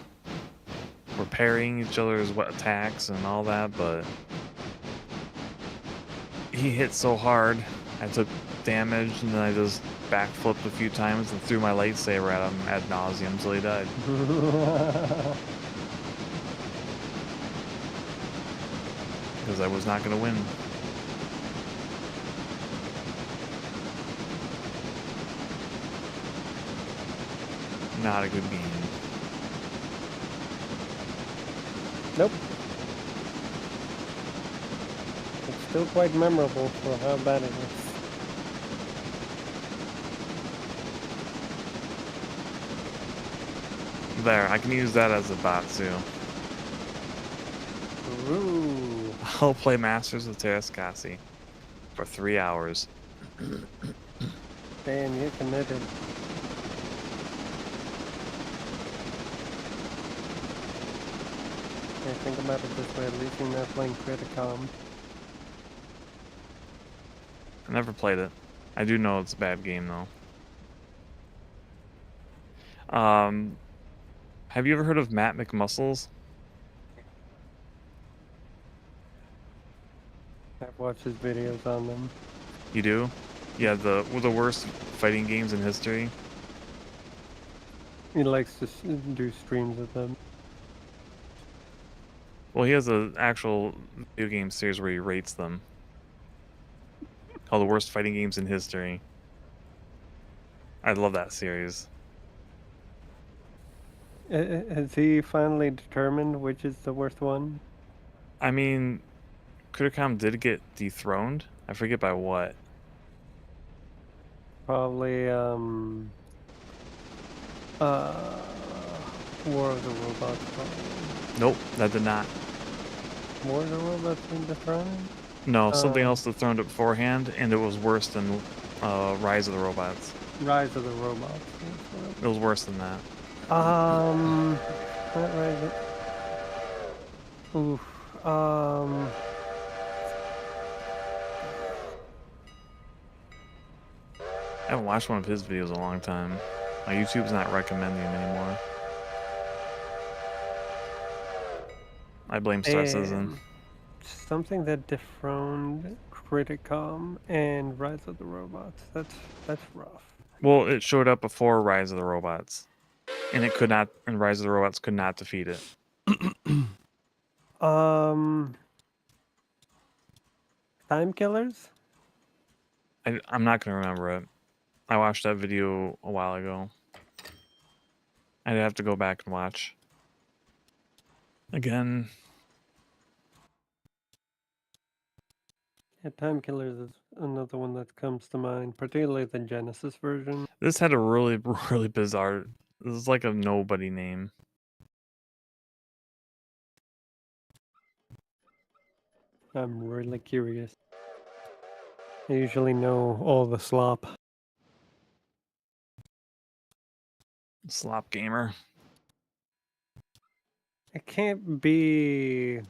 We're parrying each other's attacks and all that, but he hit so hard, I took damage, and then I just backflipped a few times and threw my lightsaber at him ad nauseum until he died. Because I was not going to win. Not a good game. nope. It's still quite memorable for how bad it is. There, I can use that as a bot too. Ooh. I'll play Masters of Terrascasi for 3 hours. Damn, you're committed. I think about it this way, at least you're not playing Criticom. I never played it. I do know it's a bad game though. Have you ever heard of Matt McMuscles? I've watched his videos on them. You do? Yeah, the worst fighting games in history. He likes to do streams of them. Well, he has an actual video game series where he rates them. Called The Worst Fighting Games in History. I love that series. Has he finally determined which is the worst one? I mean, Criticom did get dethroned. I forget by what. Probably, War of the Robots, probably. Nope, that did not. War of the Robots in the throne? No, something else dethroned it beforehand, and it was worse than Rise of the Robots. Rise of the Robots. It was worse than that. Not Rise of... Oof. I haven't watched one of his videos in a long time. My YouTube's not recommending him anymore. I blame Star Citizen. And something that dethroned Criticom and Rise of the Robots. That's rough. Well, it showed up before Rise of the Robots, and it could not. And Rise of the Robots could not defeat it. Time Killers? I'm not gonna remember it. I watched that video a while ago. I'd have to go back and watch again. Yeah, Time Killers is another one that comes to mind, particularly the Genesis version. This had a really, really bizarre. This is like a nobody name. I'm really curious. I usually know all the slop. Slop Gamer. It can't be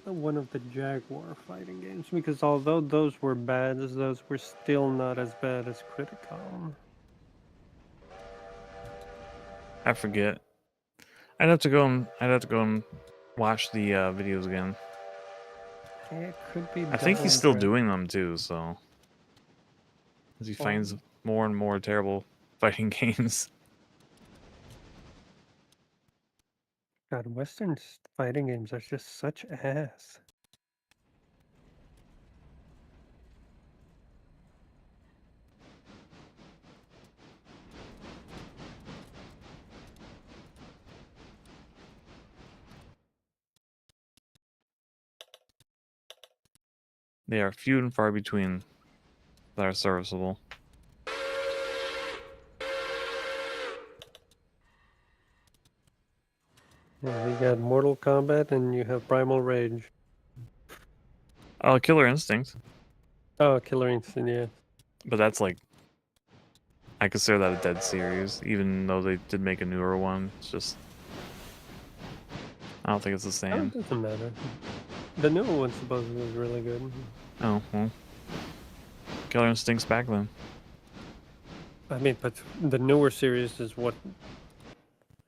one of the Jaguar fighting games because although those were bad, those were still not as bad as Criticom. I forget. I'd have to go and watch the videos again. It could be. I think he's still Double doing them too, so as he finds more and more terrible fighting games. God, Western fighting games are just such ass. They are few and far between that are serviceable. Yeah, you got Mortal Kombat and you have Primal Rage. Oh, Killer Instinct. Oh, Killer Instinct, yeah. But that's like, I consider that a dead series, even though they did make a newer one. It's just, I don't think it's the Oh, same. it doesn't matter. The new one supposedly was really good. Oh, well. Killer Instinct's back then. I mean, but the newer series is what,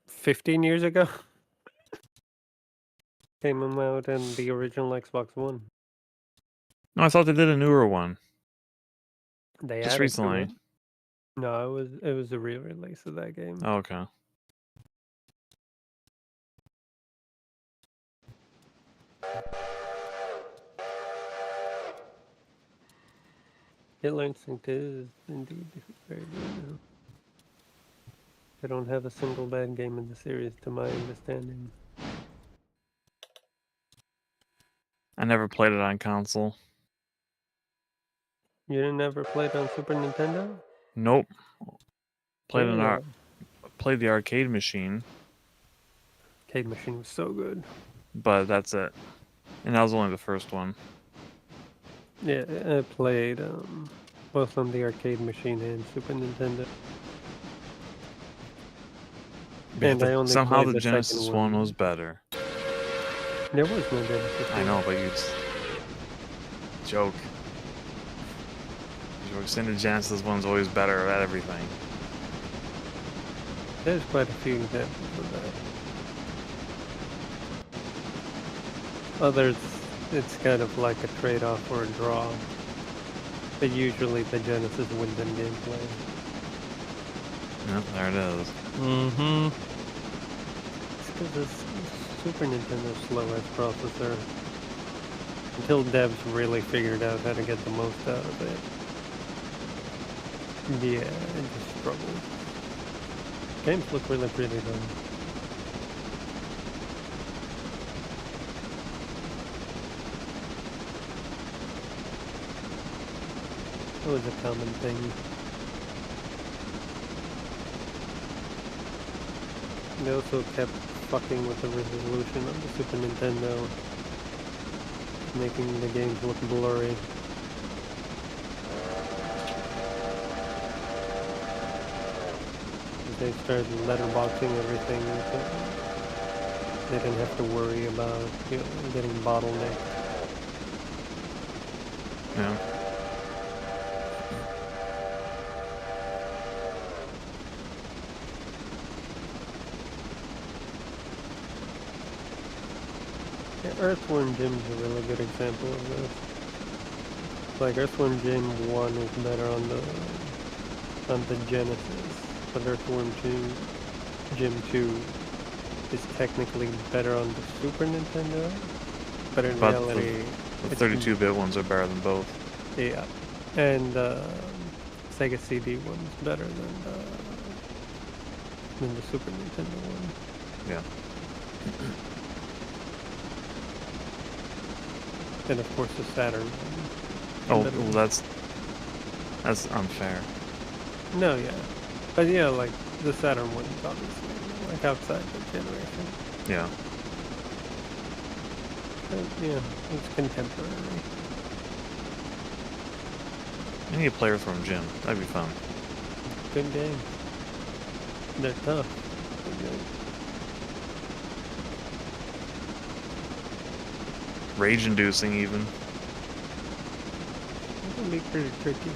15 years ago? Came out in the original Xbox One. No, I thought they did a newer one. They Just added to recently. it. No, it was a re-release of that game. Oh, okay. Killer Instinct is indeed very good. They don't have a single bad game in the series, to my understanding. I never played it on console. You didn't ever play it on Super Nintendo? Nope. Played Yeah. played the arcade machine, Arcade machine was so good. but that's it. And that was only the first one. Yeah, I played both on the arcade machine and Super Nintendo. Yeah, And I only somehow played the second Genesis one was better. There was no Genesis I one. know, but you joke. Your extended Genesis one's always better at everything. There's quite a few examples of that. Others, it's kind of like a trade-off or a draw. But usually the Genesis wins in gameplay. Yep, there it is. Mm-hmm. It's because the Super Nintendo's slow-ass processor. Until devs really figured out how to get the most out of it. Yeah, it just struggled. Games look really pretty though. It was a common thing. They also kept fucking with the resolution of the Super Nintendo, making the games look blurry. They started letterboxing everything, so they didn't have to worry about getting bottlenecked. Yeah. Earthworm Jim is a really good example of this. Like Earthworm Jim 1 is better on the Genesis, but Earthworm Jim 2 is technically better on the Super Nintendo. But in But reality, the 32-bit ones are better than both. yeah, and Sega CD one's better than the Super Nintendo one. Yeah. And of course the Saturn one. Oh, Better. well, that's unfair. No, yeah, but yeah, like the Saturn one is obviously like outside the generation. Yeah. But, yeah, it's contemporary. I need a player from Jim. That'd be fun. Good game. They're tough. They're good. Rage-inducing, even. It can be pretty tricky.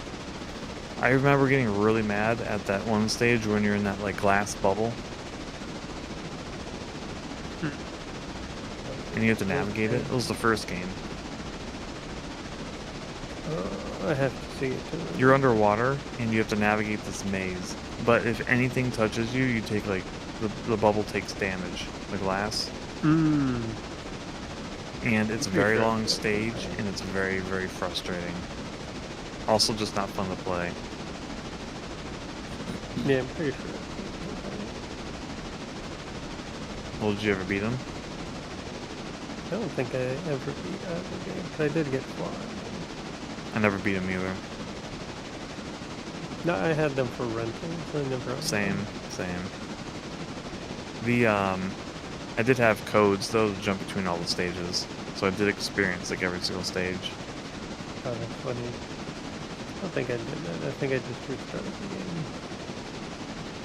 I remember getting really mad at that one stage when you're in that like glass bubble. And you have to navigate it. It was the first game. I have to see it too. You're underwater and you have to navigate this maze. But if anything touches you, you take like the bubble takes damage. The glass. Mm. And it's a very long stage and it's very, very frustrating. Also just not fun to play. Yeah, I'm pretty sure. Well, did you ever beat him? I don't think I ever beat either game, but I did get flying. I never beat him either. No, I had them for rentals. I never. Same. The I did have codes though to jump between all the stages, so I did experience like every single stage. Oh, that's funny. I don't think I did that. I think I just restarted the game.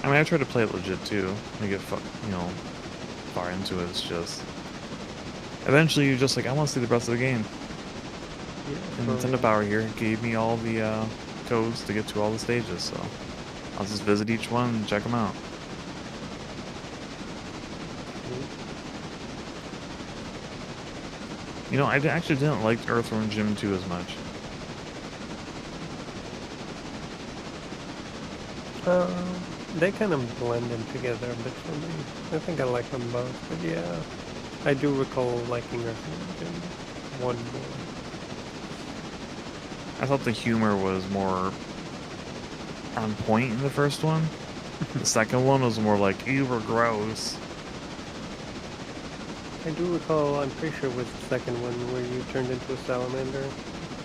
I mean, I tried to play it legit too. I get far into it. It's just eventually you're just like, I want to see the rest of the game. Yeah. And Nintendo Power here gave me all the codes to get to all the stages, so I'll just visit each one and check them out. You know, I actually didn't like Earthworm Jim 2 as much. They kind of blended together a bit for me. I think I like them both, but yeah, I do recall liking Earthworm Jim 1 more. I thought the humor was more on point in the first one. The second one was more like, ew, we're gross. I do recall, I'm pretty sure it was the second one where you turned into a salamander.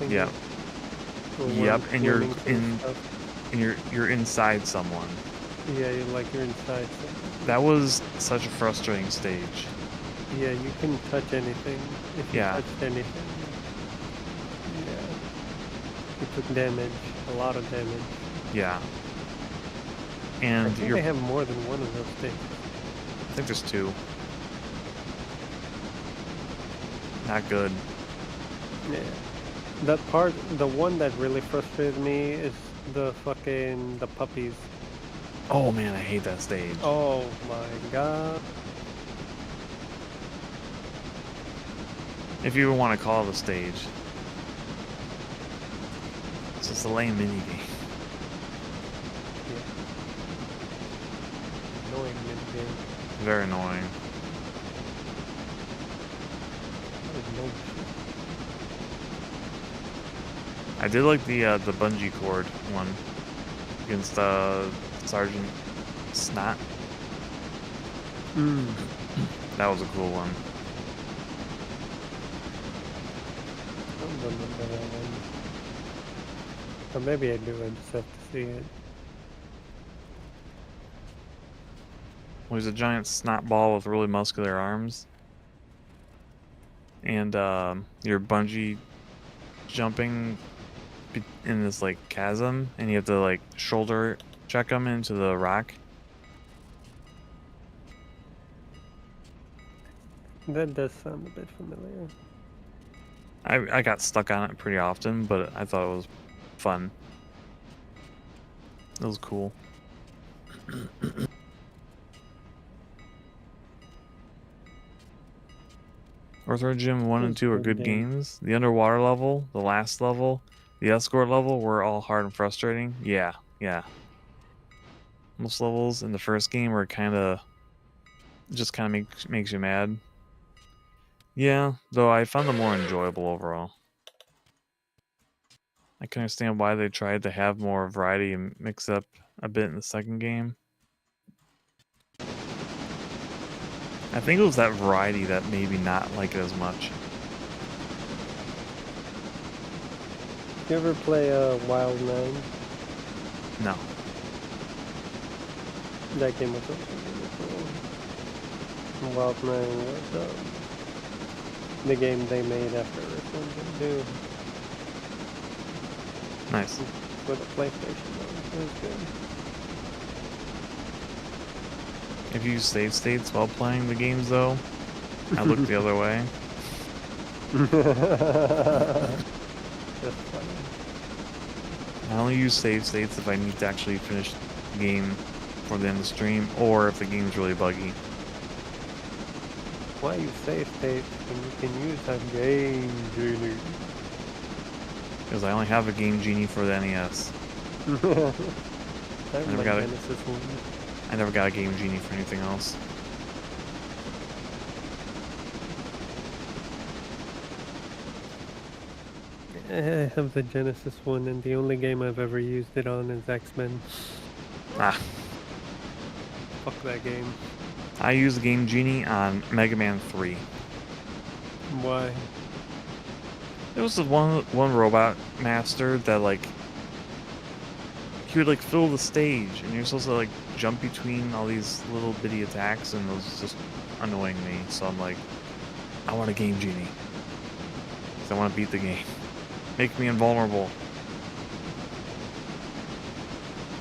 Yeah. Yep, and you're inside someone. Yeah, you're inside something. That was such a frustrating stage. Yeah, you couldn't touch anything. If you touched anything, yeah, you took damage, a lot of damage. Yeah. And I think they have more than one of those things. I think there's 2. Not good. Yeah. The one that really frustrated me is the puppies. Oh man, I hate that stage. Oh my god. If you even want to call it a stage. It's just a lame minigame. Yeah. Annoying minigame. Very annoying. I did like the bungee cord one against Sergeant Snot. That was a cool one. I don't remember that one. Or maybe I do, I just have to see it. Well, he's a giant snot ball with really muscular arms. And you're bungee jumping in this like chasm, and you have to like shoulder check him into the rock. That does sound a bit familiar. I got stuck on it pretty often, but I thought it was fun. It was cool. Earthworm Jim 1 and Those 2 are were good games. games. The underwater level, the last level, the escort level were all hard and frustrating. Yeah, yeah. Most levels in the first game were just kind of makes you mad. Yeah, though I found them more enjoyable overall. I can understand why they tried to have more variety and mix up a bit in the second game. I think it was that variety that made me not like it as much. You ever play Wild 9? No. That game was also really cool. Wild 9 was the game they made after Earthworm Jim 2 Nice. for the PlayStation 1. It was good. If you use save states while playing the games, though, I look the other way. That's funny. I only use save states if I need to actually finish the game for the end of the stream, or if the game's really buggy. Why you save states when you can use a game genie? Because I only have a Game Genie for the NES. I never got it. Genesis one. I never got a Game Genie for anything else. I have the Genesis one, and the only game I've ever used it on is X-Men. Ah. Fuck that game. I use the Game Genie on Mega Man 3. Why? There was this one robot master that, like, he would, like, fill the stage, and you're supposed to, like, jump between all these little bitty attacks, and it was just annoying me. So I'm like, I want a Game Genie. Because I want to beat the game. Make me invulnerable.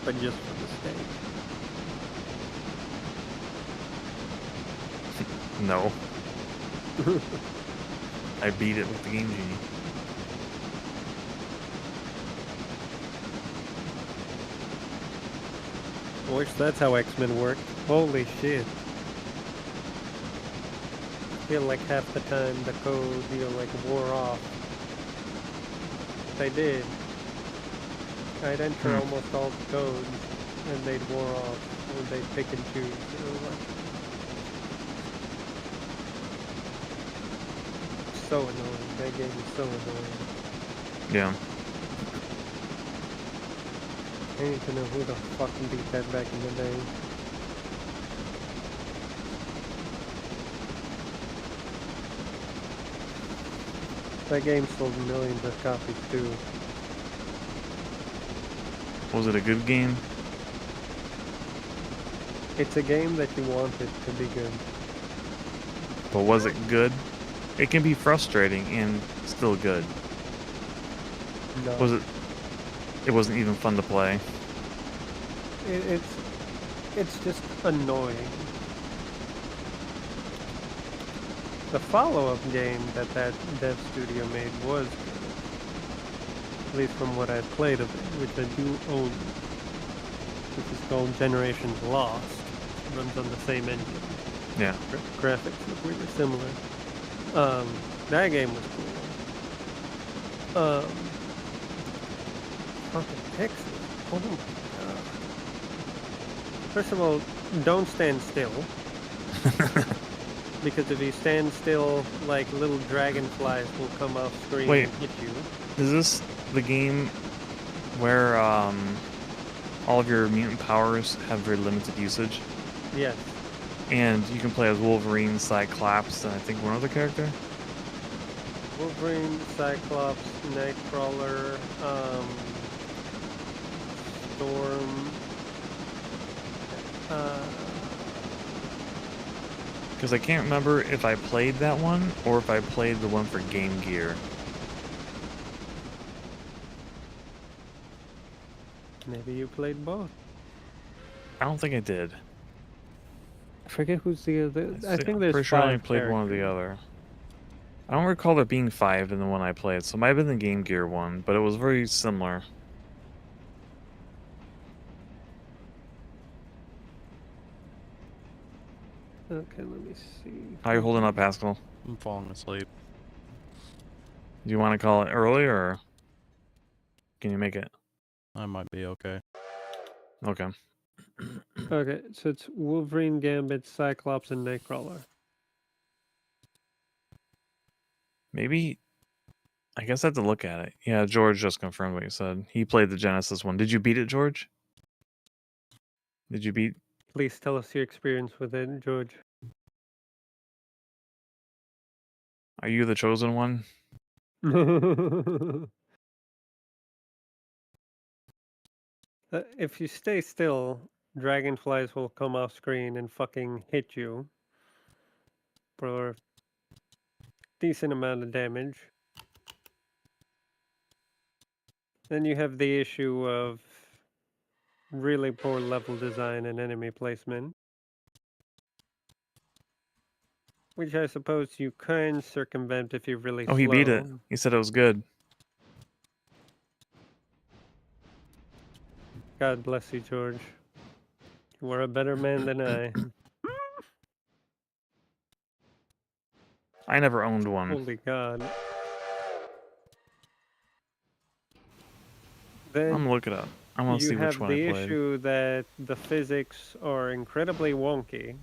But just for the stage. No. I beat it with the Game Genie. I wish that's how X-Men worked. Holy shit. I feel like half the time the code, like, wore off. They did. I'd enter almost all the codes, and they'd wore off, or they'd pick and choose. It was like so annoying. That game is so annoying. Yeah. I need to know who the fuck beat that back in the day. That game sold millions of copies too. Was it a good game? It's a game that you want it to be good. But was it good? It can be frustrating and still good. No. Was it? It wasn't even fun to play. It's just annoying. The follow-up game that dev studio made was good. At least from what I've played of it, which I do own. Which is called Generations Lost. It runs on the same engine. Yeah. Graphics look really similar. That game was cool. Fucking pixels. Oh my god. First of all, don't stand still. Because if you stand still, like, little dragonflies will come off screen Wait. and hit you. Is this the game where all of your mutant powers have very limited usage? Yes. And you can play as Wolverine, Cyclops, and I think one other character? Wolverine, Cyclops, Nightcrawler, Storm, Because I can't remember if I played that one or if I played the one for Game Gear. maybe you played both. I don't think I did. I forget who's the other. I think there's pretty sure I only 5 played one or the characters. other. I don't recall there being 5 in the one I played, so it might have been the Game Gear one, but it was very similar. Okay, let me see. How you holding up, Pascal? I'm falling asleep. Do you want to call it early, or can you make it? I might be okay. Okay. Okay, so it's Wolverine, Gambit, Cyclops, and Nightcrawler. Maybe. I guess I have to look at it. Yeah, George just confirmed what you said. He played the Genesis one. Did you beat it, George? Did you beat? Please tell us your experience with it, George. Are you the chosen one? If you stay still, dragonflies will come off screen and fucking hit you for a decent amount of damage. Then you have the issue of really poor level design and enemy placement, which I suppose you can circumvent if you're really Oh, slow. he beat it. He said it was good. God bless you, George. You are a better man than I. I never owned one. Holy God. I'm Then gonna look it up. I want to you see which have one I the played. issue that the physics are incredibly wonky.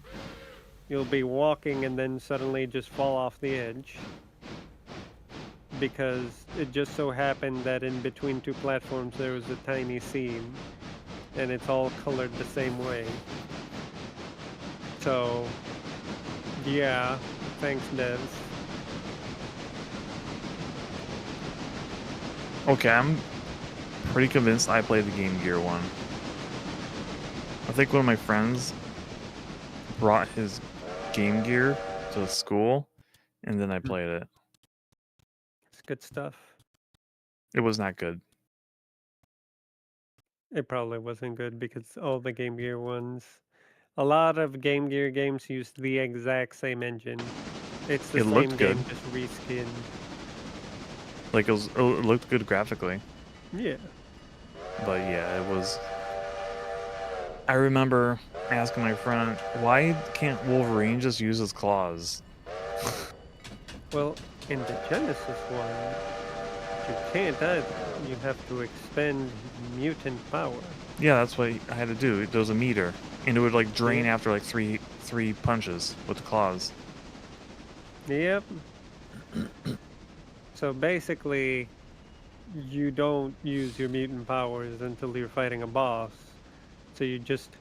You'll be walking and then suddenly just fall off the edge. Because it just so happened that in between two platforms there was a tiny seam. And it's all colored the same way. So, yeah, thanks, devs. Okay, I'm pretty convinced I played the Game Gear one. I think one of my friends brought his Game Gear to school, and then I played it. It's good stuff. It was not good. It probably wasn't good because all the Game Gear ones, a lot of Game Gear games use the exact same engine. It's the It same looked game, good. just reskinned. Like it looked good graphically, Yeah. but yeah, it was. I remember asking my friend, "Why can't Wolverine just use his claws?" Well, in the Genesis one, you can't either. You have to expend mutant power. Yeah, that's what I had to do. There was a meter, and it would like drain Yeah. after like three punches with the claws. Yep. So basically, you don't use your mutant powers until you're fighting a boss. So you're just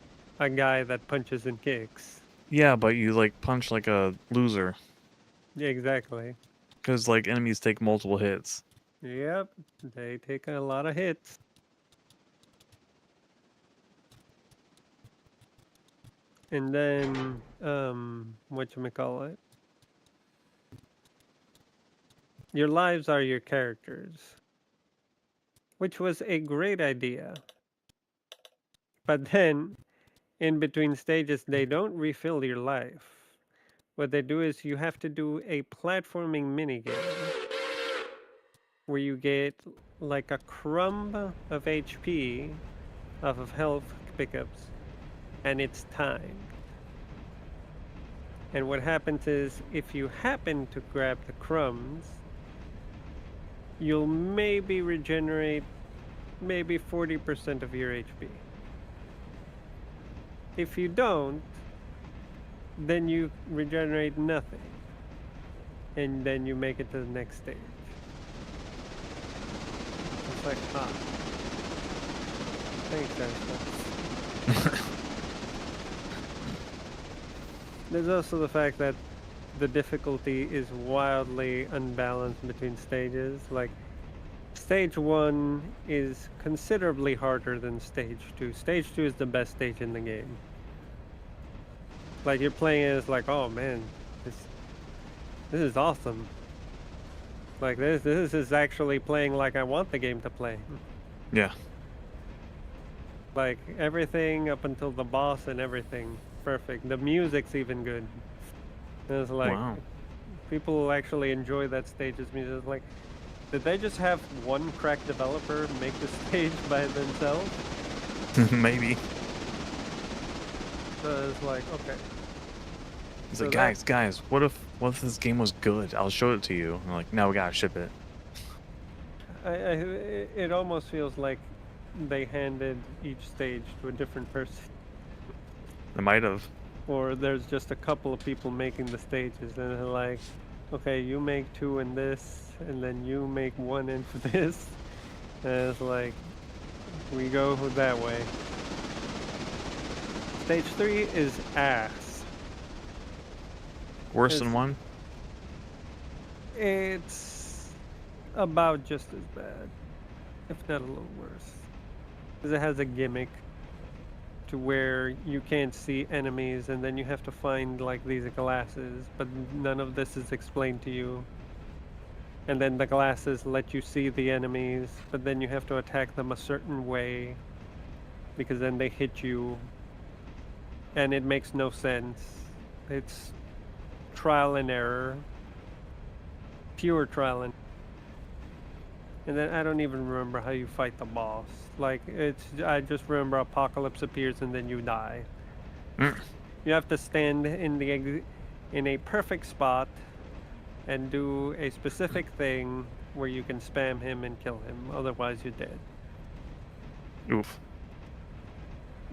a guy that punches and kicks. Yeah, but you like punch like a loser, Yeah, exactly. because like enemies take multiple hits. Yep. They take a lot of hits. And then, whatchamacallit? Your lives are your characters. Which was a great idea. But then, in between stages, they don't refill your life. What they do is you have to do a platforming minigame where you get like a crumb of HP off of health pickups, and it's timed. And what happens is, if you happen to grab the crumbs, you'll maybe regenerate maybe 40% of your HP. If you don't, then you regenerate nothing. And then you make it to the next stage. It's like, Thanks, Ashley. There's also the fact that the difficulty is wildly unbalanced between stages. Like, stage 1 is considerably harder than stage 2. Stage 2 is the best stage in the game. Like, you're playing it, it's like, oh man, this is awesome. Like, this is actually playing like I want the game to play. Yeah. Like, everything up until the boss and everything, perfect. The music's even good. And it's like, Wow. people actually enjoy that stage's music. It's like, did they just have one crack developer make the stage by themselves? Maybe. So it's like, okay. He's So like, that- guys, what if this game was good? I'll show it to you. And I'm like, no, we gotta ship it. it almost feels like they handed each stage to a different person. It might have. Or there's just a couple of people making the stages, and they're like, okay, you make 2 in this, and then you make 1 in for this. And it's like, we go that way. Stage 3 is ass. Worse than It's- 1? It's about just as bad, if not a little worse. Because it has a gimmick to where you can't see enemies, and then you have to find like these glasses, but none of this is explained to you. And then the glasses let you see the enemies, but then you have to attack them a certain way, because then they hit you, and it makes no sense. It's trial and error, pure trial and then I don't even remember how you fight the boss. Like, I just remember Apocalypse appears and then you die. Mm. You have to stand in a perfect spot and do a specific thing where you can spam him and kill him, otherwise you're dead. Oof.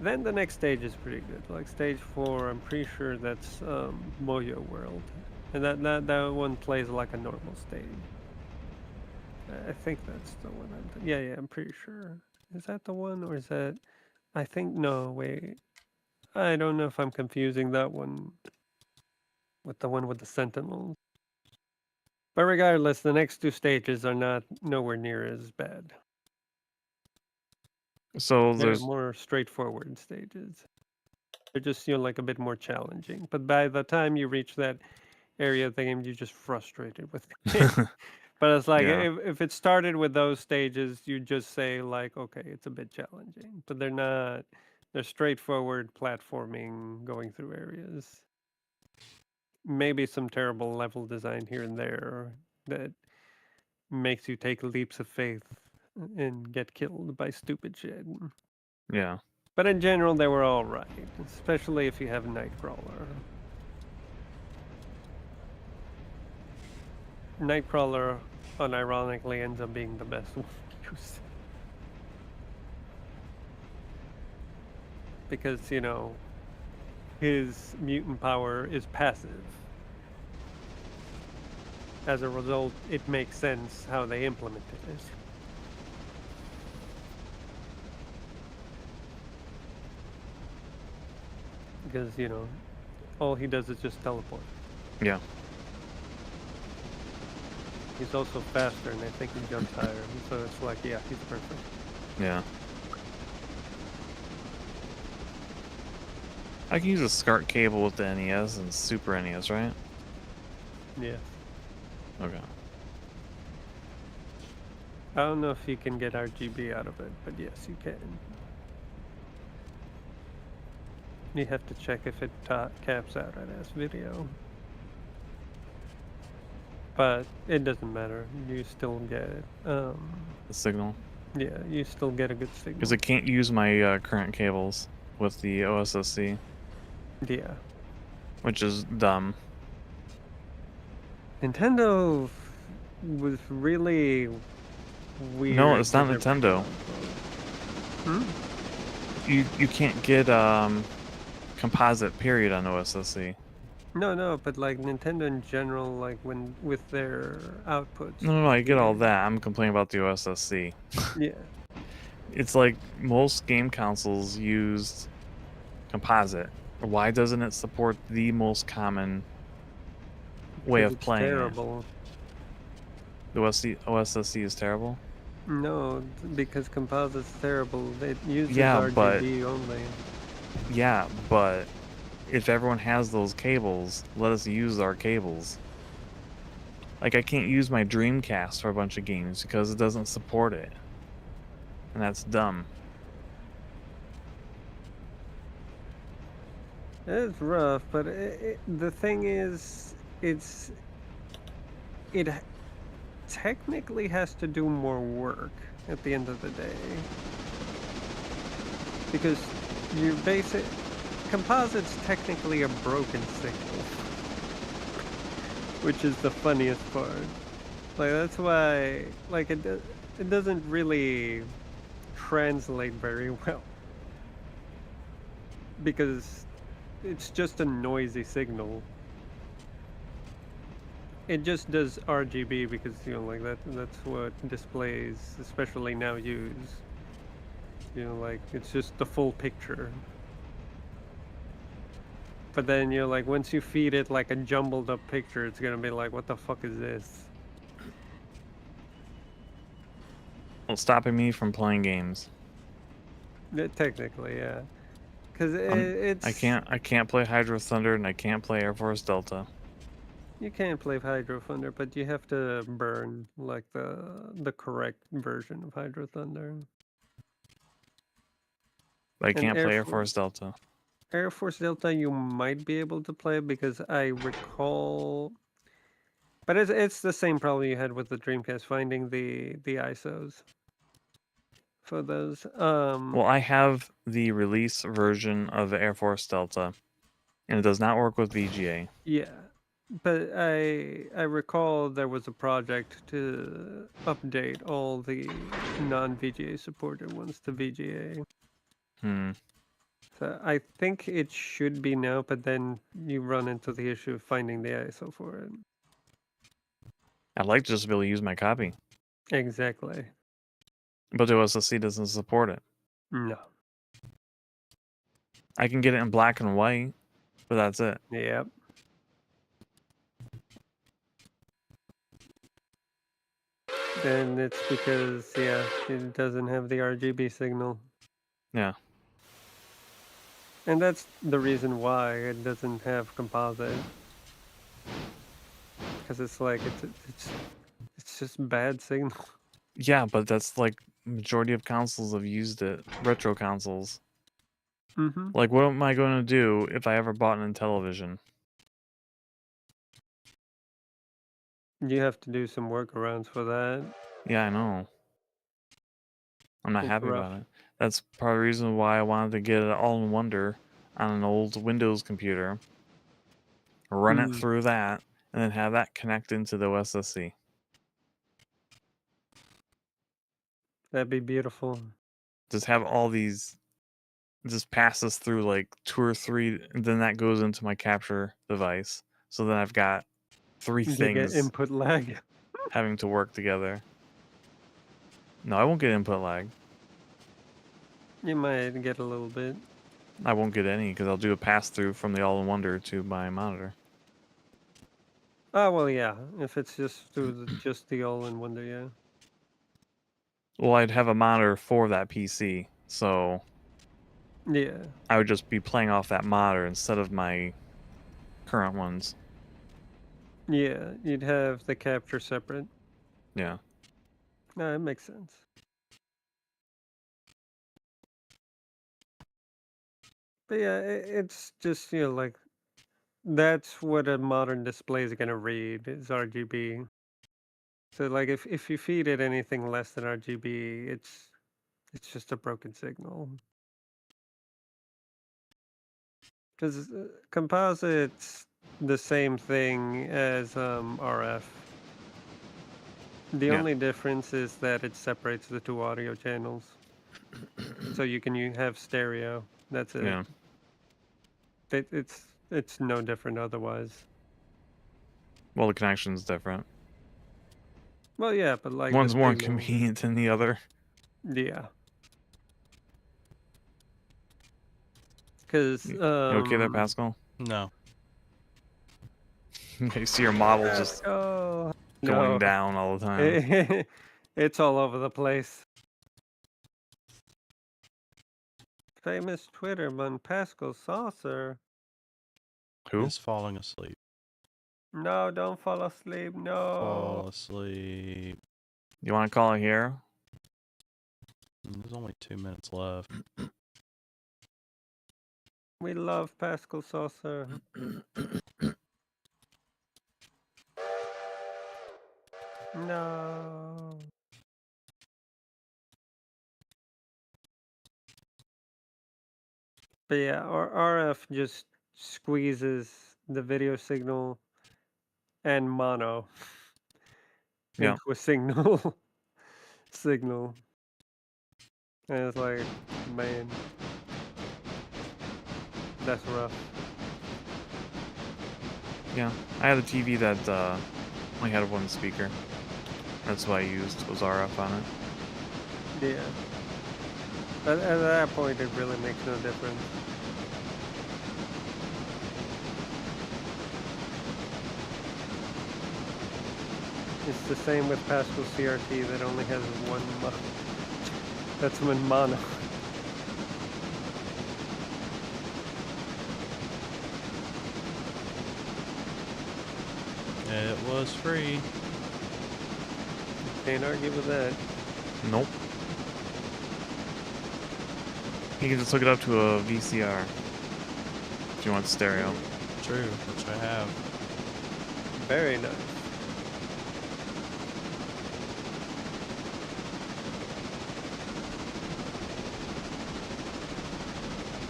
Then the next stage is pretty good. Like stage 4, I'm pretty sure that's Moyo World, and that one plays like a normal stage. I think that's the one. Yeah, I'm pretty sure. Is that the one, or is that? I think no. Wait, I don't know if I'm confusing that one with the one with the Sentinels. But regardless, the next 2 stages are not nowhere near as bad. So They're there's more straightforward stages. They're just, like a bit more challenging. But by the time you reach that area of the game, you're just frustrated with it. But it's like, Yeah. if it started with those stages, you just say like, okay, it's a bit challenging. But they're not. They're straightforward platforming, going through areas. Maybe some terrible level design here and there that makes you take leaps of faith and get killed by stupid shit. Yeah. But in general, they were all right, especially if you have Nightcrawler. Nightcrawler unironically ends up being the best one to use. Because, his mutant power is passive. As a result, it makes sense how they implemented it. Because, all he does is just teleport. Yeah. He's also faster, and I think he jumps higher. So it's like, yeah, he's perfect. Yeah. I can use a SCART cable with the NES and Super NES, right? Yeah. Okay. I don't know if you can get RGB out of it, but yes, you can. You have to check if it caps out as video. But it doesn't matter. You still get The signal. yeah, you still get a good signal. Because I can't use my current cables with the OSSC, Yeah. which is dumb. Nintendo was really weird. No, it's not with their Nintendo. You can't get composite period on OSSC. No, but like Nintendo in general, like with their outputs. No, I get all that. I'm complaining about the OSSC. Yeah. It's like most game consoles used composite. Why doesn't it support the most common way of It's playing terrible. it? The OSSC is terrible? No, because composite's terrible. It uses Yeah, but- RGB only. Yeah, but if everyone has those cables, let us use our cables. Like, I can't use my Dreamcast for a bunch of games because it doesn't support it. And that's dumb. It's rough, but the thing is, it technically has to do more work at the end of the day. Because composite's technically a broken signal, which is the funniest part. Like that's why, like it doesn't really translate very well because it's just a noisy signal. It just does RGB because like that's what displays, especially now, use. Like it's just the full picture. But then like once you feed it like a jumbled up picture, it's gonna be like, what the fuck is this? Well, stopping me from playing games. Technically, yeah. Because I can't play Hydro Thunder and I can't play Air Force Delta. You can play Hydro Thunder, but you have to burn like the correct version of Hydro Thunder. But I And can't play Air Force Delta. Air Force Delta you might be able to play because I recall, but it's the same problem you had with the Dreamcast, finding the ISOs for those. Well, I have the release version of Air Force Delta, and it does not work with VGA. Yeah, but I recall there was a project to update all the non-VGA supported ones to VGA. So I think it should be now, but then you run into the issue of finding the ISO for it. I'd like to just be able to use my copy. Exactly. But the OSSC doesn't support it. No. I can get it in black and white, but that's it. Yep. And it's because, yeah, it doesn't have the RGB signal. Yeah. And that's the reason why it doesn't have composite. Because it's like, it's just bad signal. Yeah, but that's like majority of consoles have used it. Retro consoles. Mm-hmm. Like, what am I going to do if I ever bought an Intellivision? You have to do some workarounds for that. Yeah, I know. I'm not It's happy rough. about it. That's part of the reason why I wanted to get it all-in-wonder on an old Windows computer, run it through that, and then have that connect into the OSSC. That'd be beautiful. Just have all these, just passes through like 2 or 3, and then that goes into my capture device. So then I've got 3 You get things input lag. having to work together. No, I won't get input lag. You might get a little bit. I won't get any because I'll do a pass through from the all-in-wonder to my monitor. Oh, well, yeah. If it's just through just the all-in-wonder, yeah. Well, I'd have a monitor for that PC, so yeah, I would just be playing off that monitor instead of my current ones. Yeah, you'd have the capture separate. Yeah. No, it makes sense. But yeah, it's just, like, that's what a modern display is going to read, is RGB. So, like, if you feed it anything less than RGB, it's just a broken signal. Because composite's the same thing as RF. The only difference is that it separates the 2 audio channels. So you can have stereo. That's it. Yeah. It's no different otherwise. Well, the connection's different. Well, yeah, but like One's the more signal. convenient than the other. Yeah. Because You okay there, Pascal? No. You see your model just going down all the time. It's all over the place. Famous Twitter man Pascal Saucer. Who? Is falling asleep. No, don't fall asleep. No. Fall asleep. You want to call it here? There's only 2 minutes left. We love Pascal Saucer. No. But yeah, RF just squeezes the video signal and mono Yeah. into a signal. And it's like, man, that's rough. Yeah. I had a TV that only had one speaker. That's what I used, was RF on it. Yeah. At that point, it really makes no difference. It's the same with Pascal CRT that only has one that's one mono. It was free. Can't argue with that. Nope. You can just hook it up to a VCR if you want stereo. True, which I have. Very nice.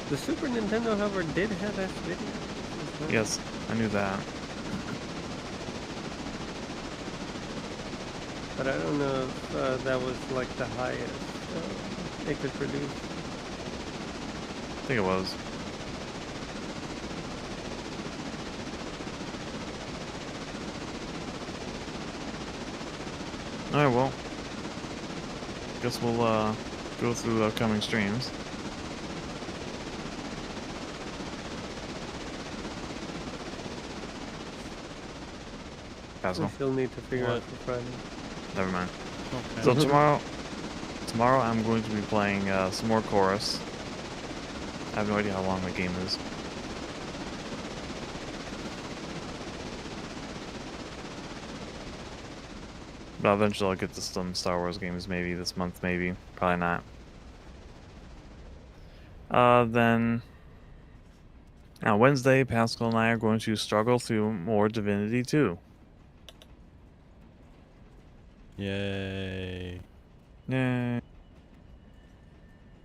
The Super Nintendo, however, did have S-video. Yes, I knew that. But I don't know if that was like the highest it could produce. I think it was. Alright, well. Guess we'll go through the upcoming streams. We Pascal. still need to figure out What? for Friday. Never mind. Okay. So tomorrow I'm going to be playing some more Chorus. I have no idea how long the game is. But eventually I'll get to some Star Wars games, maybe this month, maybe. Probably not. Then on Wednesday, Pascal and I are going to struggle through more Divinity 2. Yay. Yay.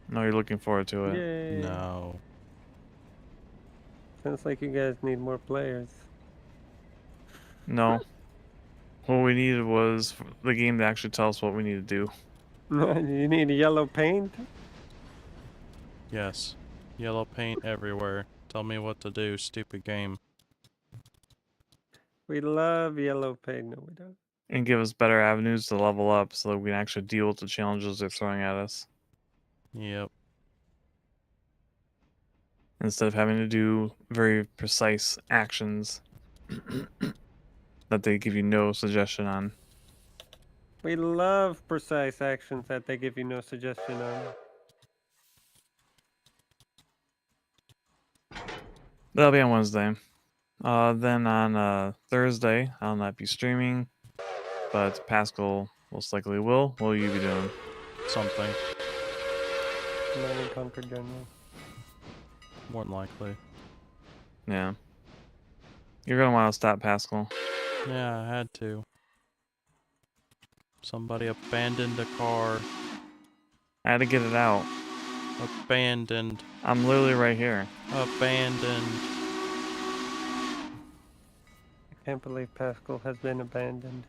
No, you're looking forward to it. Yay! No. Sounds like you guys need more players. No. What we needed was the game to actually tell us what we need to do. You need yellow paint? Yes. Yellow paint everywhere. Tell me what to do, stupid game. We love yellow paint. No, we don't. And give us better avenues to level up so that we can actually deal with the challenges they're throwing at us. Yep. Instead of having to do very precise actions that they give you no suggestion on. We love precise actions that they give you no suggestion on. That'll be on Wednesday. Then on Thursday, I'll not be streaming, but Pascal most likely will. What will you be doing? Something. Command and Conquer General. More than likely. Yeah. You're gonna want to stop Pascal. Yeah, I had to. Somebody abandoned a car. I had to get it out. Abandoned. I'm literally right here. Abandoned. I can't believe Pascal has been abandoned.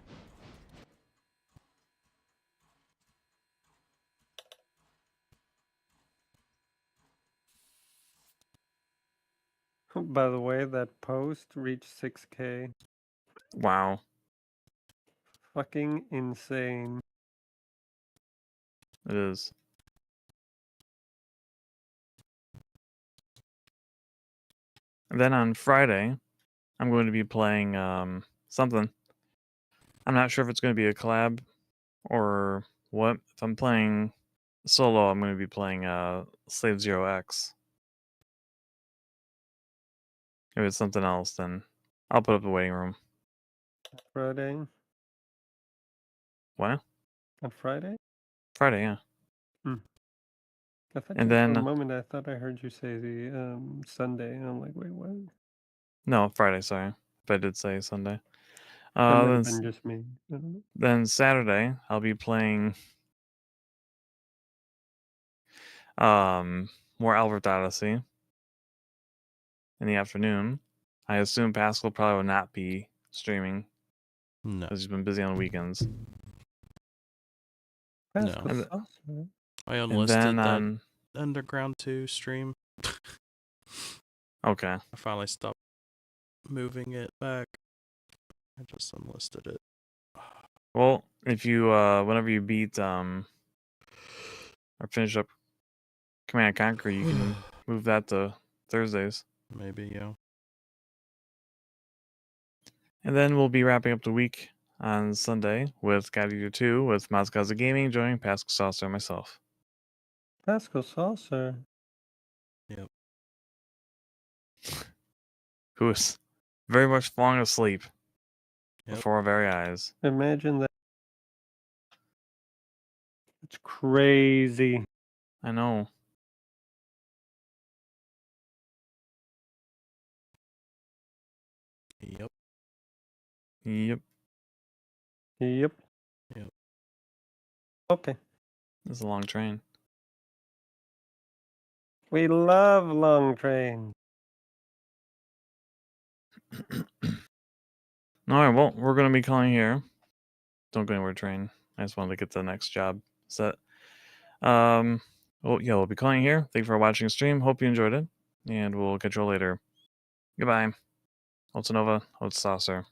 By the way, that post reached 6K. Wow. Fucking insane. It is. And then on Friday, I'm going to be playing something. I'm not sure if it's going to be a collab or what. If I'm playing solo, I'm going to be playing Slave Zero X. If it's something else, then I'll put up the waiting room. Friday? What? On Friday? Friday, yeah. I thought And for a then moment I thought I heard you say the Sunday, and I'm like, wait, what? no, Friday. Sorry, if I did say Sunday. That might Then have been just me. I don't know. then Saturday, I'll be playing more Albert Odyssey. in the afternoon. I assume Pascal probably will not be streaming No. because he's been busy on weekends. Pascal And, Saucer. I and unlisted then that on Underground 2 stream. okay, I finally stopped moving it back. I just unlisted it. well, if you whenever you beat or finish up Command & Conquer, you can move that to Thursdays. Maybe, yeah. And then we'll be wrapping up the week on Sunday with God Eater 2 with Mazkaza Gaming joining Pascal Saucer and myself. Pascal Saucer. Yep. Who is very much falling asleep Yep. before our very eyes. Imagine that. It's crazy. I know. Yep. Yep. Yep. Yep. Okay. It's a long train. We love long trains. Alright, well, we're going to be calling here. Don't go anywhere, train. I just wanted to get the next job set. Well, yeah, we'll be calling here. Thank you for watching the stream. Hope you enjoyed it. And we'll catch you all later. Goodbye. Ota Nova, Ota Saucer.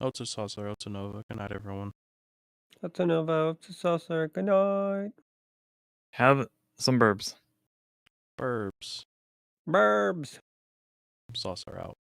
Ota Saucer, Ota Nova. Good night, everyone. Ota Nova, Ota Saucer. Good night. Have some burbs. Burbs. Burbs. Saucer out.